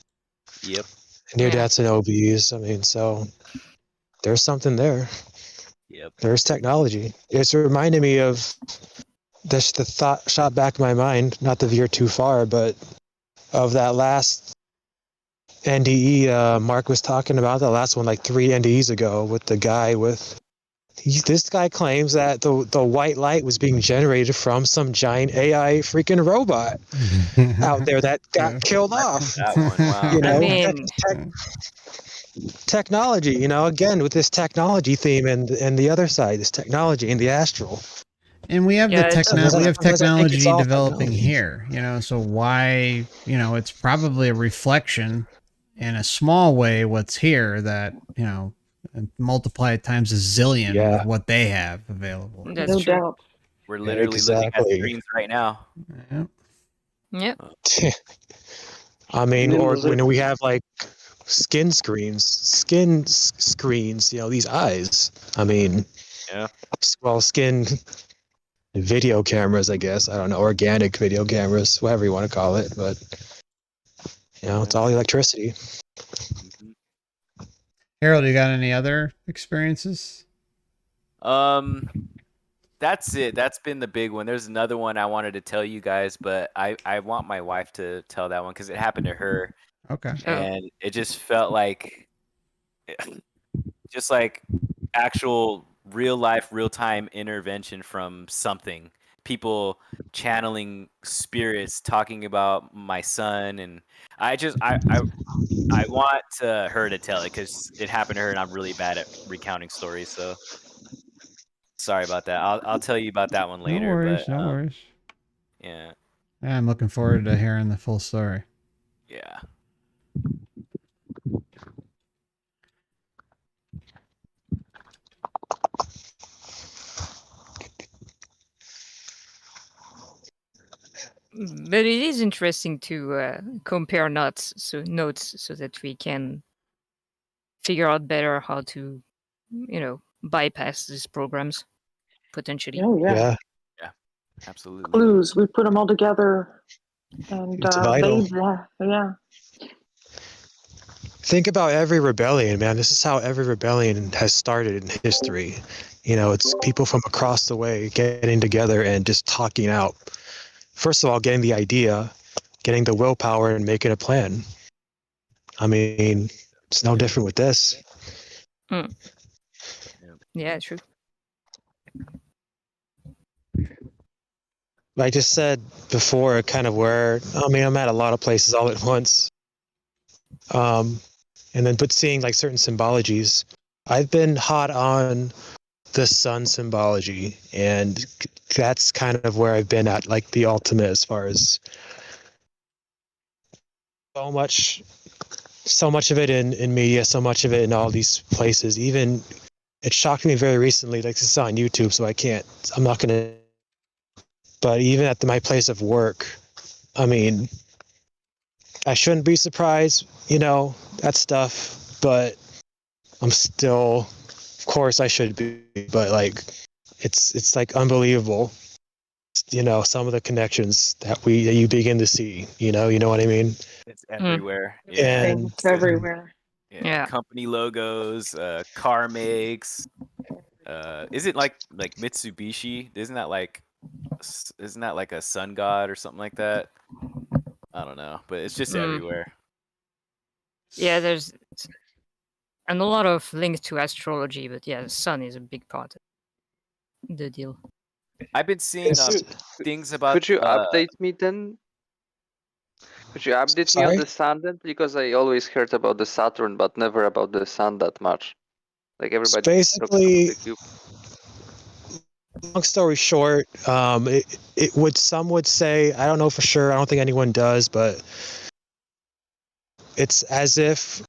Yep. Near-deaths and OBs. I mean, so there's something there. Yep. There's technology. It's reminding me of the thought shot back in my mind, not to veer too far, but of that last NDE Mark was talking about, the last one like 3 NDEs ago with the guy with This guy claims that the white light was being generated from some giant AI freaking robot out there that got killed off. That one, wow. You know, I mean, technology. You know, again with this technology theme and the other side, this technology and the astral. And we have Yeah, we have technology developing technology. here, you know, so why, you know, it's probably a reflection in a small way what's here that, you know, multiply it times a zillion with what they have available. that's No true. doubt. We're literally looking at screens right now. Yep. Yep. I mean, or when we have like skin screens, you know, these eyes. I mean, yeah. Well, skin video cameras, I guess. I don't know, organic video cameras, whatever you want to call it, but you know, it's all electricity. Harold, you got any other experiences? That's it. That's been the big one. There's another one I wanted to tell you guys, but I want my wife to tell that one because it happened to her. Okay. And it just felt like actual real life, real time intervention from something. People channeling spirits, talking about my son, and I want her to tell it because it happened to her, and I'm really bad at recounting stories. So sorry about that. I'll tell you about that one later. No worries. But, No worries. Yeah. Yeah, I'm looking forward to hearing the full story. Yeah. But it is interesting to compare notes so that we can figure out better how to, you know, bypass these programs potentially. Oh yeah. Yeah. Absolutely. Clues. We put them all together, and It's vital. yeah. Think about every rebellion, man. This is how every rebellion has started in history. You know, it's people from across the way getting together and just talking out. First of all, getting the idea, getting the willpower, and making a plan. I mean, it's no different with this. Yeah, true. I just said before, kind of where, I mean, I'm at a lot of places all at once. But seeing like certain symbologies, I've been hot on the sun symbology, and that's kind of where I've been at, like the ultimate as far as so much of it in media, so much of it in all these places. Even it shocked me very recently, like this is on YouTube, so I'm not gonna, but even at my place of work, I mean, I shouldn't be surprised, you know, that stuff, but I'm still, of course I should be, but like, it's like unbelievable, you know, some of the connections that you begin to see, you know what I mean? It's everywhere. Yeah. And It's everywhere. Yeah. Company logos, car makes. Is it like Mitsubishi? Isn't that like a sun god or something like that? I don't know, but it's just everywhere. Yeah, there's and a lot of links to astrology, but yeah, the sun is a big part of the deal. I've been seeing things about. Could you update me then? Could you update me on the sun then? Because I always heard about the Saturn, but never about the sun that much. Like everybody. Basically, long story short, some would say, I don't know for sure, I don't think anyone does, but it's as if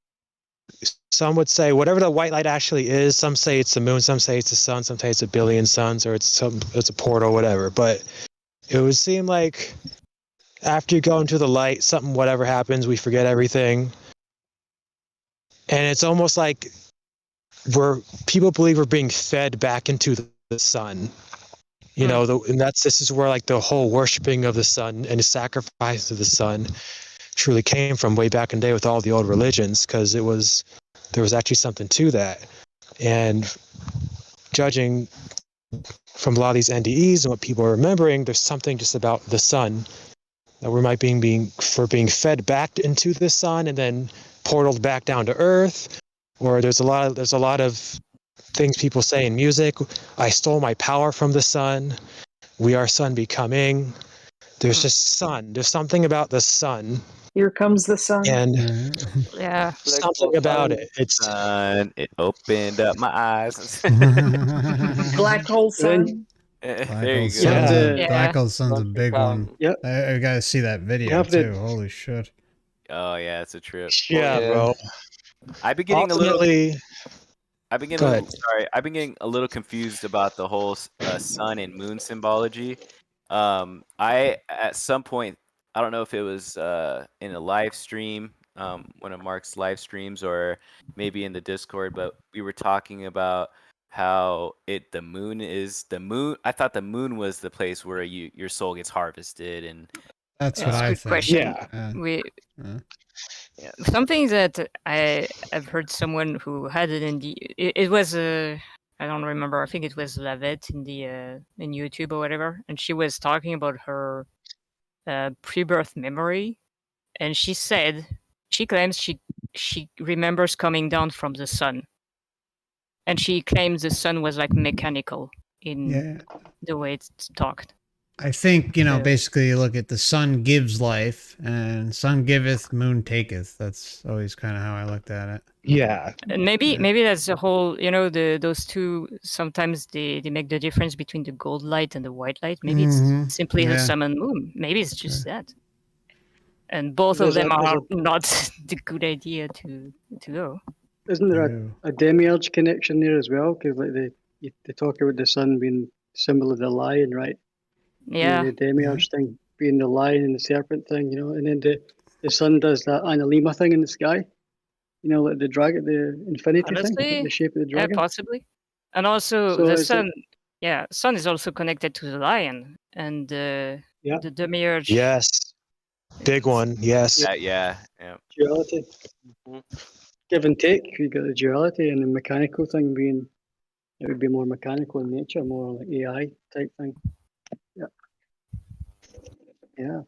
some would say whatever the white light actually is, some say it's the moon, some say it's the sun, some say it's a billion suns, or it's a portal, whatever. But it would seem like after you go into the light, whatever happens, we forget everything. And it's almost like people believe we're being fed back into the sun. You know, this is where like the whole worshiping of the sun and the sacrifice of the sun truly came from way back in the day with all the old religions, because there was actually something to that. And judging from a lot of these NDEs and what people are remembering, there's something just about the sun that we might being fed back into the sun and then portaled back down to earth. Or there's a lot of things people say in music. I stole my power from the sun. We are sun becoming. There's just sun. There's something about the sun. Here comes the sun. And Yeah. something about it. It's sun. It opened up my eyes. Black hole sun. There you go. Yeah. Black hole sun's a big one. Yep. I gotta see that video too. Holy shit. Oh yeah, it's a trip. Yeah, bro. I've been getting a little confused about the whole sun and moon symbology. I at some point, I don't know if it was in a live stream, one of Mark's live streams, or maybe in the Discord, but we were talking about how the moon. I thought the moon was the place where your soul gets harvested, and that's what I good think. Question. Yeah. Something that I've heard someone who had it in it was I don't remember. I think it was Lavette in YouTube or whatever, and she was talking about her pre-birth memory, and she claims she remembers coming down from the sun, and she claims the sun was like mechanical in the way it's talked. I think, basically you look at the sun gives life and sun giveth, moon taketh. That's always kind of how I looked at it. Yeah. And maybe that's the whole, those two, sometimes they make the difference between the gold light and the white light. Maybe it's simply the sun and moon. Maybe it's just that. And both of them are not the good idea to go. Isn't there a demiurge connection there as well? Because like they talk about the sun being symbol of the lion, right? Yeah. And the demiurge thing being the lion and the serpent thing, and then the sun does that Analema thing in the sky, like the dragon, the infinity thing, the shape of the dragon. Yeah, possibly. And also the sun, sun is also connected to the lion and the demiurge. Yes. Big one, yes. Yeah. Duality. Give and take, you got the duality, and the mechanical thing being, it would be more mechanical in nature, more like AI type thing. Yeah,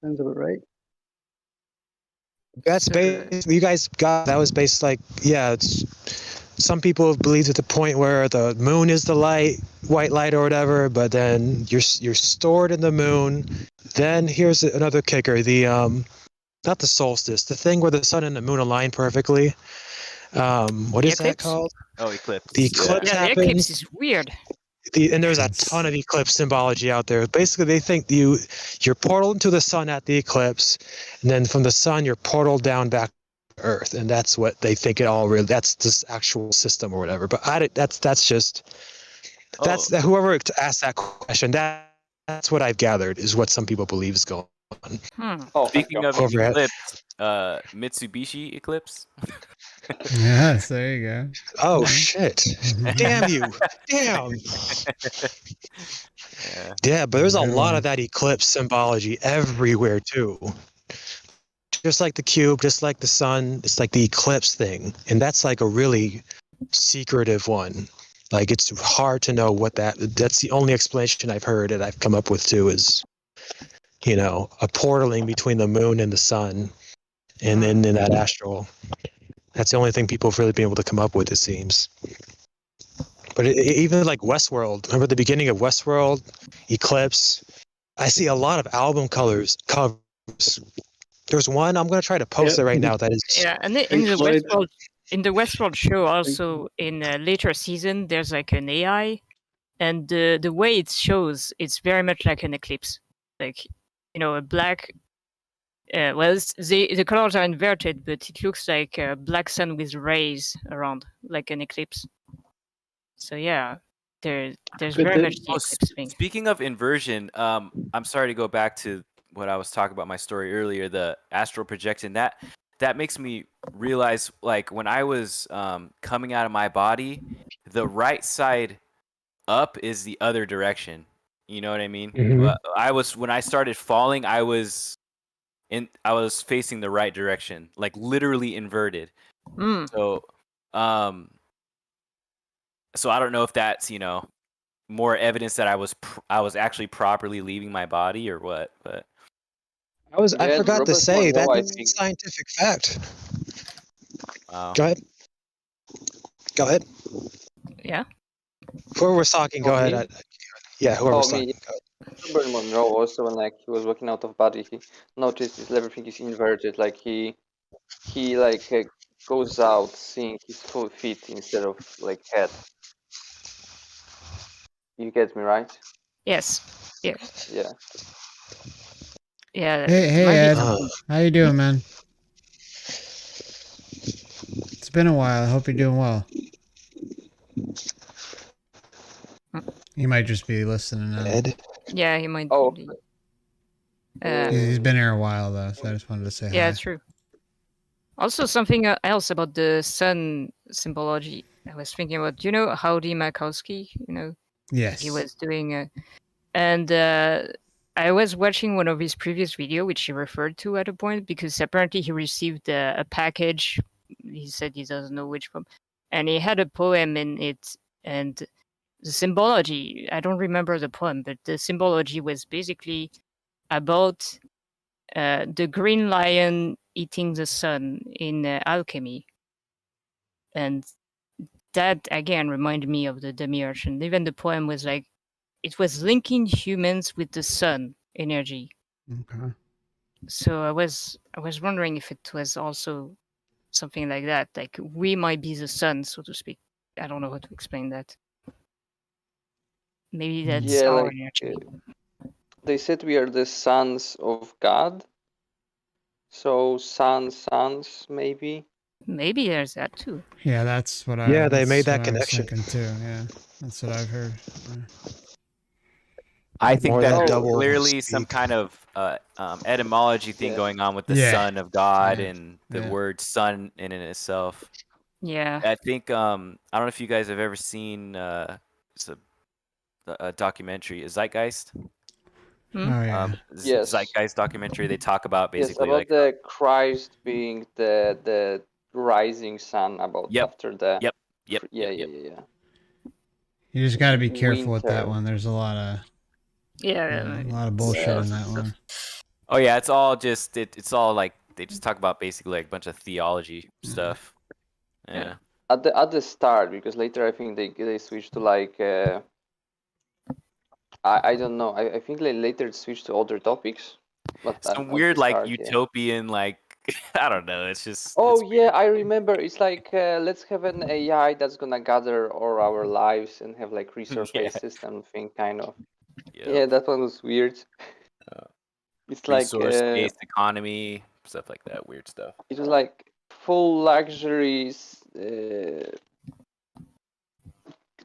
sounds about right. That's based. You guys got that was based like it's. Some people believe to the point where the moon is the white light or whatever, but then you're stored in the moon. Then here's another kicker: the not the solstice, the thing where the sun and the moon align perfectly. What is that called? Oh, eclipse. The eclipse happens. The eclipse is weird. And there's a ton of eclipse symbology out there. Basically, they think you're portal into the sun at the eclipse, and then from the sun you're portal down back to Earth, and that's what they think it all really. That's this actual system or whatever. But that's whoever asked that question. That's what I've gathered is what some people believe is going on. Speaking of eclipse, Mitsubishi eclipse. Yes, there you go. Oh shit! Damn you! Damn. Yeah, but there's a lot of that eclipse symbology everywhere too. Just like the cube, just like the sun, it's like the eclipse thing, and that's like a really secretive one. Like it's hard to know what that's the only explanation I've heard that I've come up with too is, a portaling between the moon and the sun, and then in that astral. That's the only thing people have really been able to come up with, it seems. But even like Westworld, remember the beginning of Westworld, Eclipse? I see a lot of album covers. There's one, I'm going to try to post it right now. That is. Yeah, and in the Westworld show, also in a later season, there's like an AI, and the way it shows, it's very much like an eclipse. Like, a black. The colors are inverted, but it looks like a black sun with rays around, like an eclipse. So there's very much the eclipse thing. Speaking of inversion, I'm sorry to go back to what I was talking about my story earlier, the astral projection. That makes me realize, like when I was coming out of my body, the right side up is the other direction. You know what I mean? Mm-hmm. When I started falling, I was facing the right direction, like literally inverted. So I don't know if that's more evidence that I was actually properly leaving my body or what. But I forgot to say that's a scientific fact. Wow. Go ahead. Yeah. Whoever was talking, go ahead. Yeah, whoever was talking. Robert Monroe also, when like he was walking out of body, he noticed that everything is inverted. Like he like goes out seeing his full feet instead of like head. You get me, right? Yes. Yeah. Yeah. Yeah. Hey Ed, how you doing, man? It's been a while. I hope you're doing well. He might just be listening now. Ed? Yeah, he might. Oh. Be. He's been here a while though, so I just wanted to say hi. Yeah, true. Also, something else about the sun symbology. I was thinking about, you know, Howdy Makowski, you know? Yes. He was doing, and I was watching one of his previous video, which he referred to at a point, because apparently he received a package. He said he doesn't know which one. And he had a poem in it, and the symbology, I don't remember the poem, but the symbology was basically about the green lion eating the sun in alchemy. And that again reminded me of the demiurge. And even the poem was like, it was linking humans with the sun energy. Okay. So I was wondering if it was also something like that. Like we might be the sun, so to speak. I don't know how to explain that. Maybe that's our energy. They said we are the sons of God. So sons, maybe. Maybe there's that too. Yeah, that's what I. Yeah, they made that connection too. Yeah, that's what I've heard. I think that there's double clearly some kind of etymology thing going on with the Son of God and the word "son" in itself. Yeah. I think I don't know if you guys have ever seen a documentary, a Zeitgeist. Oh yeah. Yes. Zeitgeist documentary. They talk about basically about like the Christ being the rising sun. About after the. Yep. Yeah. You just got to be careful with that one. There's a lot of. Yeah. A lot of bullshit in that one. Oh yeah, it's all just it's all like they just talk about basically like a bunch of theology stuff. Yeah. At the start, because later I think they switched to like I don't know. I think later it switched to other topics. But some weird like utopian like I don't know. It's just. Oh yeah, I remember. It's like let's have an AI that's gonna gather all our lives and have like resource-based system thing, kind of. Yeah, that one was weird. It's like resource-based economy, stuff like that. Weird stuff. It was like full luxuries.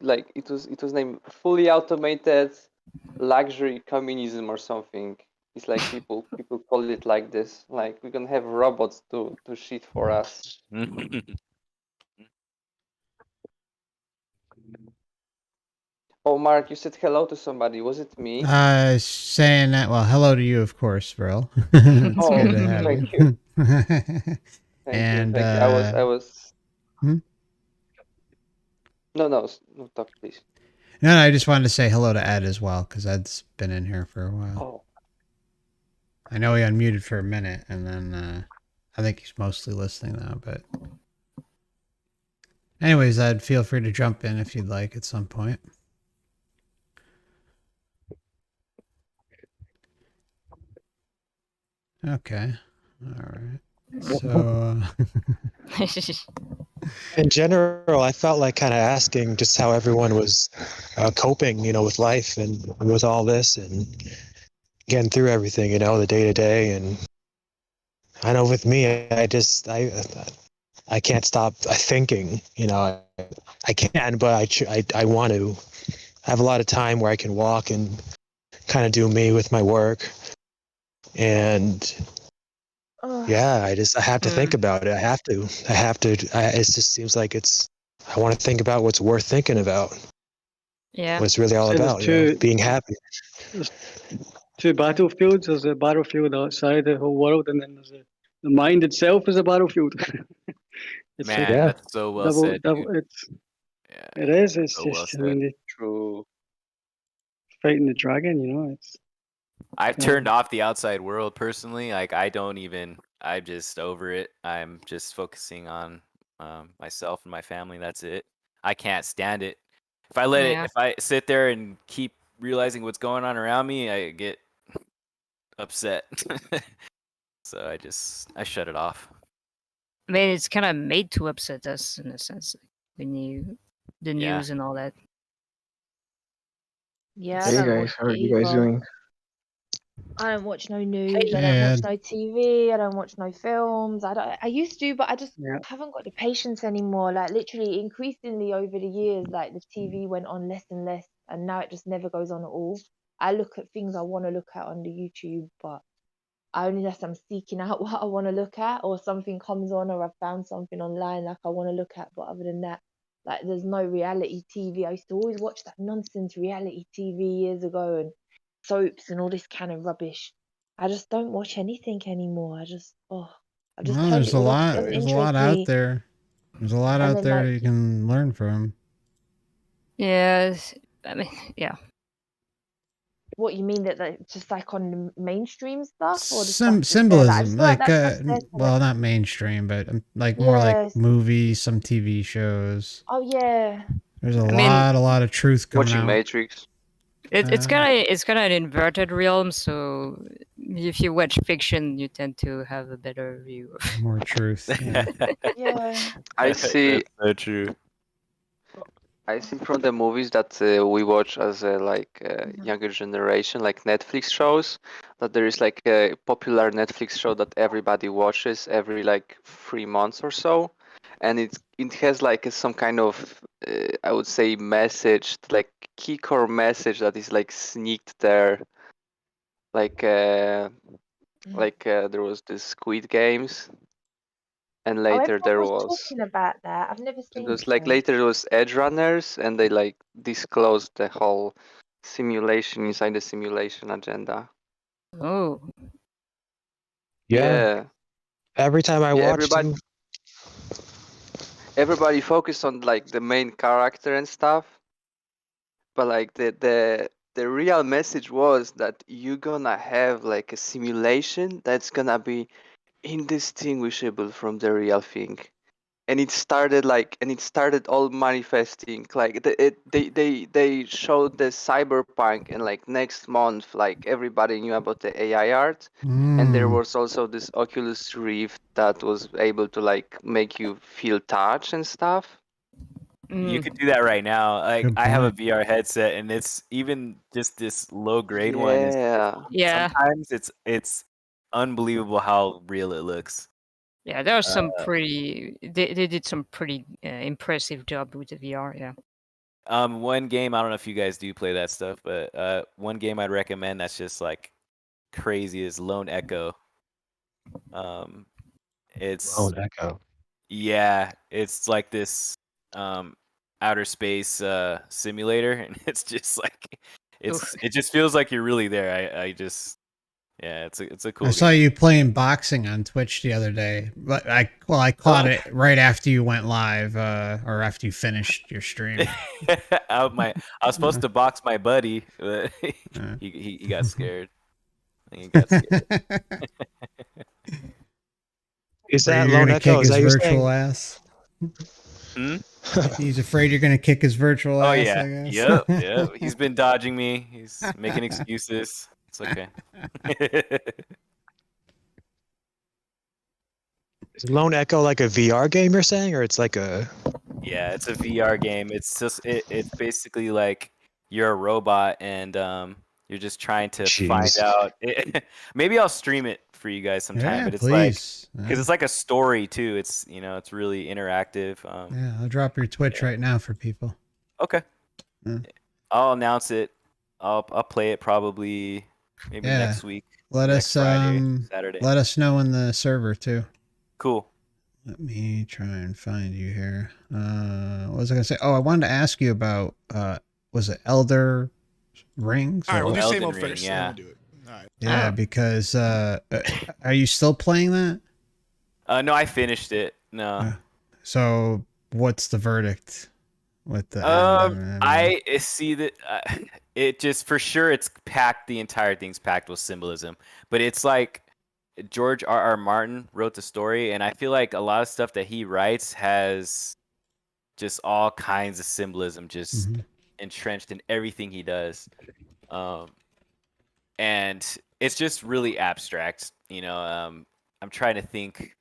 Like it was named fully automated luxury communism or something. It's like people call it like this. Like we're gonna have robots to shit for us. Oh, Mark, you said hello to somebody. Was it me? Saying that. Well, hello to you, of course, Vril. It's good to have thank you. Thank you. I was. No, talk please. No, I just wanted to say hello to Ed as well, because Ed's been in here for a while. Oh. I know he unmuted for a minute, and then I think he's mostly listening now, but... Anyways, Ed, feel free to jump in if you'd like at some point. Okay. All right. So... In general, I felt like kind of asking just how everyone was coping, with life and with all this and getting through everything, the day to day. And I know with me, I can't stop thinking, I can, but I want to. I have a lot of time where I can walk and kind of do me with my work. And yeah, I have to think about it. I have to. It just seems like I want to think about what's worth thinking about. Yeah. What it's really all about, being happy. There's two battlefields. There's a battlefield outside the whole world, and then there's the mind itself is a battlefield. That's so well said. It is. It's so just, well true. Fighting the dragon, it's. I've turned off the outside world personally. Like I'm just over it. I'm just focusing on myself and my family. That's it. I can't stand it. If I let it, if I sit there and keep realizing what's going on around me, I get upset. So I shut it off. I mean, it's kind of made to upset us in a sense, the news and all that. Yeah, Hey guys, how are you guys doing? I don't watch no news. I don't watch no TV. I don't watch no films. I used to, but I just haven't got the patience anymore. Like literally, increasingly over the years, like the TV went on less and less, and now it just never goes on at all. I look at things I want to look at on the YouTube, but only unless I'm seeking out what I want to look at, or something comes on, or I've found something online like I want to look at. But other than that, like there's no reality TV. I used to always watch that nonsense reality TV years ago, and soaps and all this kind of rubbish. I just don't watch anything anymore. I just turn there's it a all off. lot. Doesn't There's a interest lot out me. there. There's a lot And out then there like that you can learn from. Yeah, I mean, yeah. what you mean that just like on the mainstream stuff or the stuff that's there? Like, I Symbolism, just feel like that stuff's there to, well, not mainstream, but like more like Yes. movies, some TV shows. Oh yeah. There's a lot of truth coming Watching out. Matrix. It's kind of an inverted realm. So if you watch fiction, you tend to have a better view. More truth. Yeah. I see. That's so true. I see from the movies that we watch as a younger generation, like Netflix shows, that there is like a popular Netflix show that everybody watches every like 3 months or so, and it has like some kind of I would say message, like key core message that is like sneaked there, like there was this Squid Games. And later there was was talking about that. I've never seen it was it. like later it was Edge Runners, and they like disclosed the whole simulation inside the simulation agenda. Oh. Yeah. Every time I watched everybody focused on like the main character and stuff, but like the real message was that you're gonna have like a simulation that's gonna be indistinguishable from the real thing. And it started all manifesting like they showed the cyberpunk, and like next month like everybody knew about the AI art, and there was also this Oculus Rift that was able to like make you feel touch and stuff. You could do that right now. Like Good I have a point. VR headset, and it's even just this low grade one. Yeah. Sometimes it's unbelievable how real it looks. Yeah, there are some pretty. They did some pretty impressive job with the VR. Yeah. One game, I don't know if you guys do play that stuff, but one game I'd recommend that's just like crazy is Lone Echo. It's Lone Echo. Yeah, it's like this outer space simulator, and it's just like it just feels like you're really there. It's a cool. I saw you playing boxing on Twitch the other day, but I caught it right after you went live, or after you finished your stream. I was supposed to box my buddy, but he got scared. He got scared. Is that Lone Echo? Kick Is his that virtual ass? He's afraid you're gonna kick his virtual ass. Yeah. I guess. Yep. He's been dodging me. He's making excuses. It's okay. Is Lone Echo like a VR game you're saying, or it's like a? Yeah, it's a VR game. It's just it's basically like you're a robot, and you're just trying to find out. Maybe I'll stream it for you guys sometime. Yeah, but it's please. Because it's like a story too. It's it's really interactive. Yeah, I'll drop your Twitch right now for people. Okay. I'll announce it. I'll play it probably maybe next week. Let us Friday, Saturday. Let us know in the server too. Cool. Let me try and find you here. What was I gonna say? Oh, I wanted to ask you about was it Elder Rings? All right, we'll do same old Ring, first. Yeah. We'll do it. All right. Yeah, because are you still playing that? No, I finished it. No. So what's the verdict with the? I see that it just for sure it's packed. The entire thing's packed with symbolism, but it's like George R.R. Martin wrote the story, and I feel like a lot of stuff that he writes has just all kinds of symbolism just entrenched in everything he does. And it's just really abstract, you know. I'm trying to think.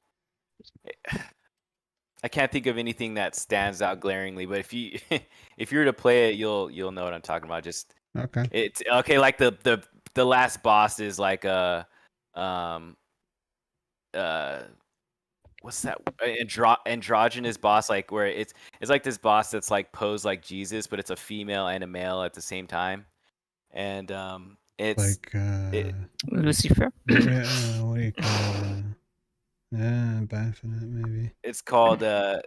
I can't think of anything that stands out glaringly, but if you if you were to play it, you'll know what I'm talking about. Just okay. It's okay. Like the last boss is like what's that androgynous boss, like where it's like this boss that's like posed like Jesus, but it's a female and a male at the same time, and it's like Lucifer. Yeah, what do you call it? Yeah, Baphomet maybe. It's called the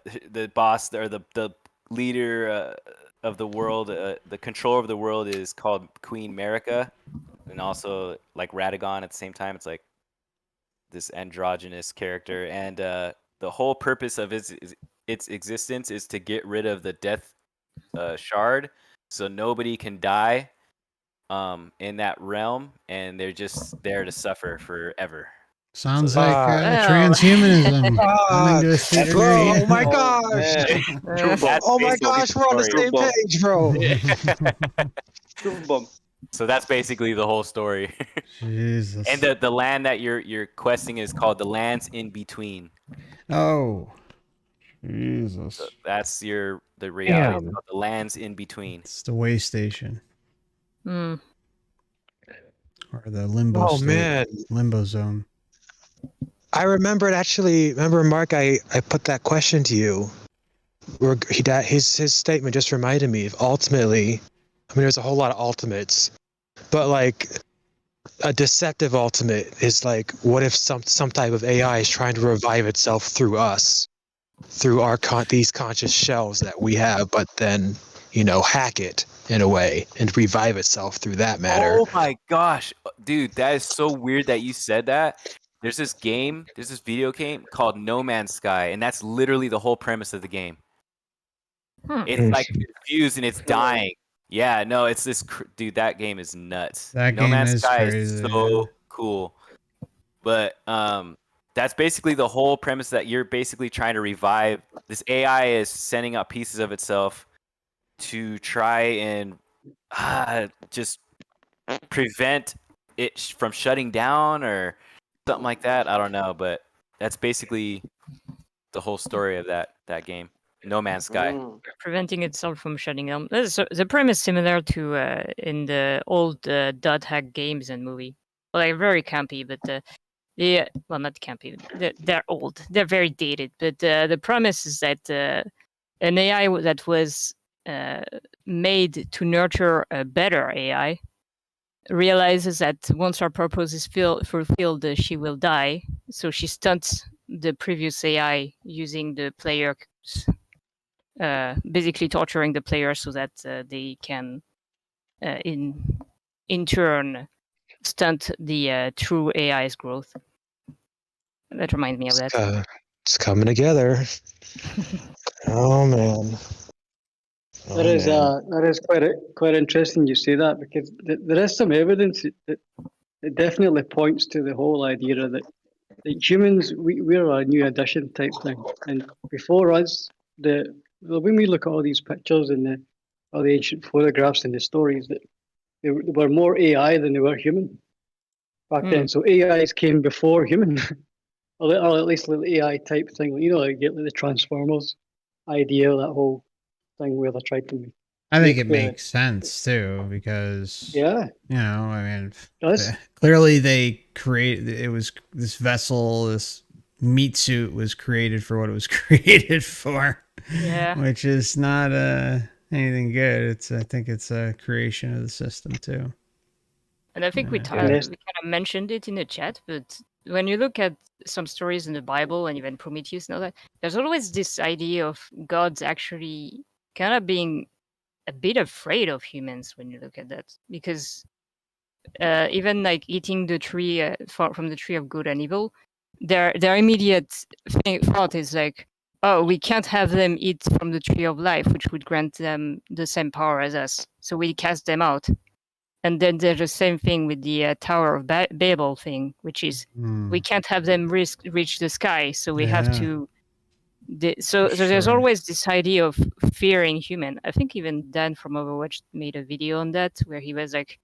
boss or the leader of the world, the controller of the world is called Queen Marika, and also like Radagon at the same time. It's like this androgynous character, and the whole purpose of its existence is to get rid of the death shard, so nobody can die in that realm, and they're just there to suffer forever. Sounds like transhumanism. Coming to a theater Bro, near you. oh my gosh. Oh my gosh, we're on the same page, bro. So that's basically the whole story. Jesus. And the land that you're questing is called the Lands in Between. Oh, Jesus. So that's the reality. The Lands in Between. It's the way station. Hmm. Or the limbo state. Man. Limbo zone. I remember Mark, I put that question to you. Where his statement just reminded me of ultimately, I mean, there's a whole lot of ultimates, but like a deceptive ultimate is like, what if some type of AI is trying to revive itself through us, through our these conscious shells that we have, but then, you know, hack it in a way and revive itself through that matter. Oh my gosh, dude, that is so weird that you said that. There's this video game called No Man's Sky, and that's literally the whole premise of the game. It's like confused and it's dying. Yeah, no, it's this dude. That game is nuts. That No game Man's is Sky crazy, is so cool. But that's basically the whole premise, that you're basically trying to revive. This AI is sending out pieces of itself to try and just prevent it from shutting down or something like that. I don't know, but that's basically the whole story of that game, No Man's Sky. Preventing itself from shutting down. The premise similar to in the old dot hack games and movie. Well, like very campy, but well, not campy. They're old. They're very dated. But the premise is that an AI that was made to nurture a better AI realizes that once her purpose is fulfilled, she will die. So she stunts the previous AI using the player, basically torturing the player so that they can, in turn, stunt the true AI's growth. That reminds me of that. It's coming together. Oh man. That is quite interesting you say that, because there is some evidence that definitely points to the whole idea that humans, we're a new addition type thing, and before us, when we look at all these pictures and all the ancient photographs and the stories, that they were more AI than they were human back then. So AIs came before human, or at least the AI type thing. You know, like get like the Transformers idea, that whole thing where they tried to. I think it makes sense too, because you know, I mean, clearly they this vessel, this meat suit was created for what it was created for. Yeah, which is not anything good. I think it's a creation of the system too. And I think we kind of mentioned it in the chat, but when you look at some stories in the Bible and even Prometheus and all that, there's always this idea of God's actually kind of being a bit afraid of humans when you look at that, because even like eating the tree from the tree of good and evil, their immediate thought is like, oh, we can't have them eat from the tree of life, which would grant them the same power as us, so we cast them out. And then there's the same thing with the Tower of Babel thing, which is we can't have them reach the sky, so we have to So there's Sure. always this idea of fearing human. I think even Dan from Overwatch made a video on that where he was like,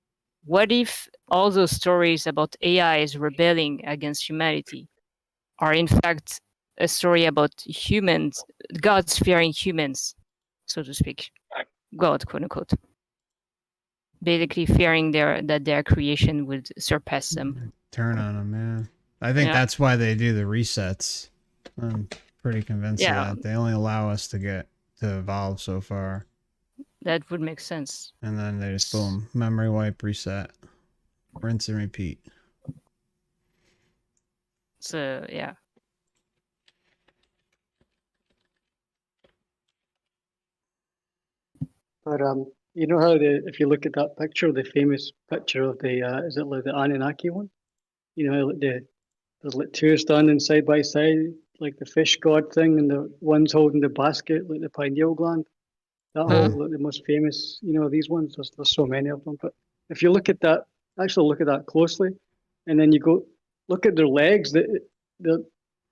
what if all those stories about AIs rebelling against humanity are in fact a story about humans, gods fearing humans, so to speak, God, quote unquote, basically fearing that their creation would surpass them. Turn on them, man. I think that's why they do the resets. I'm pretty convinced of that. They only allow us to evolve so far. That would make sense. And then they just boom, memory wipe, reset, rinse and repeat. So yeah. But you know how if you look at that picture, the famous picture of the is it like the Anunnaki one? You know, like there's like two standing side by side, like the fish god thing, and the one's holding the basket, like the pineal gland. That whole like the most famous, you know, these ones. There's so many of them. But if you look at that, actually look at that closely, and then you go look at their legs. They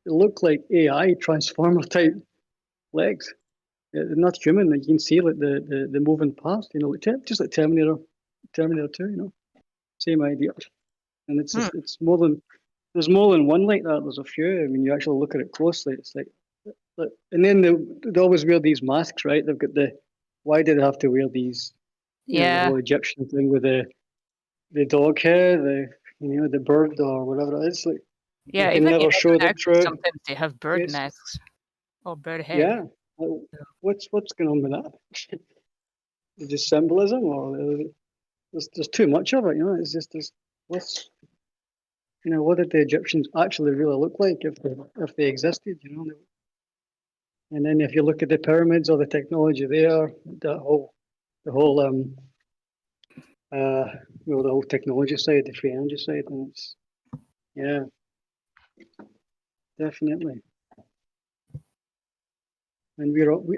look like AI transformer type legs. They're not human. You can see like the moving parts, you know, just like Terminator 2, you know, same idea. And it's more than there's more than one like that. There's a few. I mean, you actually look at it closely. It's like, and then they always wear these masks, right? They've got why did they have to wear these? You know, the whole Egyptian thing with the dog hair, the bird or whatever it is. Like, yeah, you can never show the truth. Sometimes they have bird masks or bird hair. Yeah. What's going on with that? Is it symbolism, or there's too much of it? You know, it's just what's what did the Egyptians actually really look like if they existed? You know, and then if you look at the pyramids or the technology there, the whole the whole technology side, the free energy side, and it's definitely. And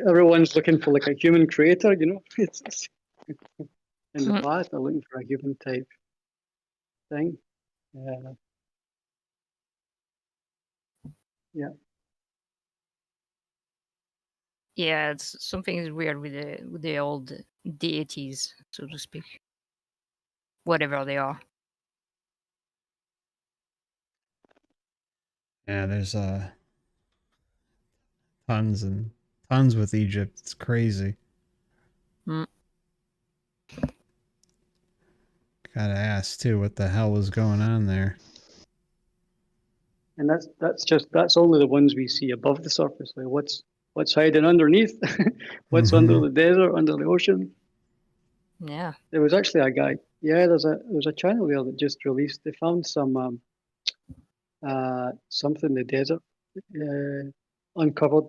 everyone's looking for like a human creator, you know. It's in the past, they're looking for a human type thing. Yeah. Yeah, it's something is weird with the old deities, so to speak. Whatever they are. Yeah, there's tons and tons with Egypt. It's crazy. Gotta ask too, what the hell was going on there? And that's only the ones we see above the surface. Like what's hiding underneath? What's under the desert, under the ocean? Yeah. There was actually a guy. Yeah, there's a channel there that just released. They found some something in the desert, uncovered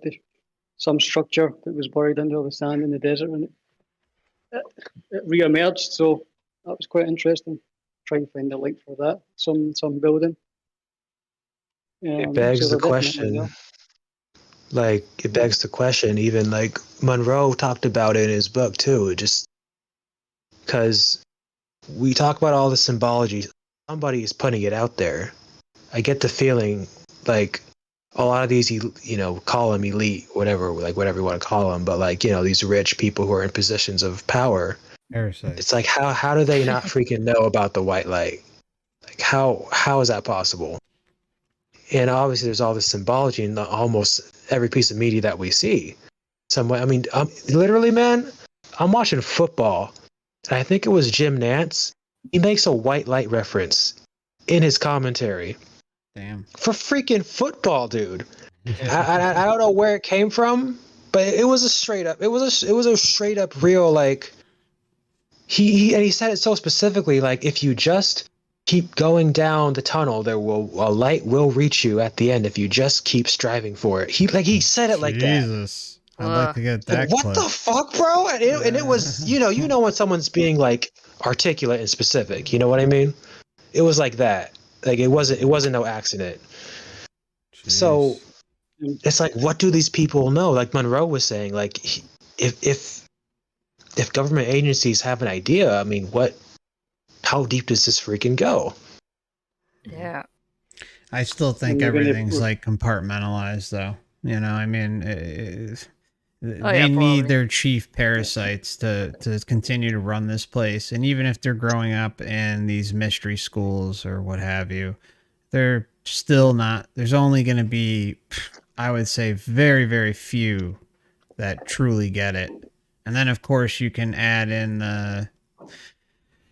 some structure that was buried under the sand in the desert, and it re-emerged. So that was quite interesting. Try and find a link for that. Some building. It begs the question. Like, it begs the question. Even like Monroe talked about it in his book too. Just because we talk about all the symbology, somebody is putting it out there. I get the feeling like a lot of these, call them elite, whatever you want to call them, but like, these rich people who are in positions of power. Parasite. It's like, how do they not freaking know about the white light? Like, how is that possible? And obviously there's all this symbology in almost every piece of media that we see. I mean, literally, man, I'm watching football, and I think it was Jim Nantz. He makes a white light reference in his commentary. Damn. For freaking football, dude. I don't know where it came from, but it was a straight up real, like, he said it so specifically, like, if you just keep going down the tunnel, a light will reach you at the end if you just keep striving for it. He said it like that. Jesus. I'd like to get that What clip. the fuck, bro? And it was, you know when someone's being like articulate and specific, you know what I mean? It was like that. Like it wasn't no accident. Jeez. So it's like, what do these people know? Like Monroe was saying, like if government agencies have an idea, I mean, how deep does this freaking go? Yeah. I still think everything's like compartmentalized though. You know, I mean, Oh, they yeah, need probably. their chief parasites to continue to run this place. And even if they're growing up in these mystery schools or what have you, they're still not. There's only going to be, I would say, very, very few that truly get it. And then, of course, you can add in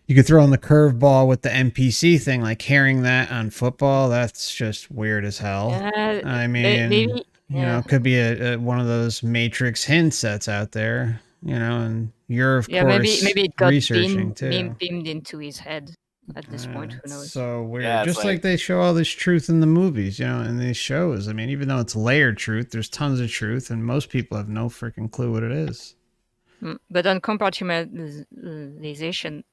you could throw in the curveball with the NPC thing, like hearing that on football. That's just weird as hell. I mean, maybe, you know, it could be a one of those Matrix hints that's out there. You know, and you're of course maybe it got researching too. beamed into his head at this point. Who knows? So weird. Yeah, it's Just like they show all this truth in the movies, you know, in these shows. I mean, even though it's layered truth, there's tons of truth, and most people have no freaking clue what it is. But on compartmentalization,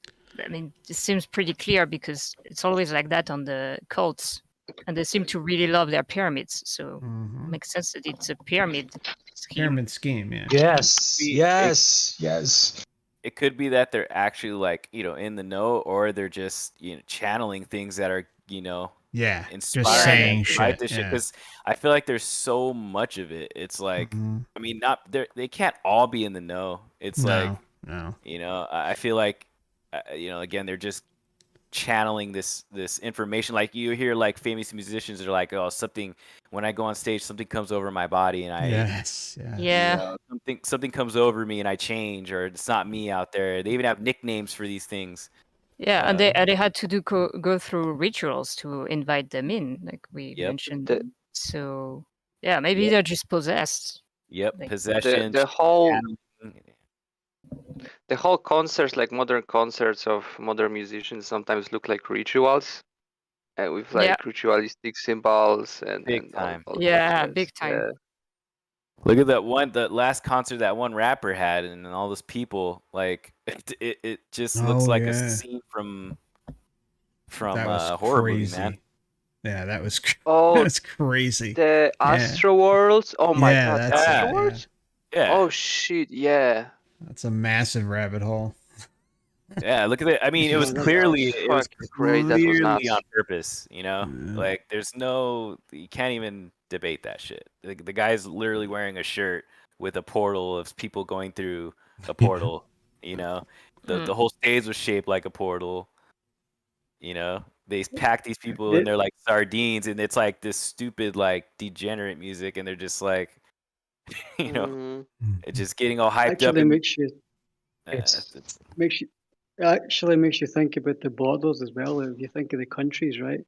I mean, it seems pretty clear because it's always like that on the cults, and they seem to really love their pyramids. So it makes sense that it's a pyramid scheme. Pyramid scheme, yeah. Yes, yes, yes. It could be that they're actually like, you know, in the know, or they're just, you know, channeling things that are, you know, yeah, inspiring just saying them to write shit. this shit. Because I feel like there's so much of it. It's like, I mean, they can't all be in the know. It's like, no, you know, I feel like, you know, again, they're just channeling this information. Like you hear like famous musicians are like, oh, something, when I go on stage, something comes over my body and I you know, something comes over me and I change, or it's not me out there. They even have nicknames for these things. Yeah, and they had to go through rituals to invite them in, like we mentioned. So yeah, maybe they're just possessed. Yep, like, possession. The whole concerts, like modern concerts of modern musicians, sometimes look like rituals, and with like ritualistic symbols and big time. all big time. Yeah. Look at that last concert that one rapper had, and all those people. Like it just looks like a scene from a horror movie, man. Yeah, that was that's crazy. The Astro Worlds. Oh my god, that's Astro Worlds. Yeah. Oh shit, yeah. That's a massive rabbit hole. Yeah, look at it. I mean, it was clearly on purpose, you know? Like there's you can't even debate that shit. The guy's literally wearing a shirt with a portal of people going through a portal, you know? The whole stage was shaped like a portal. You know? They pack these people in there like sardines, and it's like this stupid like degenerate music, and they're just like you know, it's just getting all hyped up. And makes you think about the borders as well. If you think of the countries, right?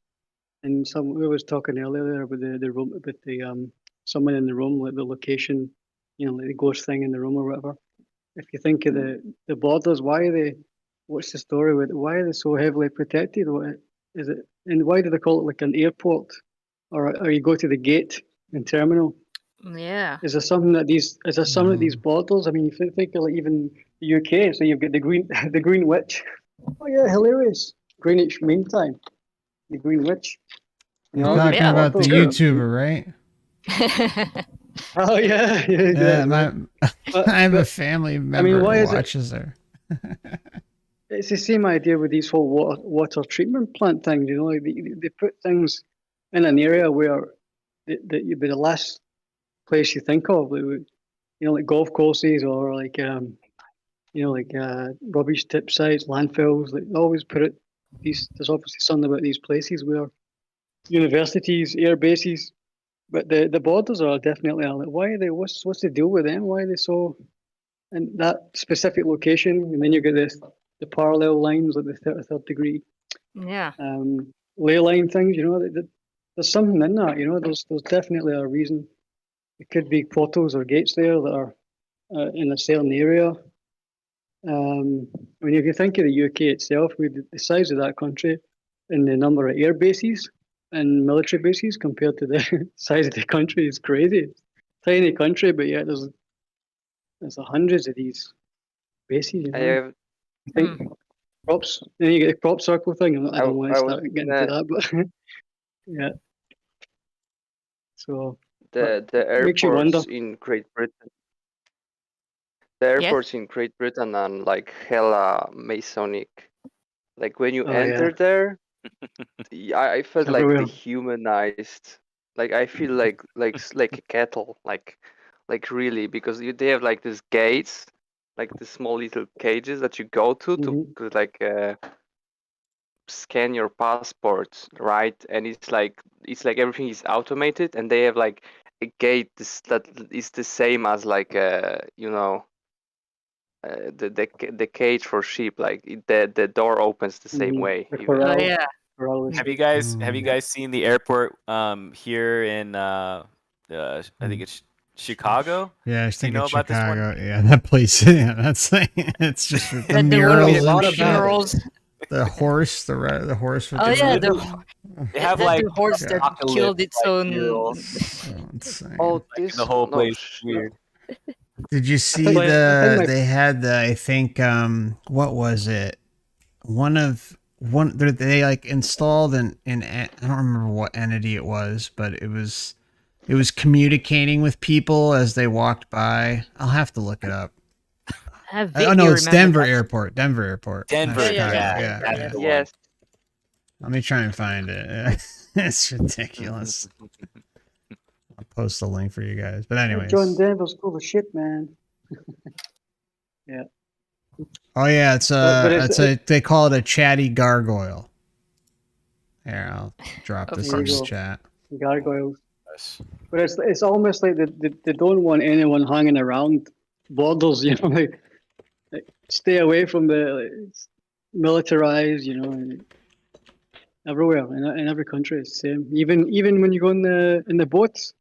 And we was talking earlier about the someone in the room, like the location, you know, like the ghost thing in the room or whatever. If you think of the borders, what's the story with it? Why are they so heavily protected? What is it? And why do they call it like an airport, or you go to the gate and terminal? Yeah. Is there something that these borders? I mean, if you think of like even the UK, so you've got the Green Witch. Oh yeah, hilarious. Greenwich Mean Time. The Green Witch. You're talking about the YouTuber, right? Oh yeah. I have a family member who watches her. It's the same idea with these whole water treatment plant things. You know, like they put things in an area where you'd be the last place you think of. Like, you know, like golf courses or like you know, like rubbish tip sites, landfills. Like they always put it. There's obviously something about these places where universities, air bases, but the borders are definitely like, why are they? What's the deal with them? Why are they so in that specific location? And then you get the parallel lines, like the third degree, ley line things. You know, there's something in that. You know, there's definitely a reason. It could be portals or gates there that are in a certain area. I mean, if you think of the UK itself, with the size of that country and the number of air bases and military bases compared to the size of the country is crazy. Tiny country, but yeah, there's hundreds of these bases. You know? I think props. Then you get the crop circle thing. I don't want to start getting into that, but yeah. So the airports in Great Britain. The airports in Great Britain are like hella Masonic. Like when you enter there, I felt like dehumanized. Like I feel like a kettle, like really, because they have like these gates, like the small little cages that you go to like scan your passport, right? And it's like everything is automated, and they have like a gate that is the same as like the cage for sheep. Like the door opens the same way. Oh yeah. Have you guys seen the airport here in I think it's Chicago? Yeah, I think you know it's about Chicago. this one? Yeah, that place. Yeah, that's it's just the And murals the and shit. murals. The horse, the horse. With Oh yeah, they have like the horse that killed its own. Oh, this the whole place is weird. Did you see they had the, I think what was it? They like installed in I don't remember what entity it was, but it was communicating with people as they walked by. I'll have to look it up. Oh no, it's Denver Airport. Denver Airport. Denver, yeah. Yes. Let me try and find it. It's ridiculous. I'll post a link for you guys. But anyways. John Denver's full of shit, man. Yeah. Oh yeah, they call it a chatty gargoyle. Here, I'll drop this in the chat. Gargoyles. But it's almost like they don't want anyone hanging around borders, you know, like stay away from it's militarized, you know, everywhere in every country it's the same. Even when you go in the boats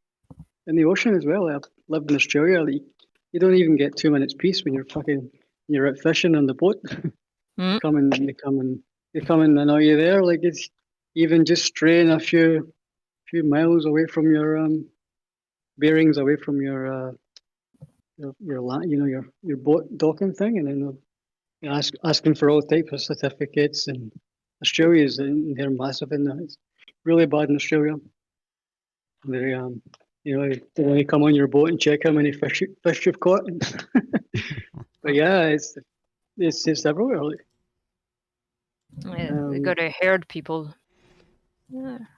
in the ocean as well. I've lived in Australia. You don't even get 2 minutes peace when you're out fishing on the boat. They come and annoy you there. Like it's even just straying a few miles away from your bearings, away from your boat docking thing, and then they'll asking for all types of certificates. And they're massive in that. It's really bad in Australia. They they want to come on your boat and check how many fish you've caught. But yeah, it's just everywhere. Like. Yeah, they gotta herd people.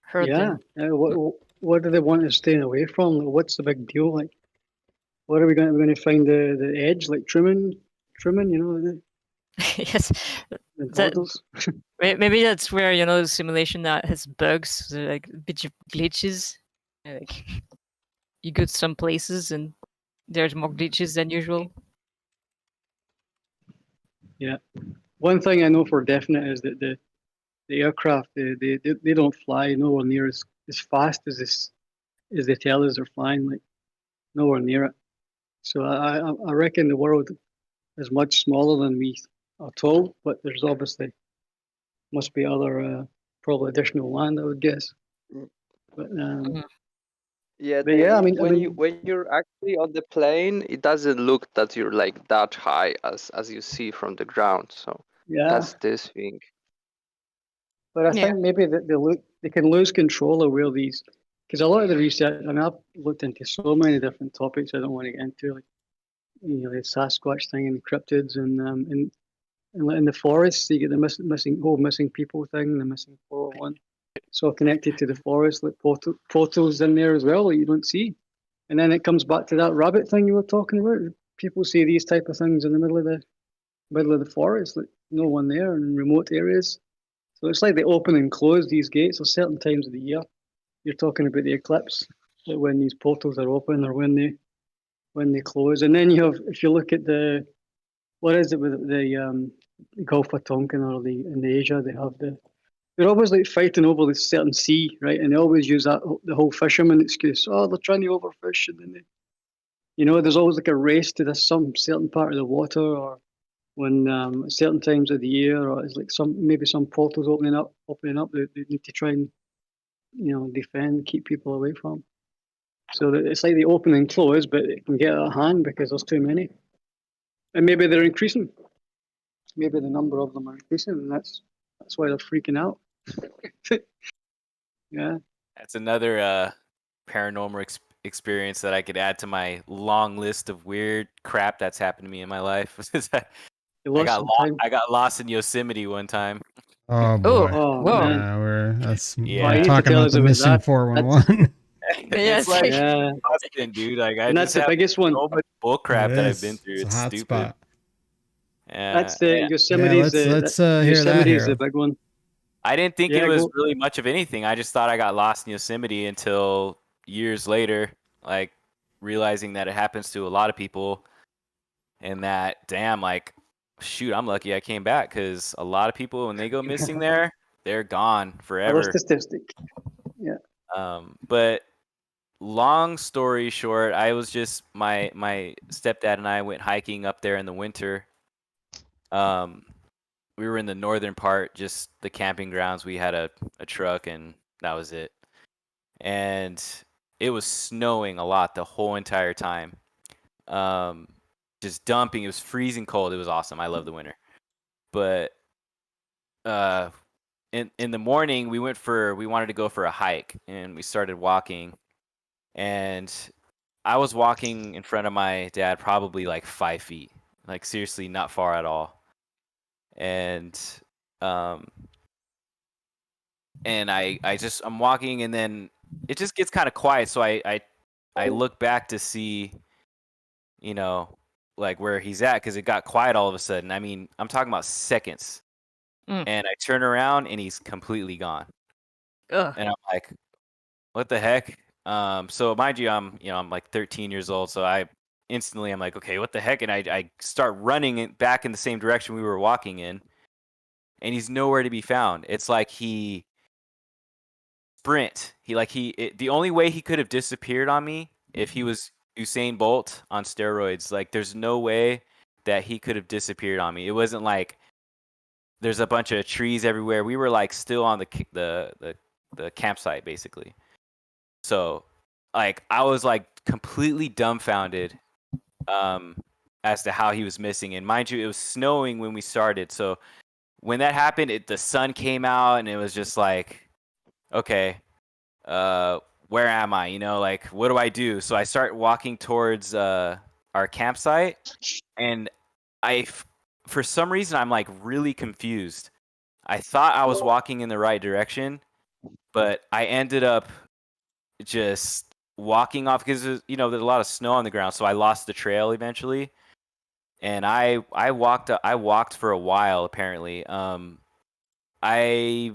Herd them. What do they want us staying away from? Like, what's the big deal? Like, what are we going? We're going to find the edge, like trimming, you know. Yes. Maybe that's where the simulation that has bugs, like a bit of glitches. Like you go to some places and there's more glitches than usual. Yeah, one thing I know for definite is that the aircraft they don't fly nowhere near as fast as they tell us they're flying, like nowhere near it. So I reckon the world is much smaller than we are told, but there's obviously must be other probably additional land, I would guess. But I mean, when you're actually on the plane, it doesn't look that you're like that high as you see from the ground. So that's this thing. But I think maybe that they can lose control of where these, because a lot of the research, I mean, I've looked into so many different topics I don't want to get into, like the Sasquatch thing and the cryptids, and in the forests you get the missing people thing, the missing 401. So connected to the forest, like portals in there as well that you don't see. And then it comes back to that rabbit thing you were talking about. People see these type of things in the middle of the forest, like no one there in remote areas. So it's like they open and close these gates at certain times of the year. You're talking about the eclipse, like when these portals are open or when they close. And then you have, if you look at what is it with the Gulf of Tonkin or in Asia, they're always like fighting over this certain sea, right? And they always use the whole fisherman excuse. Oh, they're trying to overfish, and then there's always like a race to some certain part of the water, or when at certain times of the year, or it's like maybe some portals opening up, they need to try and defend, keep people away from. So it's like they open and close, but it can get out of hand because there's too many, and maybe they're increasing. Maybe the number of them are increasing, and that's why they're freaking out. Yeah, that's another paranormal experience that I could add to my long list of weird crap that's happened to me in my life. I got lost in Yosemite one time. Oh boy! Oh, whoa! Man. We're talking about the missing 411. It's like yeah, Austin, dude. Like I and just that's the have biggest one. so much bull crap that I've been through. It's a It's hot stupid. spot. That's the Yeah. Yosemite's. Yeah, let's hear that, Yosemite's the Harold. big one. I didn't think Yeah, it was go. really much of anything. I just thought I got lost in Yosemite until years later, like realizing that it happens to a lot of people, and that damn, like, shoot, I'm lucky I came back because a lot of people when they go missing there, they're gone Another forever. statistic. Yeah. But long story short, I was just my stepdad and I went hiking up there in the winter. We were in the northern part, just the camping grounds. We had a truck and that was it. And it was snowing a lot the whole entire time. Just dumping. It was freezing cold. It was awesome. I love the winter. But in the morning we wanted to go for a hike and we started walking, and I was walking in front of my dad probably like 5 feet, like seriously not far at all. And I'm walking, and then it just gets kind of quiet, so I look back to see, like where he's at, because it got quiet all of a sudden. I mean, I'm talking about seconds. And I turn around and he's completely gone. Ugh. And I'm like, what the heck? So mind you, I'm like 13 years old, so I'm like, okay, what the heck? And I start running back in the same direction we were walking in, and he's nowhere to be found. It's like the only way he could have disappeared on me if he was Usain Bolt on steroids. Like, there's no way that he could have disappeared on me. It wasn't like there's a bunch of trees everywhere. We were like still on the campsite basically. So like I was like completely dumbfounded as to how he was missing. And mind you, it was snowing when we started. So when that happened, the sun came out and it was just like, okay, where am I? Like, what do I do? So I start walking towards our campsite, and for some reason, I'm like really confused. I thought I was walking in the right direction, but I ended up just walking off because there's a lot of snow on the ground, so I lost the trail eventually. And I walked for a while apparently. They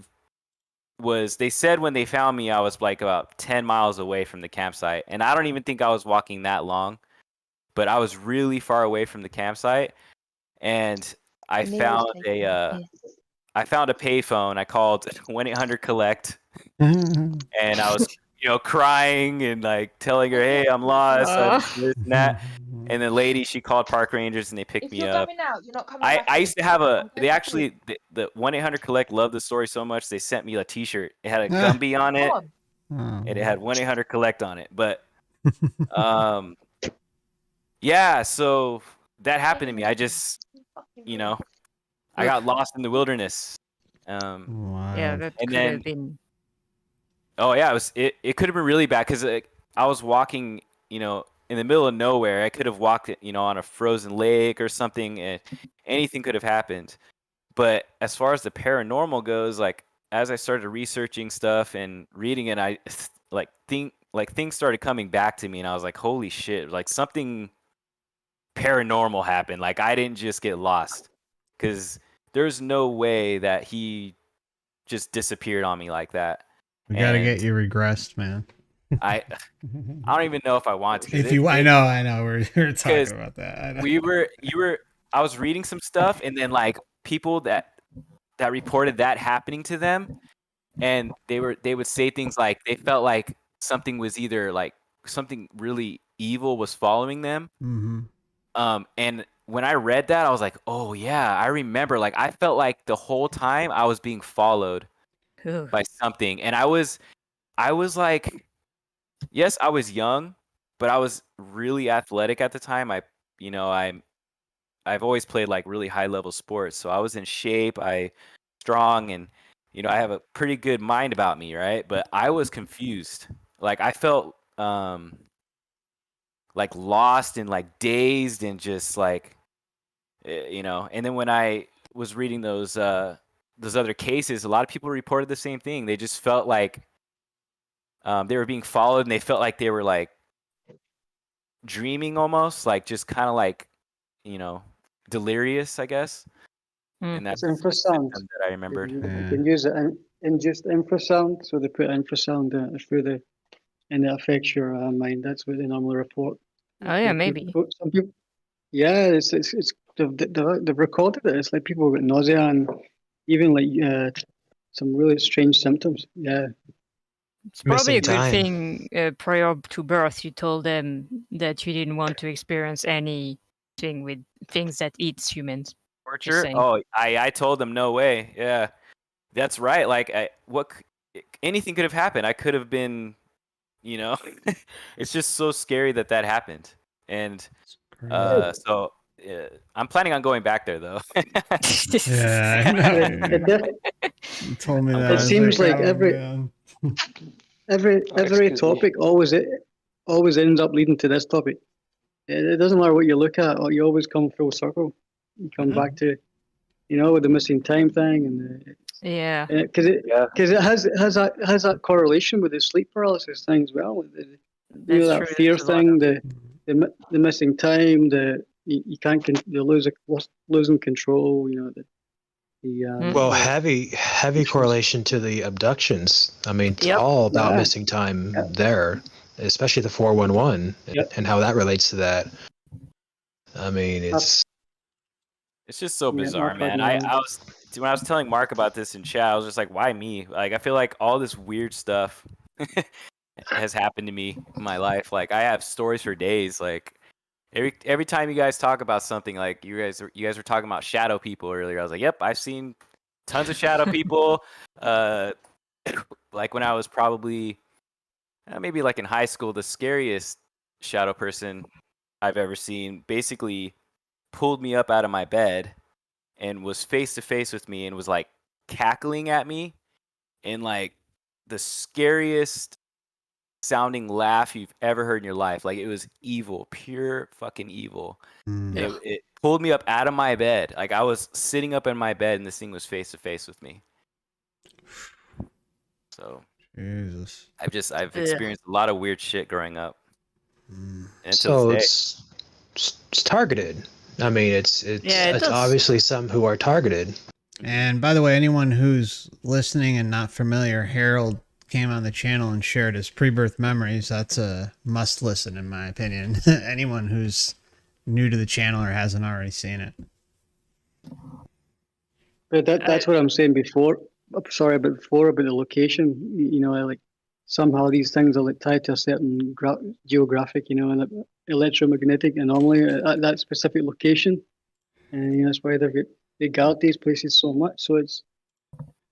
said when they found me I was like about 10 miles away from the campsite, and I don't even think I was walking that long, but I was really far away from the campsite. And I found a payphone. I called 1-800-collect, and I was crying and like telling her, hey, I'm lost, I'm this and that. And the lady, she called park rangers and they picked me up. You're not coming back. I used to have the 1-800-collect loved the story so much they sent me a t-shirt. It had a Gumby on it, and it had 1-800-collect on it. But yeah, so that happened to me. I just I got lost in the wilderness. Wow. Yeah, that could have been. Oh yeah, it could have been really bad because I was walking, in the middle of nowhere. I could have walked, on a frozen lake or something, and anything could have happened. But as far as the paranormal goes, like as I started researching stuff and reading it, I things started coming back to me, and I was like, holy shit, like something paranormal happened. Like I didn't just get lost, because there's no way that he just disappeared on me like that. We gotta get you regressed, man. I don't even know if I want to. I know. We're talking about that. I know. I was reading some stuff, and then like people that reported that happening to them, and they would say things like they felt like something was either like something really evil was following them. Mm-hmm. And when I read that, I was like, oh yeah, I remember. Like I felt like the whole time I was being followed by something, and I was like, yes, I was young, but I was really athletic at the time. I've always played like really high level sports, so I was in shape, strong, and I have a pretty good mind about me, right? But I was confused. Like I felt like lost and like dazed and just like and then when I was reading those other cases, a lot of people reported the same thing. They just felt like they were being followed, and they felt like they were like dreaming almost, like just kind of like, you know, delirious, I guess. And It's that's a infrasound. symptom that I remembered. You can use it in just infrasound. So they put infrasound through the, and it affects your mind. That's what they normally report. Oh yeah, maybe. Some people, yeah, it's they've recorded it. It's like people get nausea and even like some really strange symptoms. Yeah. It's probably a good thing prior to birth you told them that you didn't want to experience anything with things that eats humans. Torture? Oh, I told them no way. Yeah, that's right. Like, anything could have happened. I could have been, you know, it's just so scary that happened. And so I'm planning on going back there though. Yeah, I know. You told me that. It seems like every topic always ends up leading to this topic. It doesn't matter what you look at, or you always come full circle. You come back to, you know, with the missing time thing, and because it has that correlation with the sleep paralysis thing as well. You know, that fear thing, the missing time, you can't losing control. You know, well, heavy correlation to the abductions. I mean, it's all about missing time there, especially the 411 and how that relates to that. I mean, it's just so bizarre, man. When I was telling Mark about this in chat, I was just like, why me? Like, I feel like all this weird stuff has happened to me in my life. Like, I have stories for days. Like, every time you guys talk about something, like you guys were talking about shadow people earlier. I was like, yep, I've seen tons of shadow people. Like when I was probably maybe like in high school, the scariest shadow person I've ever seen basically pulled me up out of my bed and was face to face with me and was like cackling at me and like the scariest sounding laugh you've ever heard in your life. Like, it was evil, pure fucking evil. It pulled me up out of my bed. Like, I was sitting up in my bed and this thing was face to face with me. So Jesus, I've experienced a lot of weird shit growing up. So it's targeted. I mean, it's obviously some who are targeted. And by the way, anyone who's listening and not familiar, Harold came on the channel and shared his pre-birth memories. That's a must listen, in my opinion. Anyone who's new to the channel or hasn't already seen it. But that's what I'm saying before. Sorry, but before about the location. You know, like somehow these things are like tied to a certain geographic, you know, and electromagnetic anomaly at that specific location, and you know, that's why they guard these places so much. So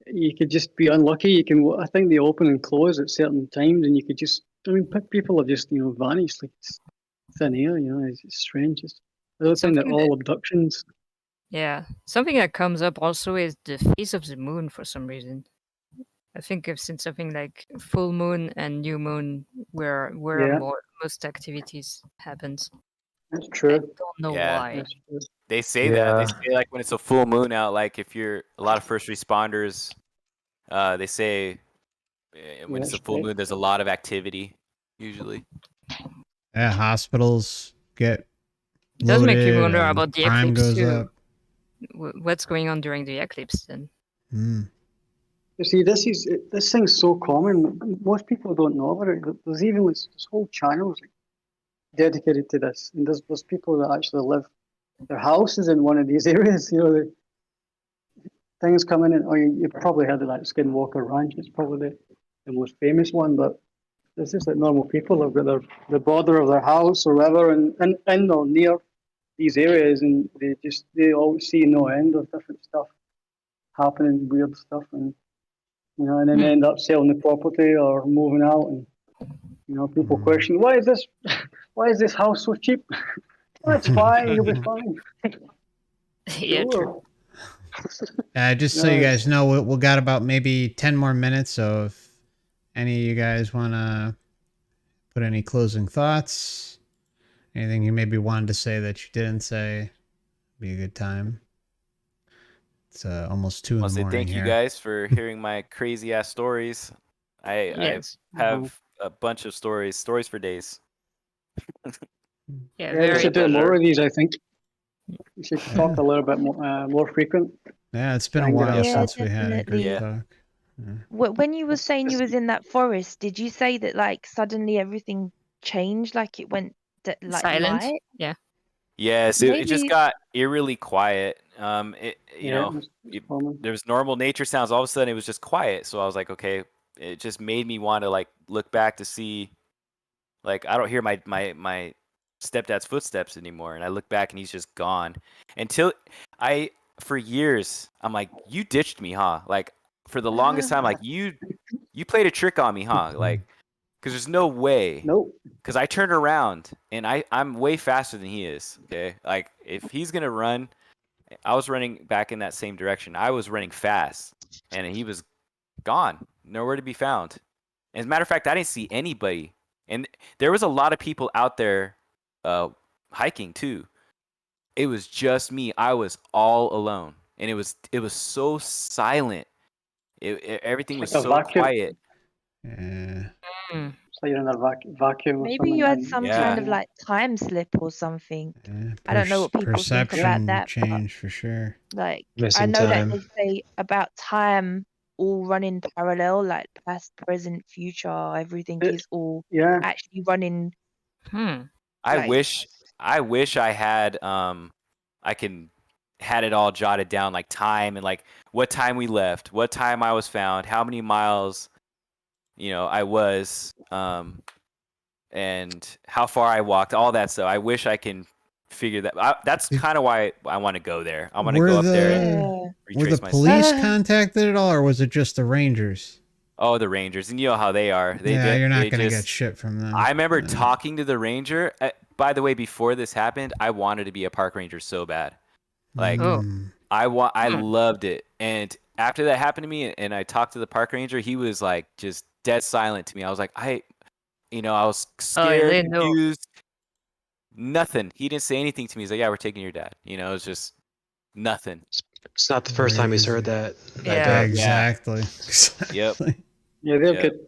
you could just be unlucky. I think they open and close at certain times, and you could just. I mean, people have just vanished like it's thin air. You know, it's strange. I don't think they're all abductions. Yeah, something that comes up also is the phase of the moon for some reason. I think I've seen something like full moon and new moon where most activities happens. That's true. I don't know why. They say that. They say like when it's a full moon out, like if you're a lot of first responders, they say when it's a full moon, there's a lot of activity usually. Yeah, hospitals get It does make you wonder about the crime eclipse goes too. up. What's going on during the eclipse then? You see, this thing's so common. Most people don't know about it. There's even this whole channels dedicated to this, and there's people that actually live. Their house is in one of these areas. You know, things coming in. Or you've probably heard of that Skinwalker Ranch. It's probably the most famous one. But it's just like normal people have got the border of their house or whatever, and or near these areas, and they always see no end of different stuff happening, weird stuff, and you know, and then they end up selling the property or moving out, and you know, people question why is this house so cheap? Well, it's fine, you'll be fine. Yeah, true. Just so you guys know, we got about maybe 10 more minutes, so if any of you guys want to put any closing thoughts, anything you maybe wanted to say that you didn't say, be a good time. It's almost 2 in the morning. Thank you guys for hearing my crazy ass stories. I have a bunch of stories for days. Yeah, we very. should do more of these. I think we should talk a little bit more frequent. Yeah, it's been Try a and get while our since we had a group definitely. talk. When you were saying you was in that forest, did you say that like suddenly everything changed, like it went like Silent. light? Yeah. Yes, it just Maybe. got eerily quiet. You Yeah, know, there was normal nature sounds. All of a sudden, it was just quiet. So I was like, okay. It just made me want to like look back to see, like I don't hear my stepdad's footsteps anymore, and I look back and he's just gone. Until for years, I'm like, you ditched me, huh? Like for the longest time, like you played a trick on me, huh? Like, because there's no way. Nope. Because I turned around and I'm way faster than he is. Okay, like if he's gonna run, I was running back in that same direction. I was running fast, and he was gone, nowhere to be found. As a matter of fact, I didn't see anybody, and there was a lot of people out there hiking too. It was just me. I was all alone, and it was so silent. Everything was Like a so vacuum. quiet. Yeah. So you're in a vacuum or Maybe something. you had and- some Yeah. kind of like time slip or something. Yeah, I don't know what people think about perception that, but change for sure. like I Missing know time. that they say about time all running parallel, like past, present, future, everything is all Yeah. actually running. I Like- wish I had had it all jotted down, like time and like what time we left, what time I was found, how many miles I was, and how far I walked, all that stuff. I wish I can figure that. That's kind of why I want to go there. I want to go up there and Were retrace the my police steps. contacted at all, or was it just the Rangers? Oh, the Rangers, and you know how they are. You're not gonna just get shit from them. I remember talking to the ranger. By the way, before this happened, I wanted to be a park ranger so bad. Like, I loved it. And after that happened to me, and I talked to the park ranger, he was like just dead silent to me. I was like, I was scared, confused. Nothing. He didn't say anything to me. He's like, yeah, we're taking your dad. It was just nothing. It's not the first time he's heard that. Yeah, exactly. Yep. Yeah,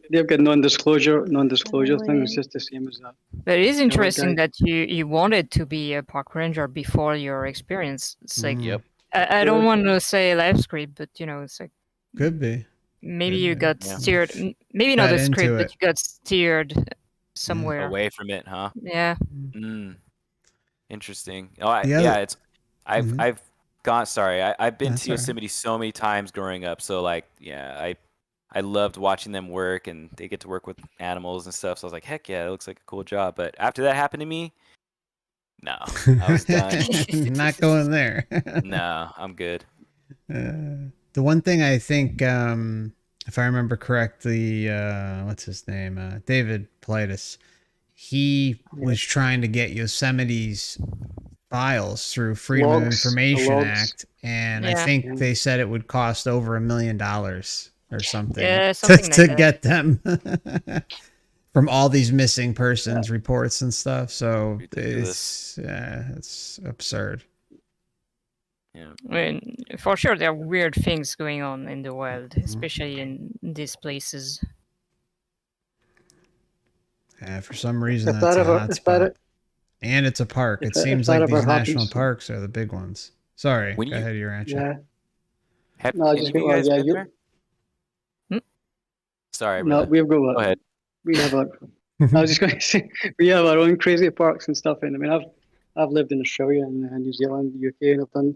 they've got non-disclosure things just the same as that. But it is other interesting guy. that you wanted to be a park ranger before your experience. It's like, Yep. I don't want to say live script, but it's like could be. Maybe you got steered. Maybe not the script, but you got steered somewhere away from it, huh? Yeah. Interesting. Oh, yeah. I've gone. Sorry, I've been to Yosemite so many times growing up. So like, yeah, I loved watching them work, and they get to work with animals and stuff. So I was like, heck yeah, it looks like a cool job. But after that happened to me, no, I was done. Not going there. No, I'm good. The one thing I think, if I remember correctly, what's his name? David Politis. He was trying to get Yosemite's files through Freedom of Information Act, and I think they said it would cost over $1 million or something, to get them from all these missing persons reports and stuff. So it's absurd. Yeah. I mean, for sure, there are weird things going on in the wild, especially in these places. Yeah, for some reason that's a hot spot. And it's a park. It seems like these national parks are the big ones. Sorry, go ahead, your answer. Yeah. Have you guys been there? Sorry, brother. No, we've got. Go ahead. We have our. I was just going to say we have our own crazy parks and stuff. And I mean, I've lived in Australia and New Zealand, the UK, and I've done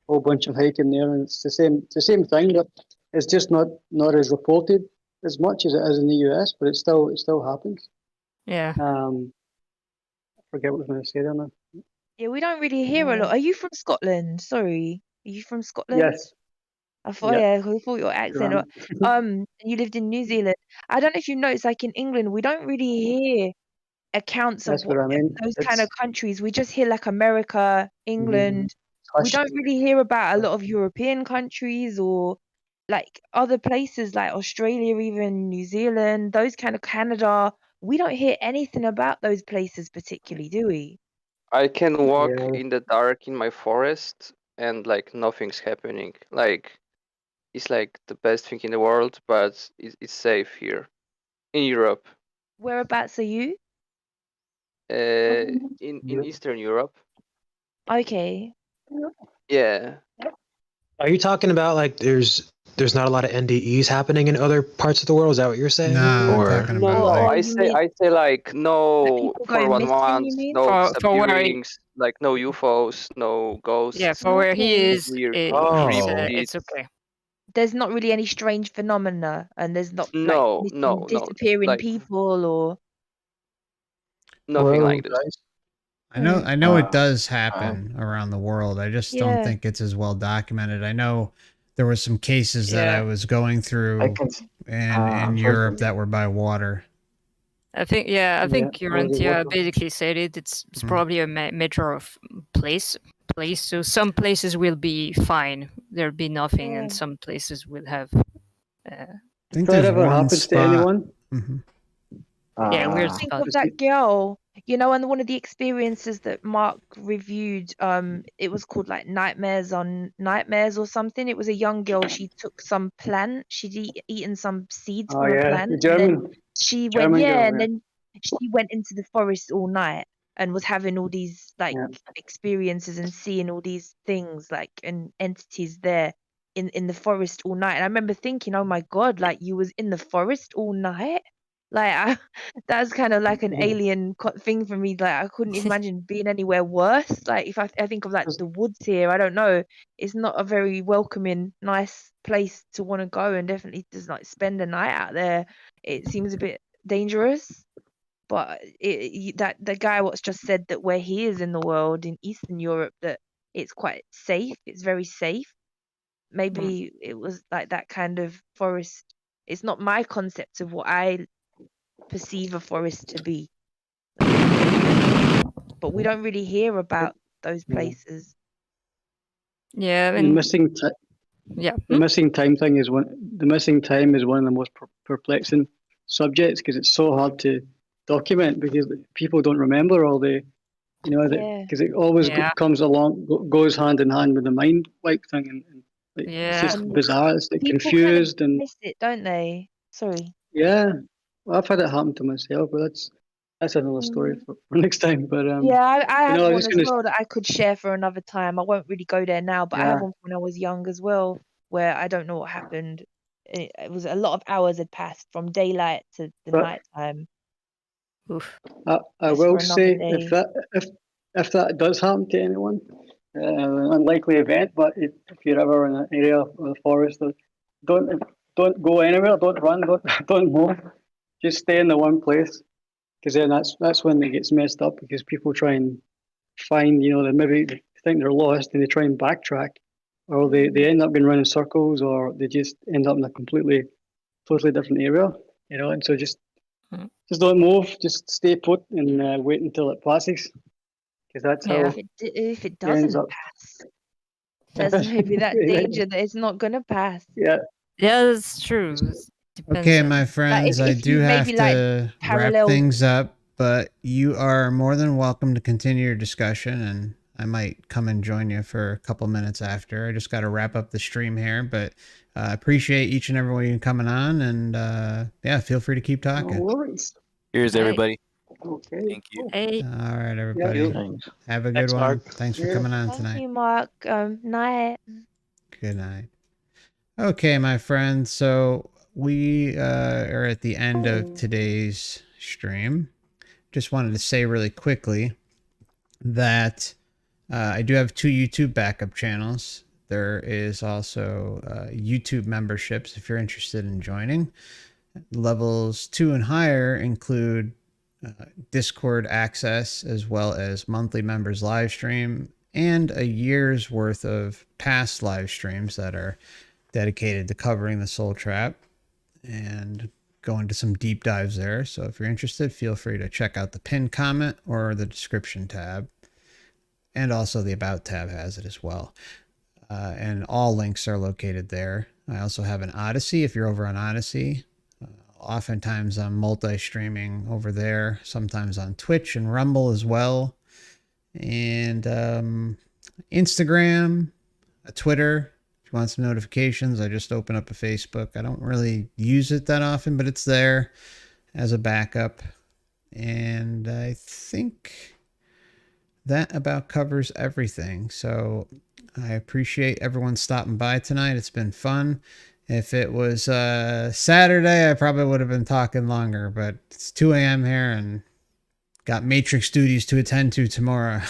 a whole bunch of hiking there, and it's the same thing. But it's just not as reported as much as it is in the US, but it still happens. Yeah. I forget what I was going to say there now. Yeah, we don't really hear a lot. Are you from Scotland? Sorry, are you from Scotland? Yes. I thought, I thought your accent. You lived in New Zealand. I don't know if you noticed, like in England, we don't really hear accounts of those kind of countries. We just hear like America, England. We don't really hear about a lot of European countries or like other places like Australia, even New Zealand, those kind of Canada. We don't hear anything about those places particularly, do we? I can walk in the dark in my forest and like nothing's happening. Like it's like the best thing in the world, but it's safe here in Europe. Whereabouts are you? In Eastern Europe. Okay. Yeah. Are you talking about like there's not a lot of NDEs happening in other parts of the world? Is that what you're saying? No, I'm Or talking No, about no. like I say like no people for going 1 missing, month, you mean? no For where he, subduings, like no UFOs, no ghosts. yeah, for where he Okay. is, Weird it's cryptids. okay. There's not really any strange phenomena, and there's not like No, no, no. disappearing Like people or. nothing Well, like this. guys, I know it does happen around the world. I just don't Yeah. think it's as well documented. I know there were some cases that I Yeah. was going through in Europe that were by water. I think Yeah, Urantia basically said it. It's probably a matter of place. So some places will be fine. There'll be nothing, and some places will have. I think If that there's ever one happens spot. to anyone, Yeah, weird Think spot. of that girl, you know, and one of the experiences that Mark reviewed, it was called like Nightmares on Nightmares or something. It was a young girl. She took some plant. She'd eaten some seeds oh from a yeah, plant, the and then German she went, German girl, and then she went into the forest all night and was having all these like experiences and seeing all these things like and entities there in the forest all night. And I remember thinking, oh my God, like you was in the forest all night. Like that's kind of like an alien thing for me. Like I couldn't imagine being anywhere worse. Like if I think of like the woods here, I don't know. It's not a very welcoming, nice place to want to go, and definitely just like spend a night out there. It seems a bit dangerous. But that the guy what's just said that where he is in the world in Eastern Europe that it's quite safe. It's very safe. Maybe it was like that kind of forest. It's not my concept of what I perceive a forest to be. But we don't really hear about those places. Yeah, the missing the missing time thing is the missing time is one of the most perplexing subjects because it's so hard to document because people don't remember all the because it always comes along goes hand in hand with the mind wipe thing and like, it's just bizarre. It's like confused kind of and miss it, don't they? Sorry. yeah. Well, I've had it happen to myself, but that's another story for next time. But yeah, I have I was one just as well that I could share for another time. I won't really go there now, but I have one when I was young as well, where I don't know what happened. It was a lot of hours had passed from daylight to the night time. Oof. I will say if that does happen to anyone, an unlikely event, but if you're ever in an area of the forest, don't go anywhere. Don't run. Don't move. Just stay in the one place, because then that's when it gets messed up because people try and find they maybe think they're lost and they try and backtrack, or they end up going around in circles, or they just end up in a totally different area. And so just don't move. Just stay put and wait until it passes, because that's how. If it doesn't pass, there's maybe that danger that it's not gonna pass. Yeah, that's true. Okay, my friends, I do have to wrap things up, but you are more than welcome to continue your discussion, and I might come and join you for a couple minutes after. I just got to wrap up the stream here, but I appreciate each and every one of you coming on, and yeah, feel free to keep talking. No worries. Cheers, everybody. Okay. Thank you. Hey. All right, everybody. Yeah. Have a good one. Mark. Thanks for coming on tonight. Thank you, Mark. Night. Good night. Okay, my friends. So we are at the end of today's stream. Just wanted to say really quickly that I do have 2 YouTube backup channels. There is also YouTube memberships if you're interested in joining. Levels 2 and higher include Discord access, as well as monthly members live stream and a year's worth of past live streams that are dedicated to covering the Soul Trap and go into some deep dives there. So if you're interested, feel free to check out the pinned comment or the description tab. And also the About tab has it as well. And all links are located there. I also have an Odysee if you're over on Odysee. Oftentimes I'm multi-streaming over there, sometimes on Twitch and Rumble as well. And Instagram, Twitter. If you want some notifications, I just open up a Facebook. I don't really use it that often, but it's there. as a backup. And I think that about covers everything. So I appreciate everyone stopping by tonight. It's been fun. If it was Saturday, I probably would have been talking longer, but it's 2 a.m. here and got Matrix duties to attend to tomorrow.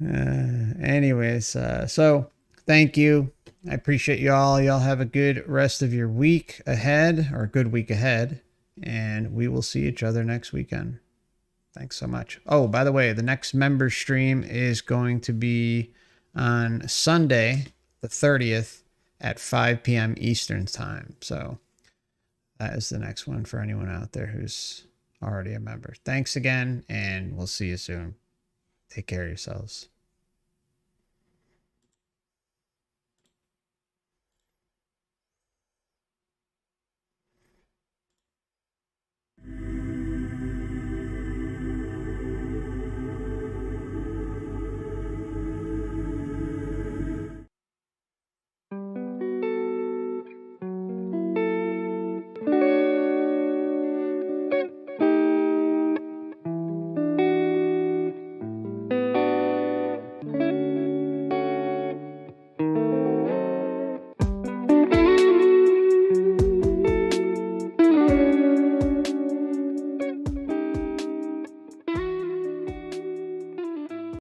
Anyways, so thank you. I appreciate you all. Y'all have a good rest of your week ahead, or a good week ahead, and we will see each other next weekend. Thanks so much. Oh, by the way, the next member stream is going to be on Sunday, the 30th at 5 p.m. Eastern time. So that is the next one for anyone out there who's already a member. Thanks again, and we'll see you soon. Take care of yourselves.